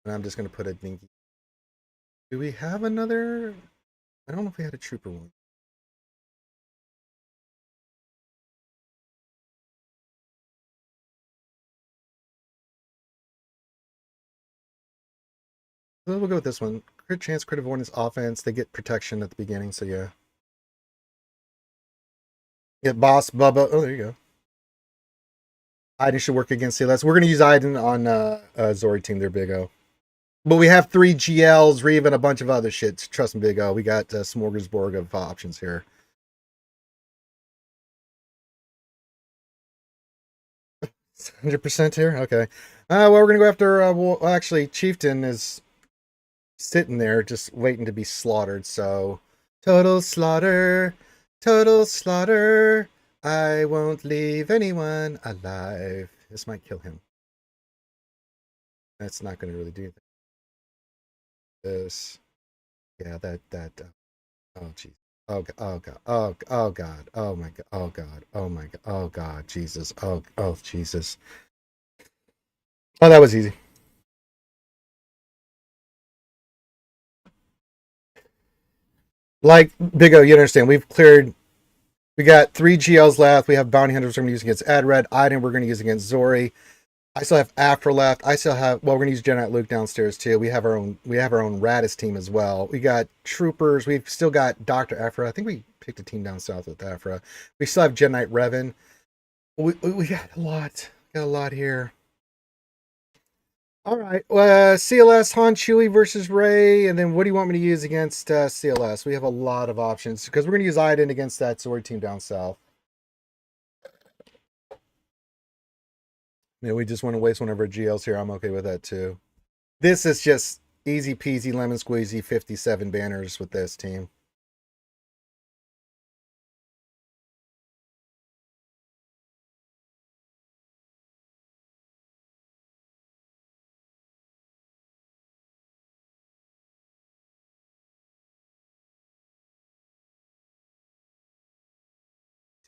And I'm just gonna put a dinky. Do we have another? I don't know if we had a trooper one. So we'll go with this one. Crit chance, crit avoidance, offense. They get protection at the beginning, so yeah. Get boss Bubba. Oh, there you go. Iden should work against CLS. We're gonna use Iden on Zori team. They're Big O. But we have 3 GLs, Reeve, and a bunch of other shit. Trust me, Big O. We got a smorgasbord of options here. 100% here? Okay. Well, we're going to go after, well, actually, Chieftain is sitting there just waiting to be slaughtered, so. Total slaughter, total slaughter. I won't leave anyone alive. This might kill him. That's not going to really do anything. This. Yeah, oh, jeez. Oh, oh God. Oh God. Oh my God. Oh God. Oh my God. Oh God. Jesus. Oh Jesus. Oh, that was easy. Like Big O, you understand? We've cleared. We got 3 GLs left. We have bounty hunters we're going to use against Adred. Iden we're going to use against Zori. I still have Afra left. I still have. Well, we're going to use Jedi Luke downstairs too. We have our own. We have our own Radis team as well. We got troopers. We've still got Doctor Afra. I think we picked a team down south with Afra. We still have Jedi Knight Revan. We got a lot. Got a lot here. All right. CLS Han Chewie versus Ray, and then what do you want me to use against CLS? We have a lot of options because we're going to use Iden against that sword team down south. Yeah, we just want to waste one of our GLs here. I'm okay with that too. This is just easy peasy lemon squeezy 57 banners with this team.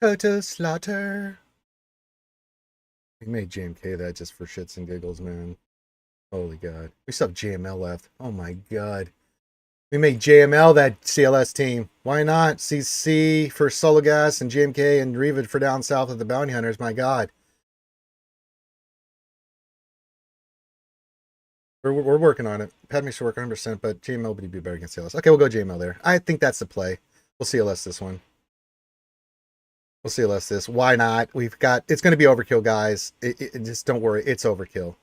Total slaughter. We made JMK that just for shits and giggles, man. Holy God. We still have JML left. Oh my God. We made JML that CLS team. Why not? CC for Solo Gas and JMK and Reva for down south of the Bounty Hunters. My God. We're working on it. Padme should work 100%, but JML would be better against CLS. Okay, we'll go JML there. I think that's the play. We'll CLS this one. We'll CLS this. Why not? We've got. It's going to be overkill, guys. Just don't worry. It's overkill.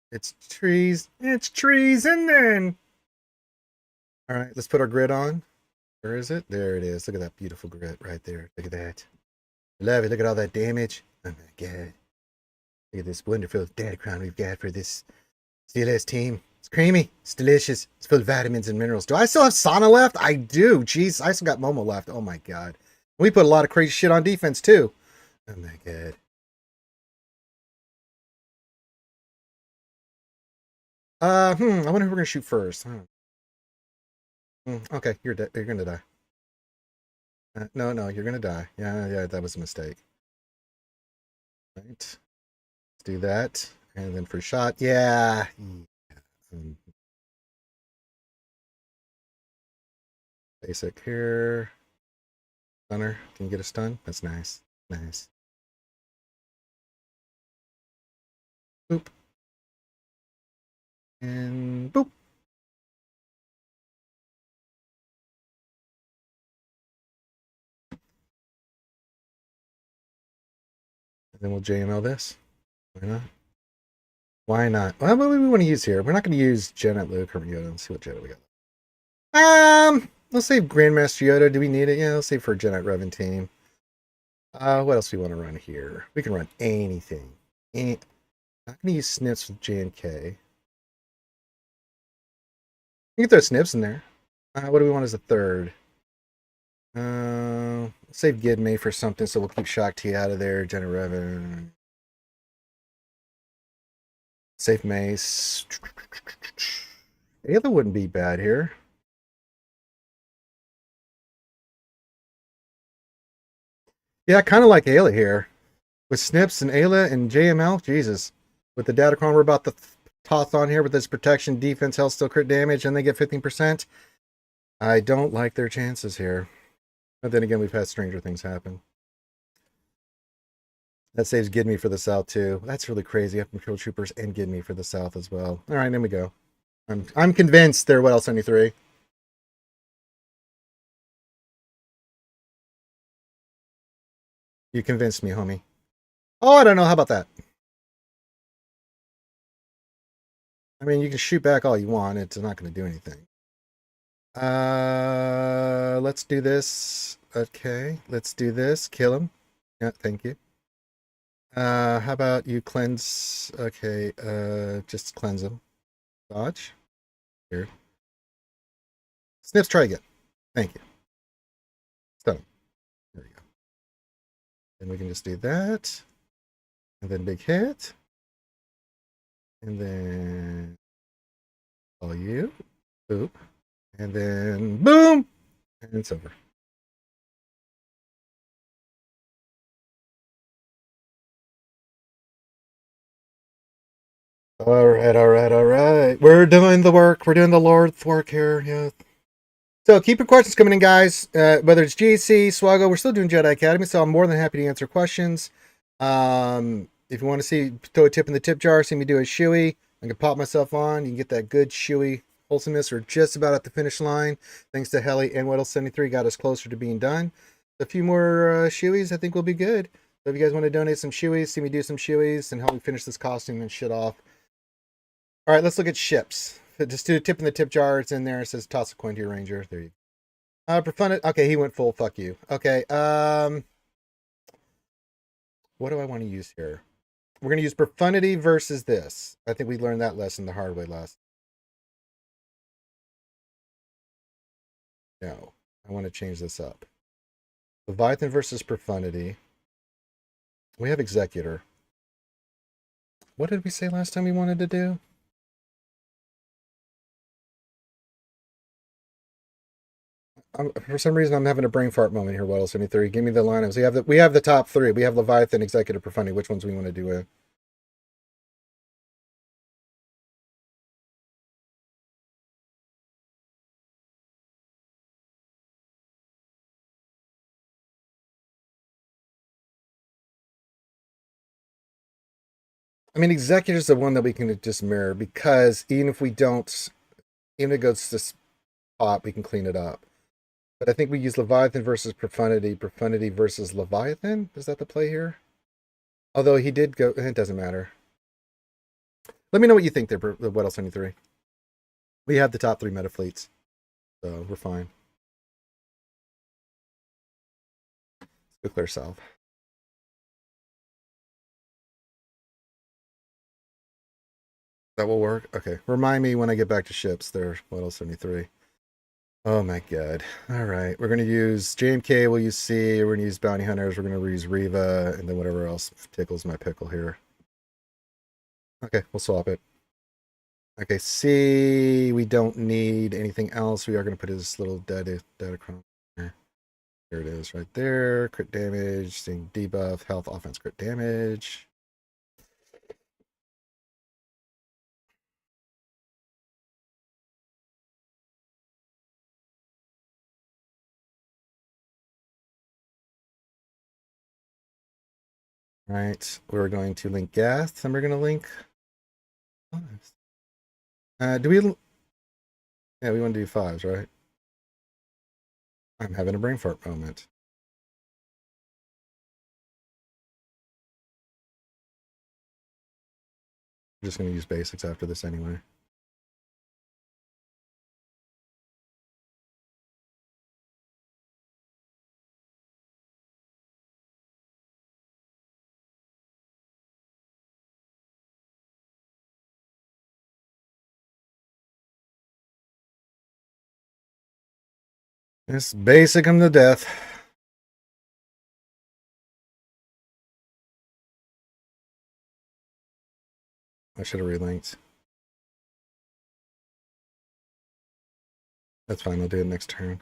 It's trees. It's trees, and then. All right, let's put our grid on. Where is it? There it is. Look at that beautiful grid right there. Look at that. Love it. Look at all that damage. Oh my God. Look at this wonderful data crown we've got for this CLS team. It's creamy. It's delicious. It's full of vitamins and minerals. Do I still have Sana left? I do. Jeez, I still got Momo left. Oh my God. We put a lot of crazy shit on defense too. Oh my God. I wonder who we're gonna shoot first. Okay, you're dead. You're gonna die. No, you're gonna die. Yeah, that was a mistake. Right. Let's do that. And then for shot, yeah. Basic here. Stunner. Can you get a stun? That's nice. Nice. Boop. And boop. And then we'll JML this. Why not? Why not? Well, what do we want to use here? We're not going to use Janet Luke or Yoda. Let's see what Yoda we got. Let's save Grandmaster Yoda. Do we need it? Yeah, let's save for Janet Revan team. What else do we want to run here? We can run anything. I'm not going to use snips with J&K. You can throw snips in there. What do we want as a third? Save Gidme for something, so we'll keep Shock T out of there. Jenna Revan. Save Mace. Ayla wouldn't be bad here. Yeah, I kind of like Ayla here. With Snips and Ayla and JML, Jesus. With the Datacron we're about to toss on here with this protection, defense, health, still crit damage, and they get 15%. I don't like their chances here. But then again, we've had stranger things happen. That saves Gidme for the south too. That's really crazy. I have Patrol Troopers and Gidme for the south as well. All right, there we go. I'm convinced they're what else 73. You convinced me, homie. Oh, I don't know. How about that? I mean, you can shoot back all you want. It's not going to do anything. Let's do this. Okay, let's do this. Kill him. Yeah, thank you. How about you cleanse? Okay, just cleanse him. Dodge. Here. Snips, try again. Thank you. Stun him. There we go. And we can just do that. And then big hit. And then all you. Boop. And then boom. And it's over. All right, all right, all right. We're doing the work. We're doing the Lord's work here. Yeah. So keep your questions coming in, guys. Whether it's GC, SWGOH, we're still doing Jedi Academy, so I'm more than happy to answer questions. If you want to see throw a tip in the tip jar, see me do a shoey, I can pop myself on. You can get that good shoey wholesomeness. We're just about at the finish line. Thanks to Helly and Weddle 73 got us closer to being done. A few more shoeys, I think, will be good. So if you guys want to donate some shoeys, see me do some shoeys, and help me finish this costume and shit off. All right, let's look at ships. Just do a tip in the tip jar. It's in there. It says toss a coin to your ranger. There you go. Profundity. Okay, he went full. Fuck you. Okay. What do I want to use here? We're going to use Profundity versus this. I think we learned that lesson the hard way last. No, I want to change this up. Leviathan versus Profundity. We have Executor. What did we say last time we wanted to do? For some reason, I'm having a brain fart moment here. What else? 73. Give me the lineups. We have the top three. We have Leviathan, Executor, Profundity. Which ones we want to do in? I mean, Executor is the one that we can just mirror because even if we don't, even if it goes to spot, we can clean it up. But I think we use Leviathan versus Profundity, Profundity versus Leviathan. Is that the play here? Although he did go, it doesn't matter. Let me know what you think there, What else 73. We have the top three meta fleets, so we're fine. Let's go clear south. That will work? Okay. Remind me when I get back to ships there, What else 73. Oh my god. All right. We're going to use JMK, we'll use C, we're going to use Bounty Hunters, we're going to use Riva, and then whatever else tickles my pickle here. Okay, we'll swap it. Okay, C, we don't need anything else. We are going to put his little Datacron here. There it is right there. Crit damage, seeing debuff, health, offense, crit damage. Right, we're going to link Gath, and we're going to link... do we... Yeah, we want to do 5s, right? I'm having a brain fart moment. I'm just going to use basics after this anyway. It's basic him to death. I should have relinked. That's fine, I'll do it next turn.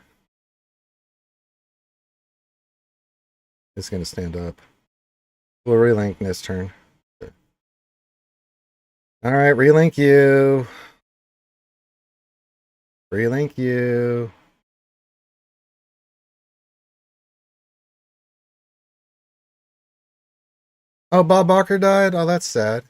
It's gonna stand up. We'll relink this turn. Alright, relink you. Relink you. Oh, Bob Barker died? Oh, that's sad.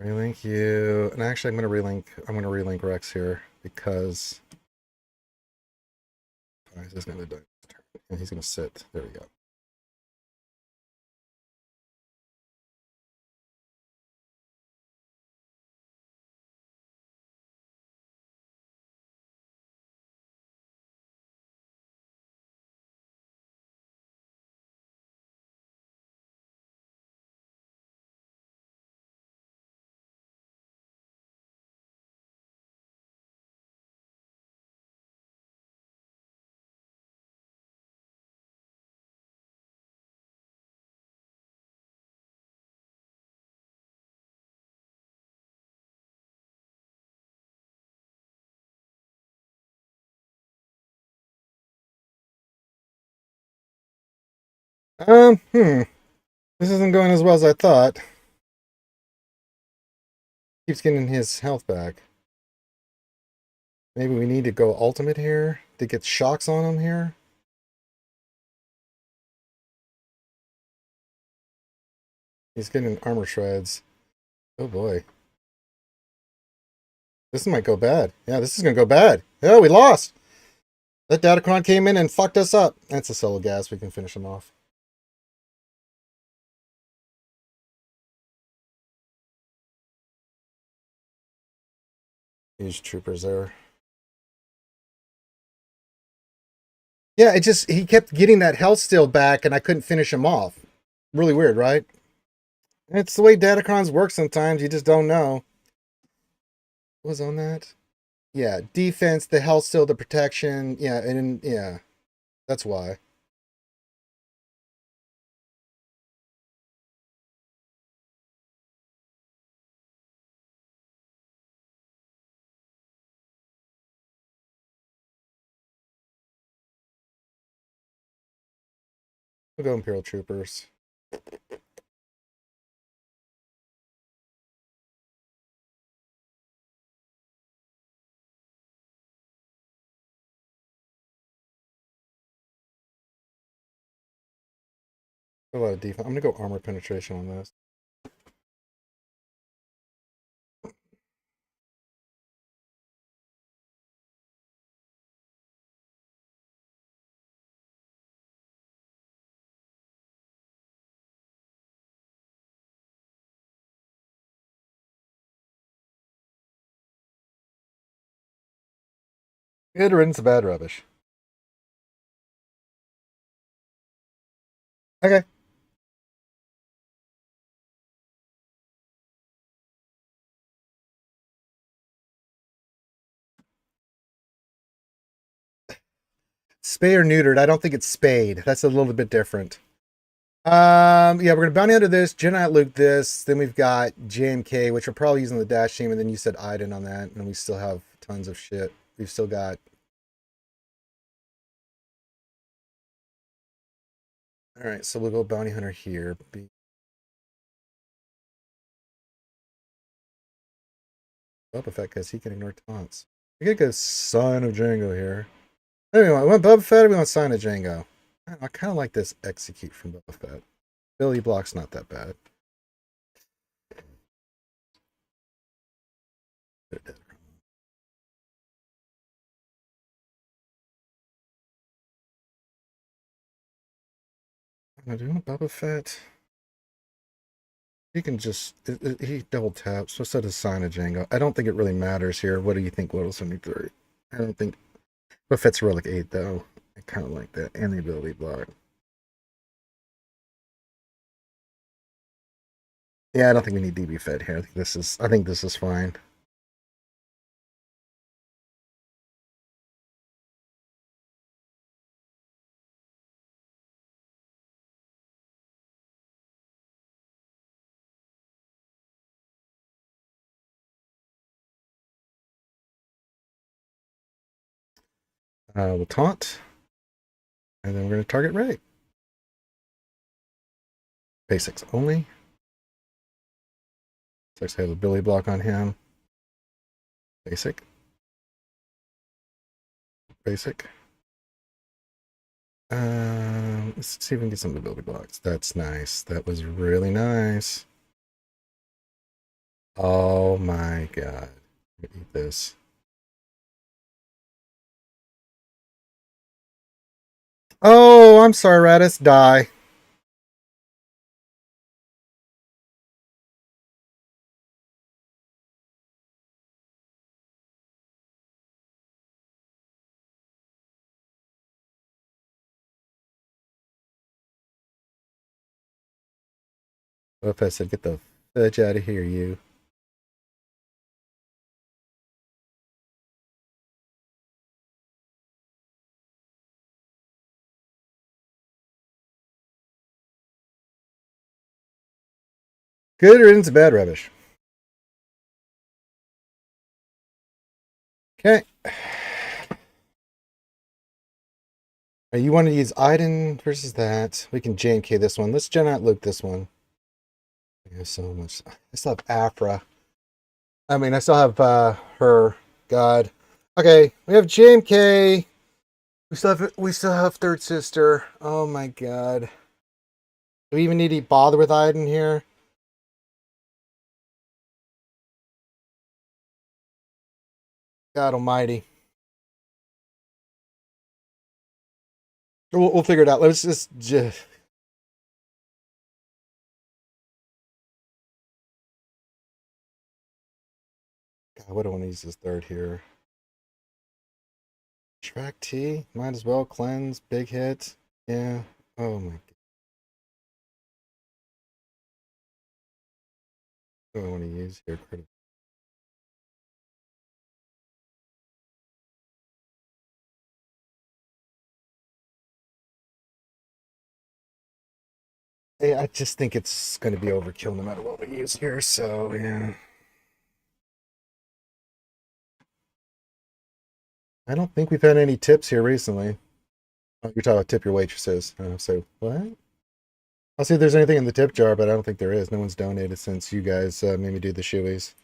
Relink you. And actually I'm gonna relink Rex here because he's gonna die. And he's gonna sit. There we go. This isn't going as well as I thought. Keeps getting his health back. Maybe we need to go ultimate here to get shocks on him here. He's getting armor shreds. Oh boy. This might go bad. Yeah, this is gonna go bad. Yeah, we lost. That Datacron came in and fucked us up. That's a solo gas. We can finish him off. Huge troopers there. Yeah, he kept getting that health steal back and I couldn't finish him off. Really weird, right? It's the way Datacrons work sometimes. You just don't know. What was on that? Yeah, defense, the health steal, the protection. Yeah, and yeah, that's why. We'll go Imperial Troopers. A lot of defense. I'm gonna go armor penetration on this. Good riddance of bad rubbish. Okay. Spay or neutered? I don't think it's spayed. That's a little bit different. Yeah, we're gonna bounty under this, Jedi Luke this, then we've got JMK, which we're probably using the dash team, and then you said Iden on that, and we still have tons of shit. We've still got. Alright, so we'll go bounty hunter here. Boba Fett, because he can ignore taunts. We could go Son of Django here. Anyway, we want Boba Fett or we want Sign of Django? I kind of like this execute from Boba Fett. Billy block's not that bad. Do you want Boba Fett? He can just he double taps. So set a sign of Django. I don't think it really matters here. What do you think, Little 73? I don't think. But fits Relic 8 though. I kind of like that, and the ability block. Yeah, I don't think we need DB Fed here. I think this is fine. We'll taunt, and then we're going to target Ray. Basics only. Looks like I have a ability block on him. Basic. Basic. Let's see if we can get some ability blocks. That's nice. That was really nice. Oh my god. Eat this. Oh, I'm sorry, Radis. Die. What if I said, get the fudge out of here, you? Good riddance of bad rubbish. Okay. You want to use Iden versus that. We can JMK this one. Let's Gen out Luke this one. I have so much. I still have Afra. I mean, I still have her. God. Okay, we have JMK. We still have third sister. Oh my god. Do we even need to bother with Iden here? God almighty. We'll figure it out. Let's just. God, what do I want to use this third here? Track T. Might as well cleanse. Big hit. Yeah. Oh my god. What do I want to use here? I just think it's going to be overkill no matter what we use here. So yeah. I don't think we've had any tips here recently. Oh, you're talking about tip your waitresses. So what? I'll see if there's anything in the tip jar, but I don't think there is. No one's donated since you guys made me do the shoeies.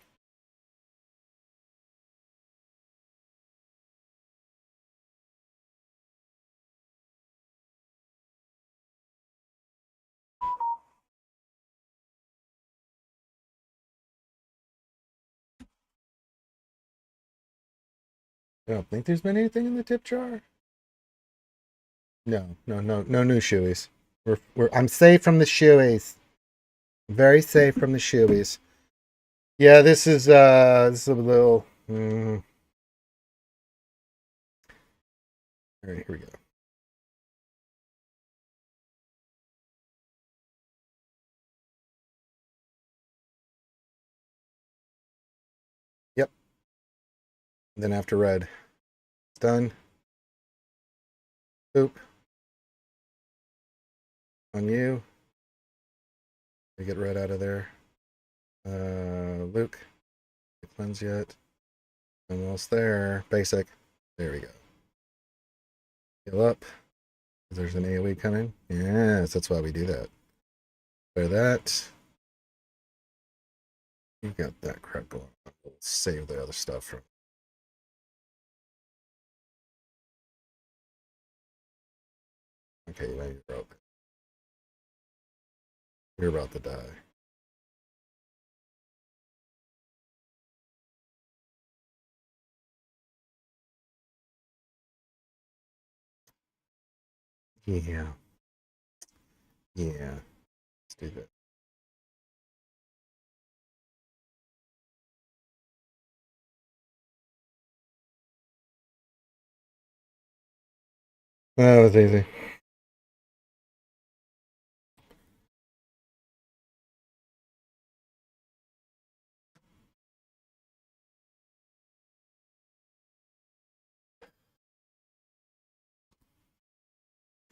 I don't think there's been anything in the tip jar. No new shoeies. I'm safe from the shoeies. Very safe from the shoeies. Yeah, this is a little. All right, here we go. Yep. And then after red, it's done. Oop. On you. We get red out of there. Luke. Cleanse yet. Almost there. Basic. There we go. Heal up. There's an AoE coming. Yes, that's why we do that. Clear that. You got that crap going on. We'll save the other stuff from. Okay, you're about to die. Yeah. Yeah. Let's do that. That was easy.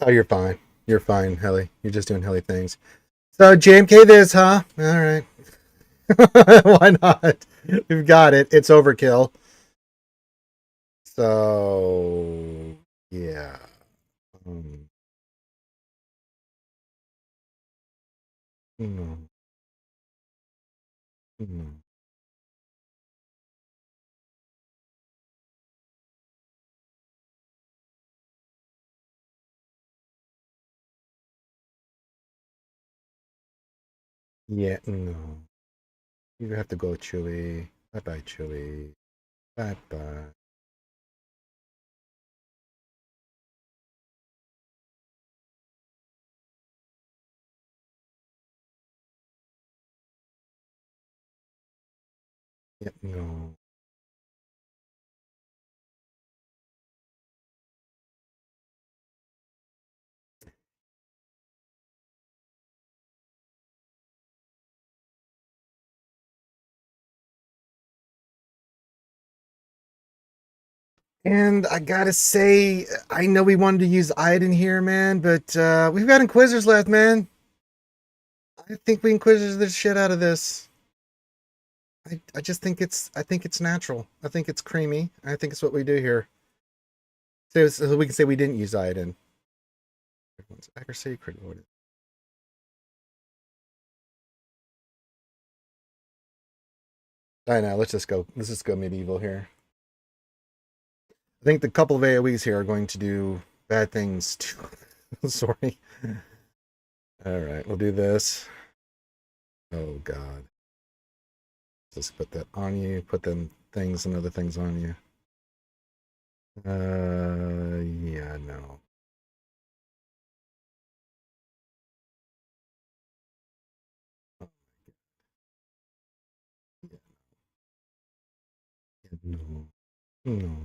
Oh, you're fine. You're fine, Helly. You're just doing Helly things. So JMK this, huh? All right. Why not? We've got it. It's overkill. So yeah. Um, no. No. Yeah, no. You have to go, Chewie. Bye bye, Chewie. Bye bye. Yeah, no. And I gotta say, I know we wanted to use Iden here, man, but we've got Inquisitors left, man. I think we Inquisitors the shit out of this. I just think it's natural. I think it's creamy. I think it's what we do here. So we can say we didn't use Iden. Accuracy, critical. I know. Let's just go. Let's just go medieval here. I think the couple of AoEs here are going to do bad things too. Sorry. All right, we'll do this. Oh God. Just put that on you. Put them things and other things on you. Yeah, no. Oh, yeah, no. No.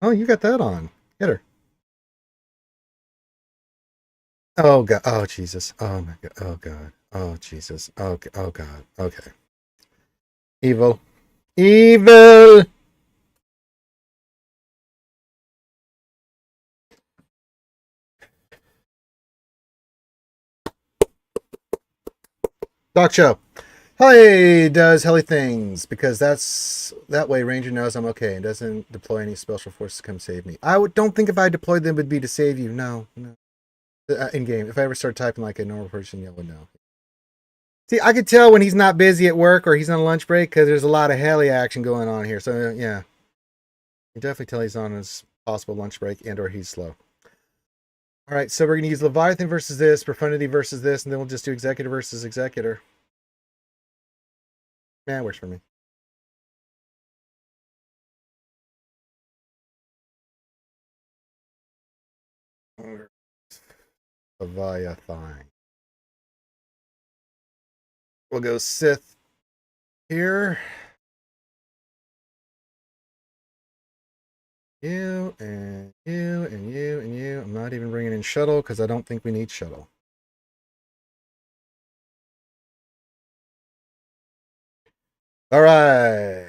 Oh, you got that on. Get her. Oh God. Oh Jesus. Oh my God. Oh God. Oh Jesus. Okay. Oh God. Okay. Evil. Evil. Doc show. Helly does Helly things because that way Ranger knows I'm okay and doesn't deploy any special forces to come save me. Don't think if I deployed them would be to save you. No, no. In game, if I ever start typing like a normal person, you would know. See, I could tell when he's not busy at work or he's on a lunch break because there's a lot of Helly action going on here. So yeah, you definitely tell he's on his possible lunch break and or he's slow. All right, so we're gonna use Leviathan versus this, Profundity versus this, and then we'll just do Executor versus Executor. Yeah, it works for me. Leviathan. We'll go Sith here. You and you and you and you. I'm not even bringing in shuttle because I don't think we need shuttle. All right.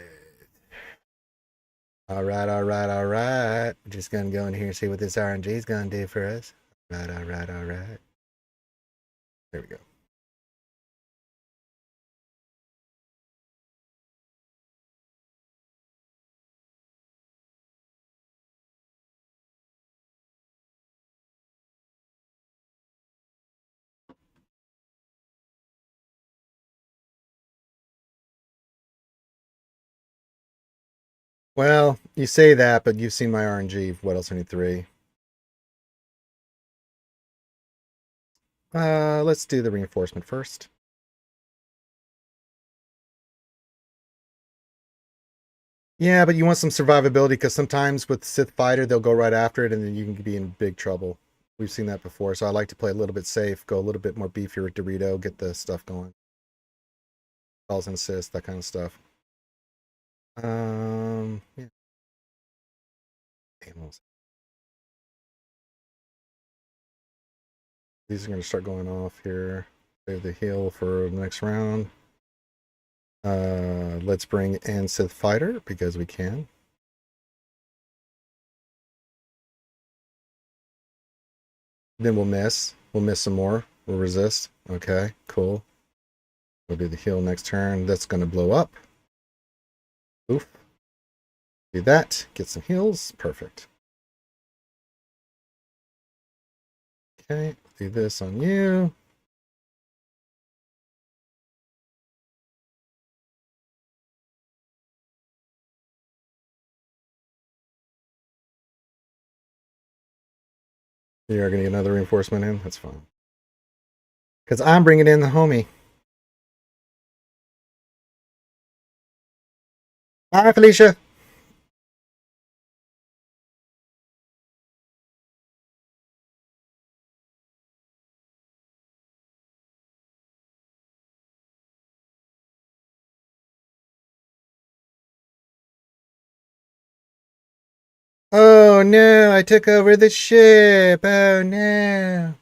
All right, all right, all right. Just gonna go in here and see what this RNG is gonna do for us. All right, all right, all right. There we go. Well, you say that, but you've seen my RNG. What else? I need three. Let's do the reinforcement first. Yeah, but you want some survivability because sometimes with Sith Fighter, they'll go right after it and then you can be in big trouble. We've seen that before, so I like to play a little bit safe, go a little bit more beefier with Dorito, get the stuff going. Calls and assists, that kind of stuff. Yeah. These are going to start going off here. Save the heal for the next round. Let's bring in Sith Fighter because we can. Then we'll miss. We'll miss some more. We'll resist. Okay, cool. We'll do the heal next turn. That's going to blow up. Oof. Do that. Get some heals. Perfect. Okay, do this on you. You're going to get another reinforcement in? That's fine. Because I'm bringing in the homie. Bye, Felicia. Oh no, I took over the ship. Oh no.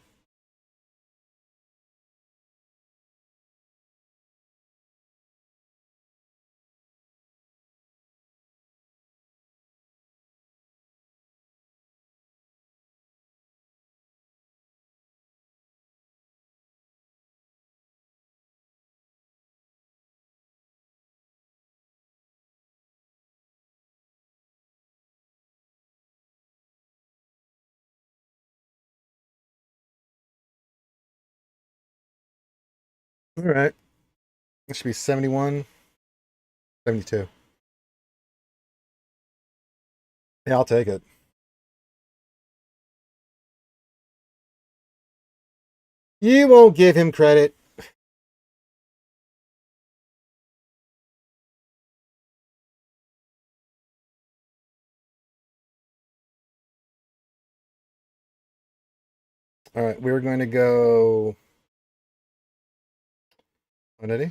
All right. It should be 71, 72. Yeah, I'll take it. You won't give him credit. All right, we were going to go. What did he?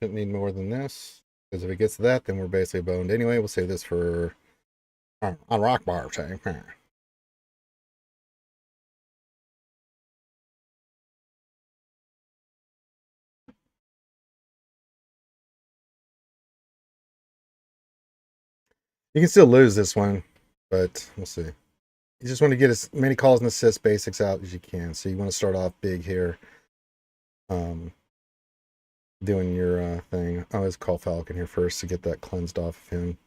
Shouldn't need more than this. Because if it gets to that, then we're basically boned. Anyway, we'll save this for on rock bar. Say. You can still lose this one, but we'll see. You just want to get as many calls and assists basics out as you can. So you want to start off big here. Doing your thing. I always call Falcon here first to get that cleansed off of him.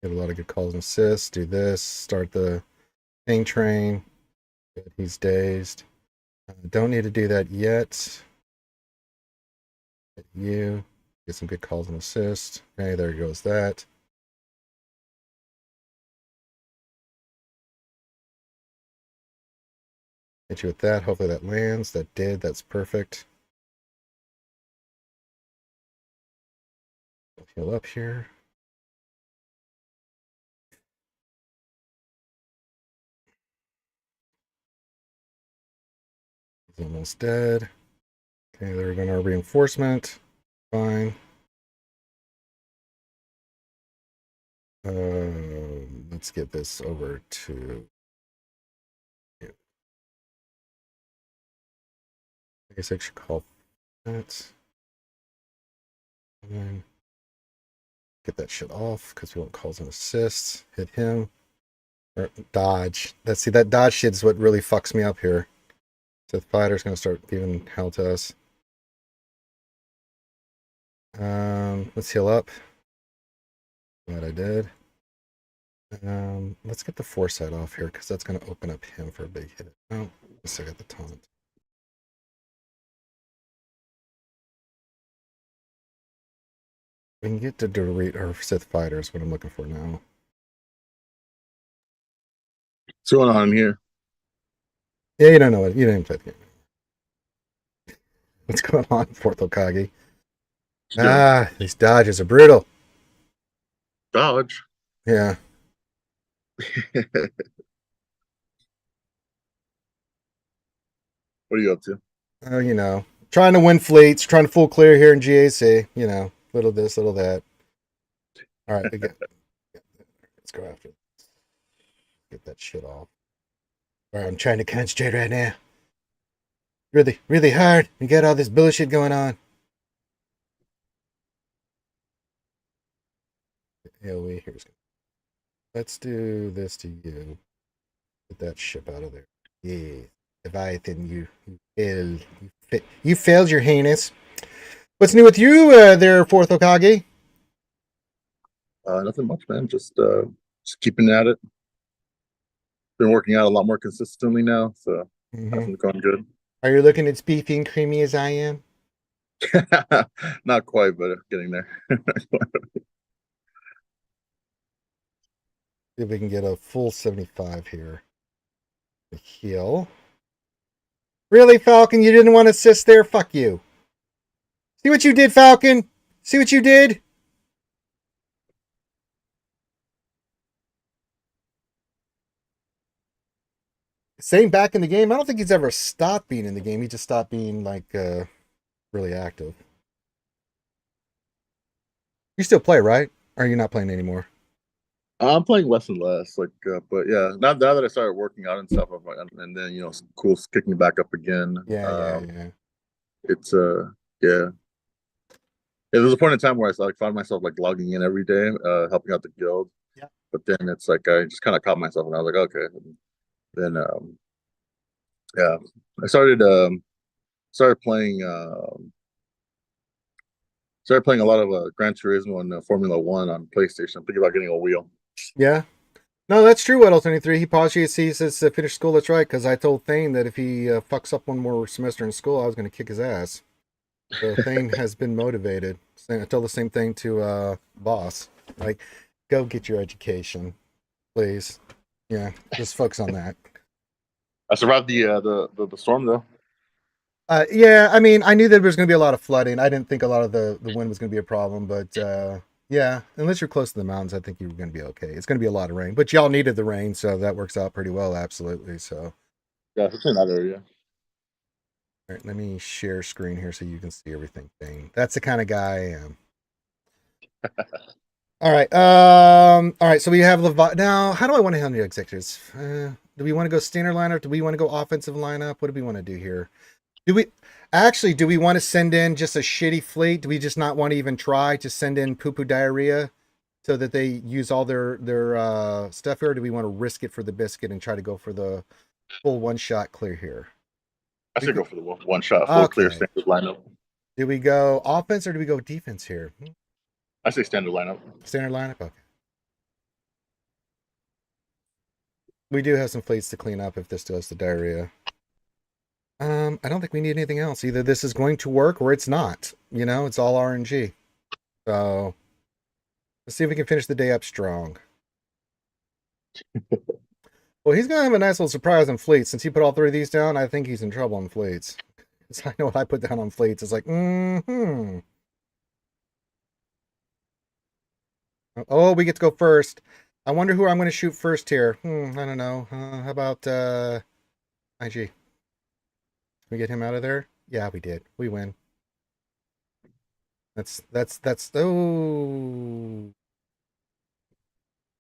Get a lot of good calls and assists. Do this. Start the pain train. Good. He's dazed. Don't need to do that yet. Hit you. Get some good calls and assists. Okay, there goes that. Hit you with that. Hopefully that lands. That did. That's perfect. Heal up here. He's almost dead. Okay, there we go. Our reinforcement. Fine. Let's get this over to. I guess I should call that. And then get that shit off because we want calls and assists. Hit him. Or dodge. See, that dodge shit is what really fucks me up here. Sith Fighter's gonna start giving hell to us. Let's heal up. Glad I did. Let's get the foresight off here because that's gonna open up him for a big hit. Oh, let's get the taunt. We can get to derate our Sith Fighter is what I'm looking for now. What's going on here? Yeah, you don't know it. You didn't play the game. What's going on, Fourth Okage? These dodges are brutal. Dodge. Yeah. What are you up to? You know, trying to win fleets, trying to full clear here in GAC. You know, little this, little that. All right, let's go after it. Get that shit off. All right, I'm trying to concentrate right now. Really, really hard. You got all this bullshit going on. AOE, here's. Let's do this to you. Get that ship out of there. Yeah, Leviathan, you failed. You failed, your heinous. What's new with you, there, Fourth Okage? Nothing much, man. Just keeping at it. Been working out a lot more consistently now, so Mm-hmm. everything's going good. Are you looking as beefy and creamy as I am? Not quite, but getting there. See if we can get a full 75 here. The heal. Really, Falcon? You didn't want to assist there? Fuck you. See what you did, Falcon? See what you did? Same back in the game. I don't think he's ever stopped being in the game. He just stopped being like really active. You still play, right? Or are you not playing anymore? I'm playing less and less, but yeah, now that I started working out and stuff, and then school's kicking back up again. Yeah. It's yeah. There was a point in time where I found myself like logging in every day, helping out the guild. Yeah. But then it's like I just kind of caught myself, and I was like, okay. And then yeah, I started playing a lot of Gran Turismo and Formula One on PlayStation. I'm thinking about getting a wheel. Yeah. No, that's true, Weddle23. He paused you. He says finish school. That's right, because I told Thane that if he fucks up one more semester in school, I was going to kick his ass. So Thane has been motivated. I told the same thing to Boss. Like, go get your education, please. Yeah, just focus on that. I survived the storm though. Yeah, I mean, I knew there was going to be a lot of flooding. I didn't think a lot of the wind was going to be a problem, but yeah, unless you're close to the mountains, I think you're going to be okay. It's going to be a lot of rain, but y'all needed the rain, so that works out pretty well, absolutely. So, Yeah, it's in that area. all right, let me share screen here so you can see everything. That's the kind of guy I am. All right. All right. So we have now. How do I want to handle the executives? Do we want to go standard lineup? Do we want to go offensive lineup? What do we want to do here? Do we want to send in just a shitty fleet? Do we just not want to even try to send in poo poo diarrhea so that they use all their stuff here? Or do we want to risk it for the biscuit and try to go for the full one shot clear here? I should go for the one shot full clear Okay. standard lineup. Do we go offense or do we go defense here? I say standard lineup. Standard lineup? Okay. We do have some fleets to clean up if this does the diarrhea. I don't think we need anything else. Either this is going to work or it's not. You know, it's all RNG. So let's see if we can finish the day up strong. Well, he's gonna have a nice little surprise on fleets. Since he put all three of these down, I think he's in trouble on fleets. Because I know what I put down on fleets. It's like, Oh, we get to go first. I wonder who I'm going to shoot first here. I don't know. How about IG? Can we get him out of there? Yeah, we did. We win. That's oh, that It's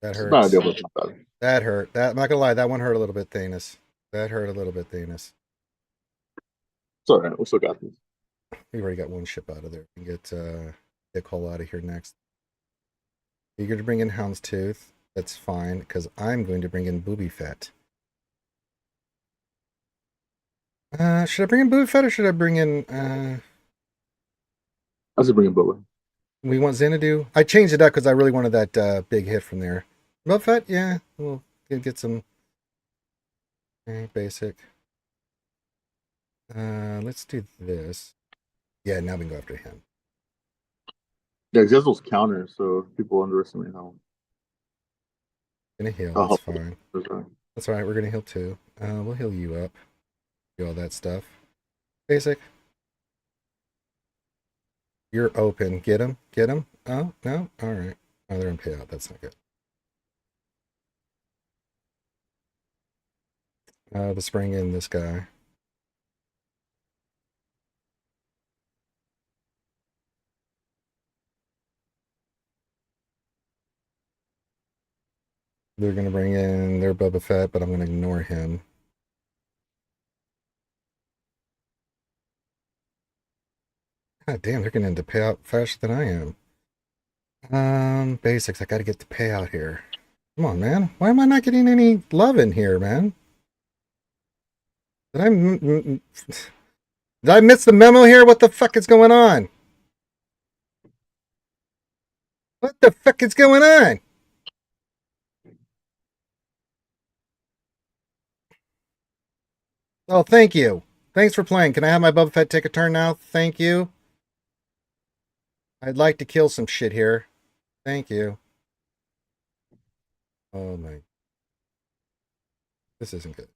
not hurts. ideal, but it's not bad. That hurt. That I'm not gonna lie, that one hurt a little bit, Thanos. That hurt a little bit, Thanos. It's all right. We still got this. We already got one ship out of there. We can get Dick Hole out of here next. Eager to bring in Houndstooth. That's fine, because I'm going to bring in Booby Fett. Should I bring in Booby Fett or should I bring in I should bring in Boba. we want Xanadu? I changed it up because I really wanted that big hit from there. Boba Fett, yeah. We'll get some basic. Let's do this. Yeah, now we can go after him. Yeah, because he has those counters, so people underestimate how. Gonna heal. how That's helpful fine. those are. That's all right. We're gonna heal too. We'll heal you up. Do all that stuff. Basic. You're open. Get him. Get him. Oh no. All right. Oh, they're in payout. That's not good. Let's bring in this guy. They're gonna bring in their Boba Fett, but I'm gonna ignore him. God damn, they're getting into payout faster than I am. Basics. I gotta get the payout here. Come on, man. Why am I not getting any love in here, man? Did I miss the memo here? What the fuck is going on? What the fuck is going on? Oh, thank you. Thanks for playing. Can I have my Boba Fett take a turn now? Thank you. I'd like to kill some shit here. Thank you. Oh my. This isn't good.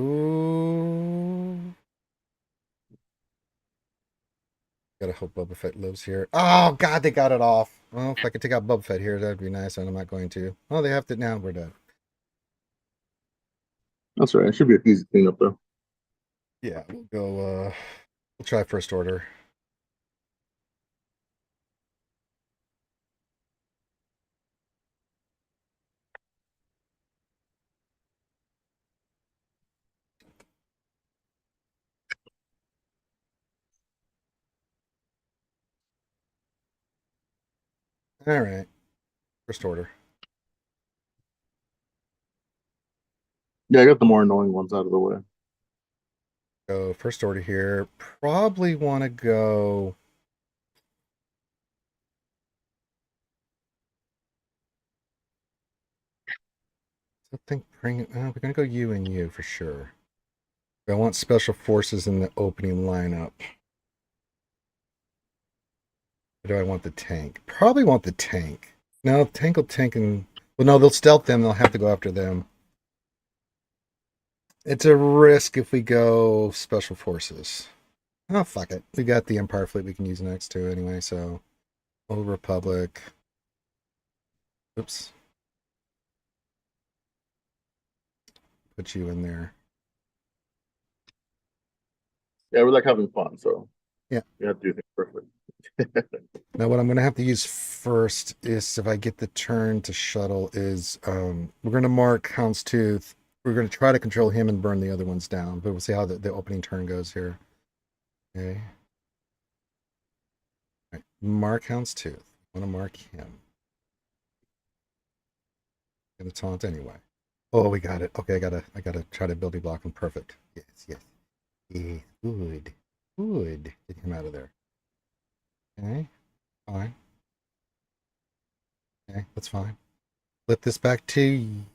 Ooh. Gotta hope Boba Fett lives here. Oh god, they got it off. Well, if I could take out Boba Fett here, that'd be nice, and I'm not going to. Oh, they have to now. We're dead. That's right. It should be an easy cleanup though. Yeah, we'll go we'll try first order. Alright. First order. Yeah, I got the more annoying ones out of the way. Go first order here. Probably want to go. Something bring. We're gonna go you and you for sure. I want special forces in the opening lineup. Or do I want the tank? Probably want the tank. No, tank will tank and. Well, no, they'll stealth them. They'll have to go after them. It's a risk if we go special forces. Oh, fuck it. We got the Empire fleet we can use next to anyway, so. Old Republic. Oops. Put you in there. Yeah, we like having fun, so Yeah. you have to do things perfect. Now what I'm going to have to use first is if I get the turn to shuttle is we're going to mark Houndstooth. We're going to try to control him and burn the other ones down, but we'll see how the opening turn goes here. Okay. All right. Mark Houndstooth. I want to mark him. Gonna taunt anyway. Oh, we got it. Okay, I gotta try to building block him. Perfect. Yes, yes. Yeah, good. Good. Get him out of there. Okay. Fine. Okay, that's fine. Flip this back to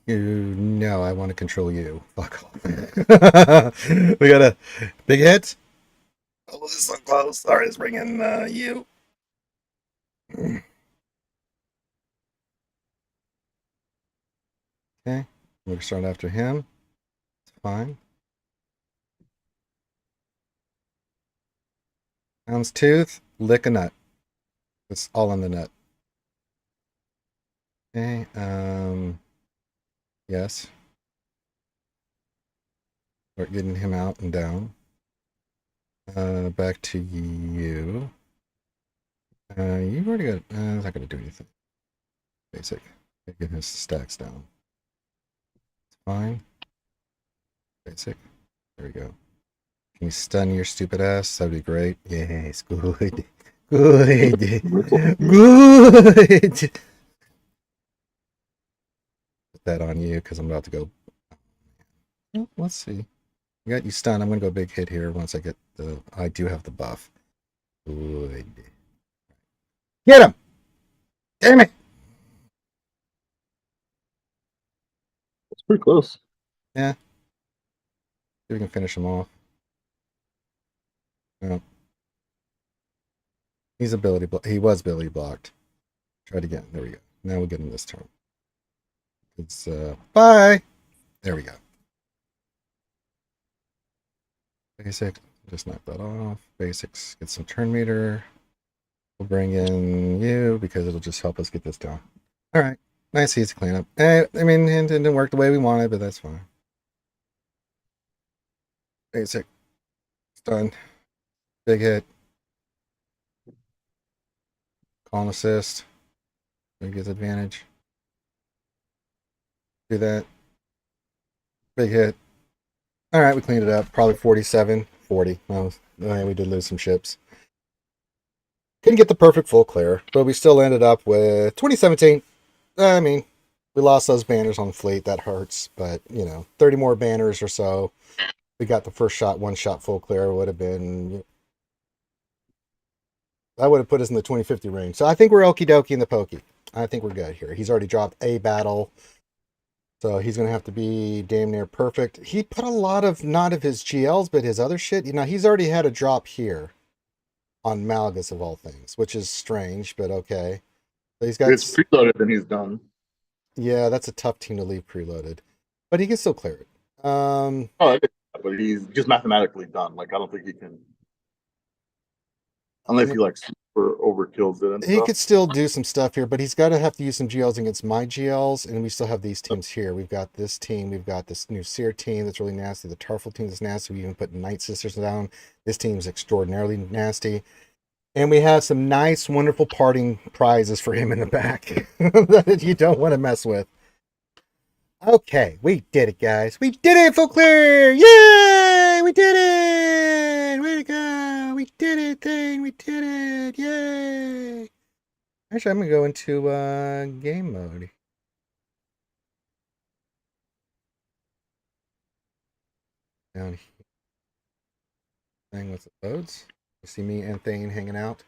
you. No, I want to control you. Fuck off. We got a big hit. Oh, this is so close. Sorry, let's bring in you. Okay, we're start after him. It's fine. Houndstooth, lick a nut. It's all in the nut. Okay, yes. Start getting him out and down. Back to you. You've already got. It's not going to do anything. Basic. Get his stacks down. It's fine. Basic. There we go. Can you stun your stupid ass? That'd be great. Yes, good. Good. Good. Put that on you because I'm about to go. Well, let's see. I got you stunned. I'm going to go big hit here once I get the. I do have the buff. Good. Get him! Damn it! It's pretty close. Yeah. See if we can finish him off. No. He's ability he was ability blocked. Try it again. There we go. Now we'll get him this turn. It's bye. There we go. Basic. Just knock that off. Basics. Get some turn meter. We'll bring in you because it'll just help us get this done. All right. Nice easy cleanup. I mean, it didn't work the way we wanted, but that's fine. Basic. It's done. Big hit. Call and assist. He gets advantage. Do that. Big hit. All right, we cleaned it up. Probably 47, 40. Well, we did lose some ships. Couldn't get the perfect full clear, but we still ended up with 2017. I mean, we lost those banners on the fleet. That hurts, but 30 more banners or so. We got the first shot, one shot full clear. Would have been that would have put us in the 2050 range. So I think we're okie dokie in the pokey. I think we're good here. He's already dropped a battle, so he's going to have to be damn near perfect. He put a lot of, not of his GLs, but his other shit. He's already had a drop here on Malgus of all things, which is strange, but okay. So he's got. It's preloaded, then he's done. Yeah, that's a tough team to leave preloaded, but he can still clear it. But he's just mathematically done. Like I don't think he can, unless he like super overkills it. And he could still do some stuff here, but he's got to have to use some GLs against my GLs, and we still have these teams here. We've got this team, we've got this new Seer team that's really nasty, the Tarful team that's nasty. We even put Night Sisters down. This team's extraordinarily nasty. And we have some nice, wonderful parting prizes for him in the back that you don't want to mess with. Okay, we did it, guys. We did it, full clear! Yay! We did it! Way to go! We did it, thing! We did it! Yay! Actually, I'm going to go into game mode. Down here. Thing with the loads. You see me and Thane hanging out.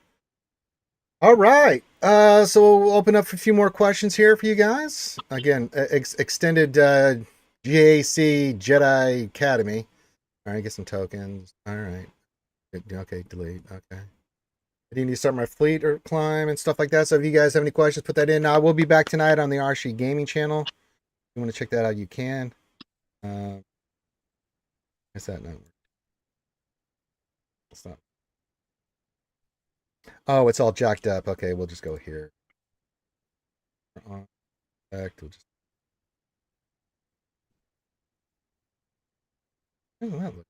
All right. So we'll open up for a few more questions here for you guys. Again, extended GAC Jedi Academy. All right, get some tokens. All right. Okay, delete. Okay. I need to start my fleet or climb and stuff like that. So if you guys have any questions, put that in. I will be back tonight on the Arshi Gaming channel. If you want to check that out, you can. What's that number? It's not. Oh, it's all jacked up. Okay, we'll just go here. Back. We'll just. How does that look?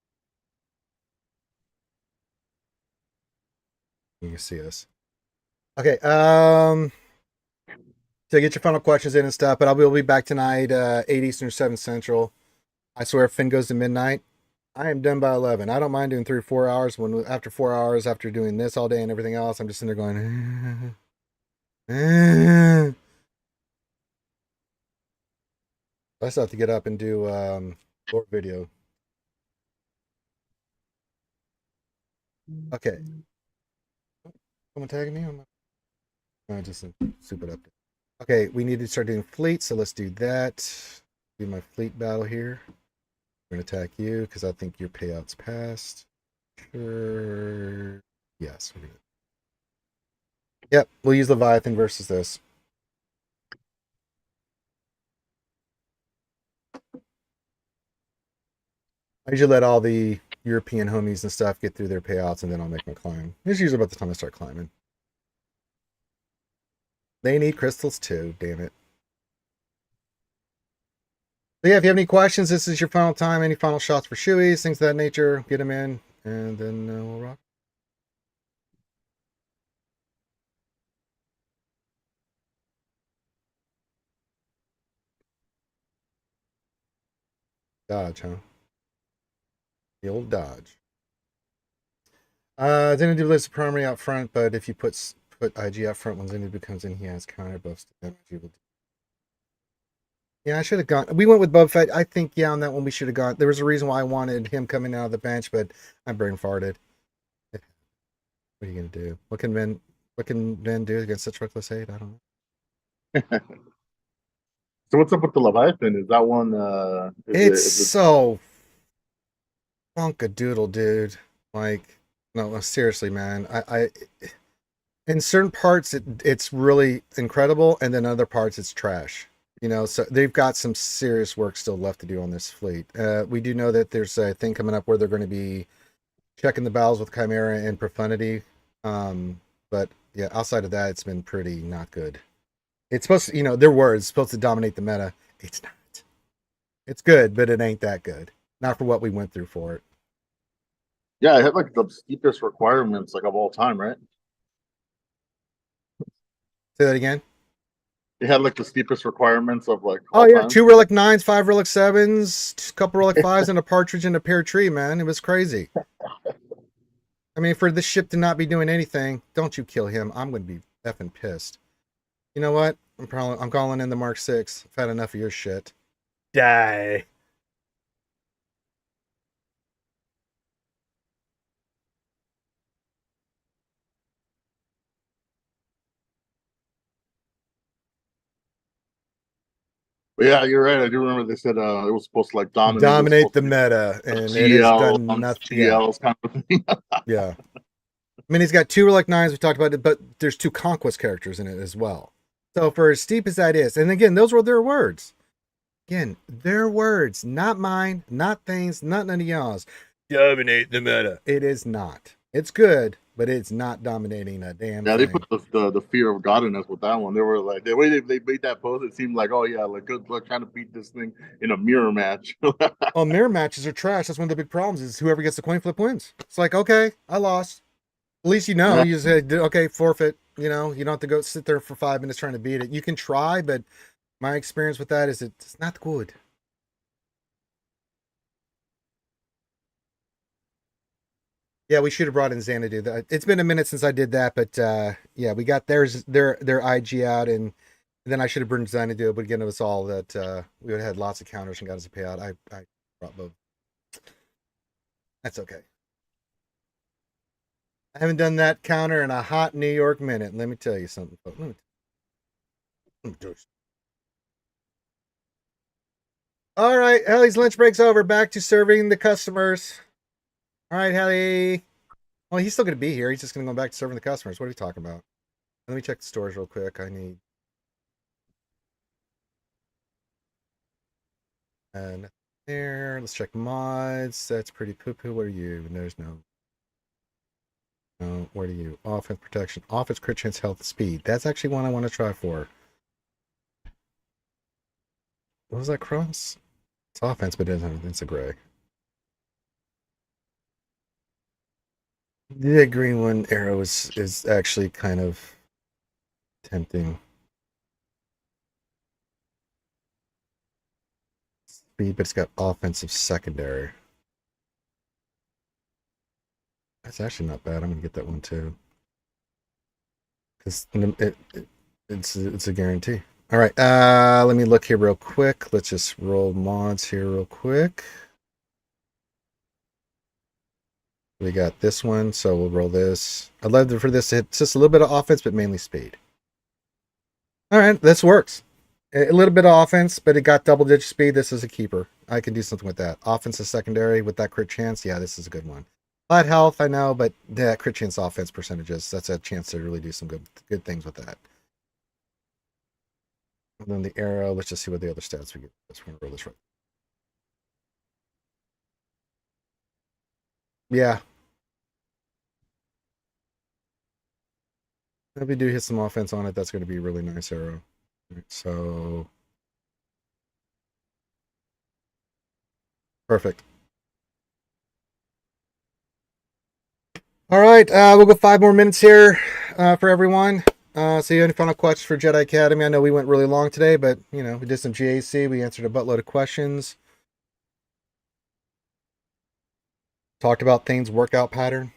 You can see us. Okay. So get your final questions in and stuff, but we'll be back tonight, 8 Eastern, 7 Central. I swear, if Finn goes to midnight, I am done by 11. I don't mind doing 3 or 4 hours. When after 4 hours, after doing this all day and everything else, I'm just in there going. I still have to get up and do more video. Okay. Someone tagging me? Just soup it up. Okay, we need to start doing fleet, so let's do that. Do my fleet battle here. I'm going to attack you because I think your payout's passed. Sure. Yes, we're good. Yep, we'll use Leviathan versus this. I usually let all the European homies and stuff get through their payouts, and then I'll make my climb. It's usually about the time I start climbing. They need crystals too, damn it. So yeah, if you have any questions, this is your final time. Any final shots for shoeies, things of that nature, get them in, and then we'll rock. Dodge, huh? The old dodge. Zenith lives primary out front, but if you put IG out front when Zenith becomes in, he has counter buffs to damage. Yeah, I should have gone. We went with Boba Fett. I think, yeah, on that one we should have gone. There was a reason why I wanted him coming out of the bench, but I brain farted. What are you gonna do? What can Ben do against such reckless hate? I don't know. So what's up with the Leviathan? Is that one? It's so funkadoodle, dude. Like, no, seriously, man. I in certain parts it's really incredible, and then other parts it's trash. So they've got some serious work still left to do on this fleet. We do know that there's a thing coming up where they're going to be checking the battles with Chimera and Profundity. But yeah, outside of that, it's been pretty not good. It's supposed to, their words supposed to dominate the meta. It's not. It's good, but it ain't that good. Not for what we went through for it. Yeah, I had like the steepest requirements like of all time, right? Say that again. It had like the steepest requirements of like Oh all yeah, time. 2 relic 9s, 5 relic 7s, a couple relic 5s, and a partridge in a pear tree. Man, it was crazy. I mean, for this ship to not be doing anything, don't you kill him? I'm going to be effing pissed. You know what? I'm calling in the Mark 6. I've had enough of your shit. Die. But yeah, you're right. I do remember they said it was supposed to like dominate. It was Dominate supposed the to be meta, and it has GL done amongst nothing. Yeah, GLs kind of thing. yeah. I mean, he's got 2 relic 9s. We talked about it, but there's 2 conquest characters in it as well. So for as steep as that is, and again, those were their words. Again, their words, not mine, not things, not none of y'all's. Dominate the meta. It is not. It's good, but it's not dominating a damn Yeah, they thing. put the fear of God in us with that one. They were like the way they made that pose. It seemed like, oh yeah, like good luck trying to beat this thing in a mirror match. Oh, mirror matches are trash. That's one of the big problems is whoever gets the coin flip wins. It's like, okay, I lost. At least you know. Yeah. You say, okay, forfeit. You know, you don't have to go sit there for 5 minutes trying to beat it. You can try, but my experience with that is it's not good. Yeah, we should have brought in Xanadu. It's been a minute since I did that, but yeah, we got their IG out, and then I should have brought Xanadu. But again, it was all that we would have had lots of counters and got us a payout. I brought both. That's okay. I haven't done that counter in a hot New York minute. Let me tell you something. All right, Helly's lunch break's over. Back to serving the customers. All right, Helly. Well, he's still going to be here. He's just going to go back to serving the customers. What are you talking about? Let me check the stores real quick. I need. And there. Let's check mods. That's pretty poo poo. What are you? There's no. No. What are you? Offense protection. Offense crit chance health speed. That's actually one I want to try for. What was that cross? It's offense, but it doesn't. It's a gray. The green one arrow is actually kind of tempting. Speed, but it's got offensive secondary. That's actually not bad. I'm gonna get that one too. Because it's a guarantee. All right. Let me look here real quick. Let's just roll mods here real quick. We got this one, so we'll roll this. I'd love for this to hit just a little bit of offense, but mainly speed. All right, this works. A little bit of offense, but it got double-digit speed. This is a keeper. I can do something with that. Offense is secondary with that crit chance. Yeah, this is a good one. Flat health, I know, but that crit chance offense percentages, that's a chance to really do some good things with that. And then the arrow, let's just see what the other stats we get. We're going to roll this right. Yeah. If we do hit some offense on it, that's going to be a really nice arrow. Right, so perfect. All right, we'll go 5 more minutes here for everyone. So you have any final questions for Jedi Academy? I know we went really long today, but you know we did some GAC. We answered a buttload of questions. Talked about Thane's workout pattern.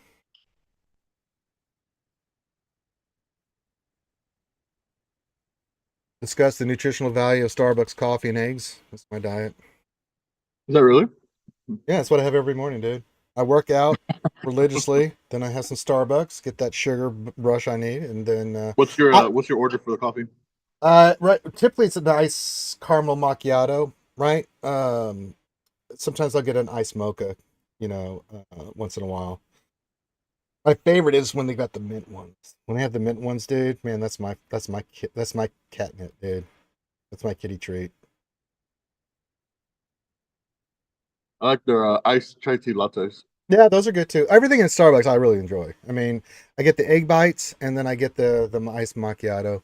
Discussed the nutritional value of Starbucks coffee and eggs. That's my diet. Is that really? Yeah, that's what I have every morning, dude. I work out religiously, then I have some Starbucks, get that sugar rush I need, and then What's your order for the coffee? right. Typically, it's a nice caramel macchiato, right? Sometimes I'll get an iced mocha, you know, once in a while. My favorite is when they got the mint ones. When they have the mint ones, dude, man, that's my catnip, dude. That's my kitty treat. I like their iced chai tea lattes. Yeah, those are good too. Everything in Starbucks I really enjoy. I mean, I get the egg bites and then I get the iced macchiato,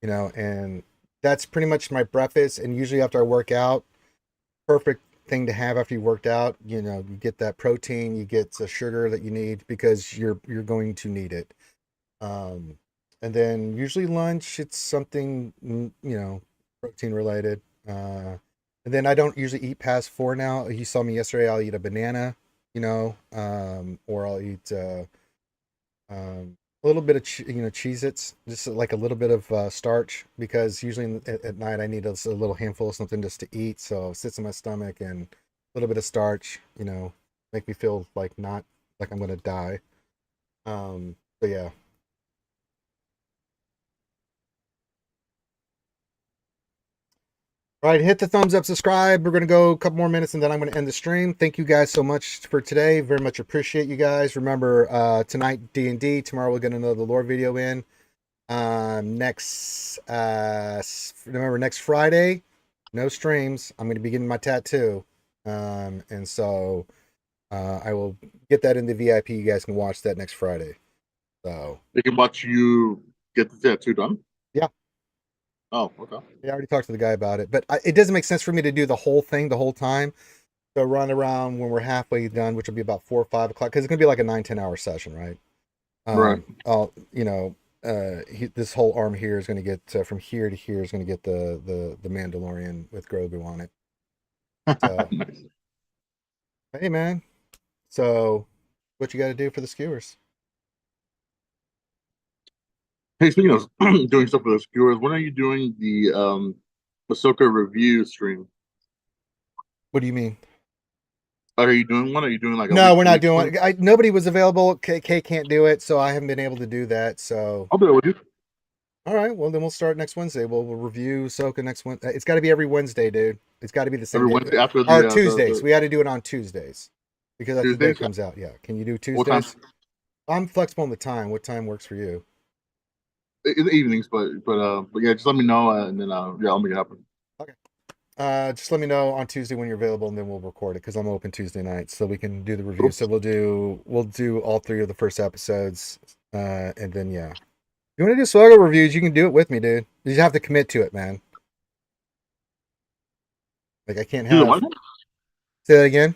you know, and that's pretty much my breakfast. And usually after I work out, perfect thing to have after you worked out. You know, you get that protein, you get the sugar that you need because you're going to need it. Um, And then usually lunch, it's something, protein related. And then I don't usually eat past 4 now. You saw me yesterday. I'll eat a banana, or I'll eat a little bit of Cheez-Its, just like a little bit of starch, because usually at night I need a little handful of something just to eat. So it sits in my stomach, and a little bit of starch, make me feel like not like I'm gonna die. But yeah. All right, hit the thumbs up, subscribe. We're going to go a couple more minutes and then I'm going to end the stream. Thank you guys so much for today. Very much appreciate you guys. Remember, tonight D&D. Tomorrow we'll get another lore video in. Remember, next Friday, no streams. I'm going to be getting my tattoo. And so I will get that in the VIP. You guys can watch that next Friday. So they can watch you get the tattoo done? Yeah. Oh, okay. Yeah, I already talked to the guy about it, but it doesn't make sense for me to do the whole thing the whole time. So run around when we're halfway done, which will be about 4 or 5 o'clock, because it's going to be like a 9-10 hour session, right? Right. This whole arm here is going to get from here to here is going to get the Mandalorian with Grogu on it. So, Nice. Hey, man. So, what you got to do for the skewers? Hey, speaking of doing stuff with the skewers, when are you doing the Ahsoka review stream? What do you mean? Are you doing one? Are you doing like a No, we're not doing it. Nobody was available. Kay can't do it, so I haven't been able to do that. So I'll do it with you. All right, well then we'll start next Wednesday. We'll review Ahsoka next Wednesday. It's got to be every Wednesday, dude. It's got to be the same Every day. Wednesday after Or Tuesdays. We had to do it on Tuesdays because that's the day it Tuesdays? comes out. Yeah. Can you do What time? Tuesdays? I'm flexible on the time. What time works for you? In the evenings, but yeah, just let me know and then yeah, I'll make it happen. Okay. Just let me know on Tuesday when you're available, and then we'll record it because I'm open Tuesday nights, so we can do the review. So we'll do all 3 of the first episodes, and then yeah. If you want to do SWGOH reviews, you can do it with me, dude. You just have to commit to it, man. Like I can't Do have. what? Say that again.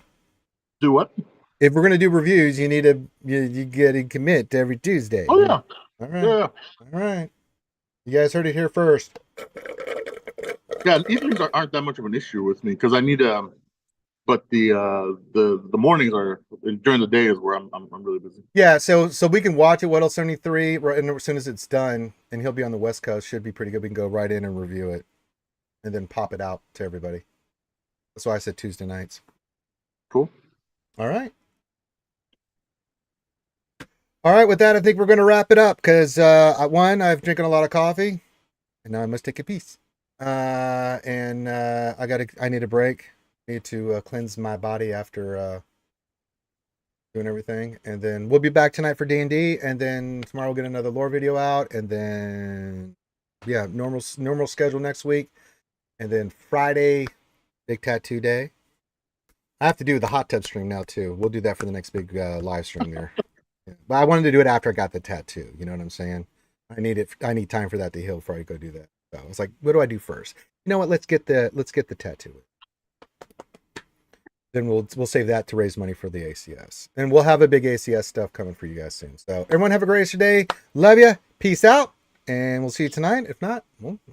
Do what? If we're gonna do reviews, you need to you get to commit to every Tuesday. Oh yeah. All right. Yeah. All right. You guys heard it here first. Yeah, evenings aren't that much of an issue with me because I need but the mornings are during the day is where I'm really busy. Yeah, so we can watch it. What else 73? Right, and as soon as it's done, and he'll be on the West Coast, should be pretty good. We can go right in and review it, and then pop it out to everybody. That's why I said Tuesday nights. Cool. All right. All right. With that, I think we're going to wrap it up because I've drinking a lot of coffee, and now I must take a piece. And I need a break. I need to cleanse my body after doing everything, and then we'll be back tonight for D&D, and then tomorrow we'll get another lore video out, and then yeah, normal schedule next week, and then Friday, big tattoo day. I have to do the hot tub stream now too. We'll do that for the next big live stream there. Yeah. But I wanted to do it after I got the tattoo. You know what I'm saying? I need time for that to heal before I go do that. So I was like, what do I do first? You know what? Let's get the tattoo. Then we'll save that to raise money for the ACS. And we'll have a big ACS stuff coming for you guys soon. So everyone have a great day. Love you. Peace out. And we'll see you tonight. If not, we'll see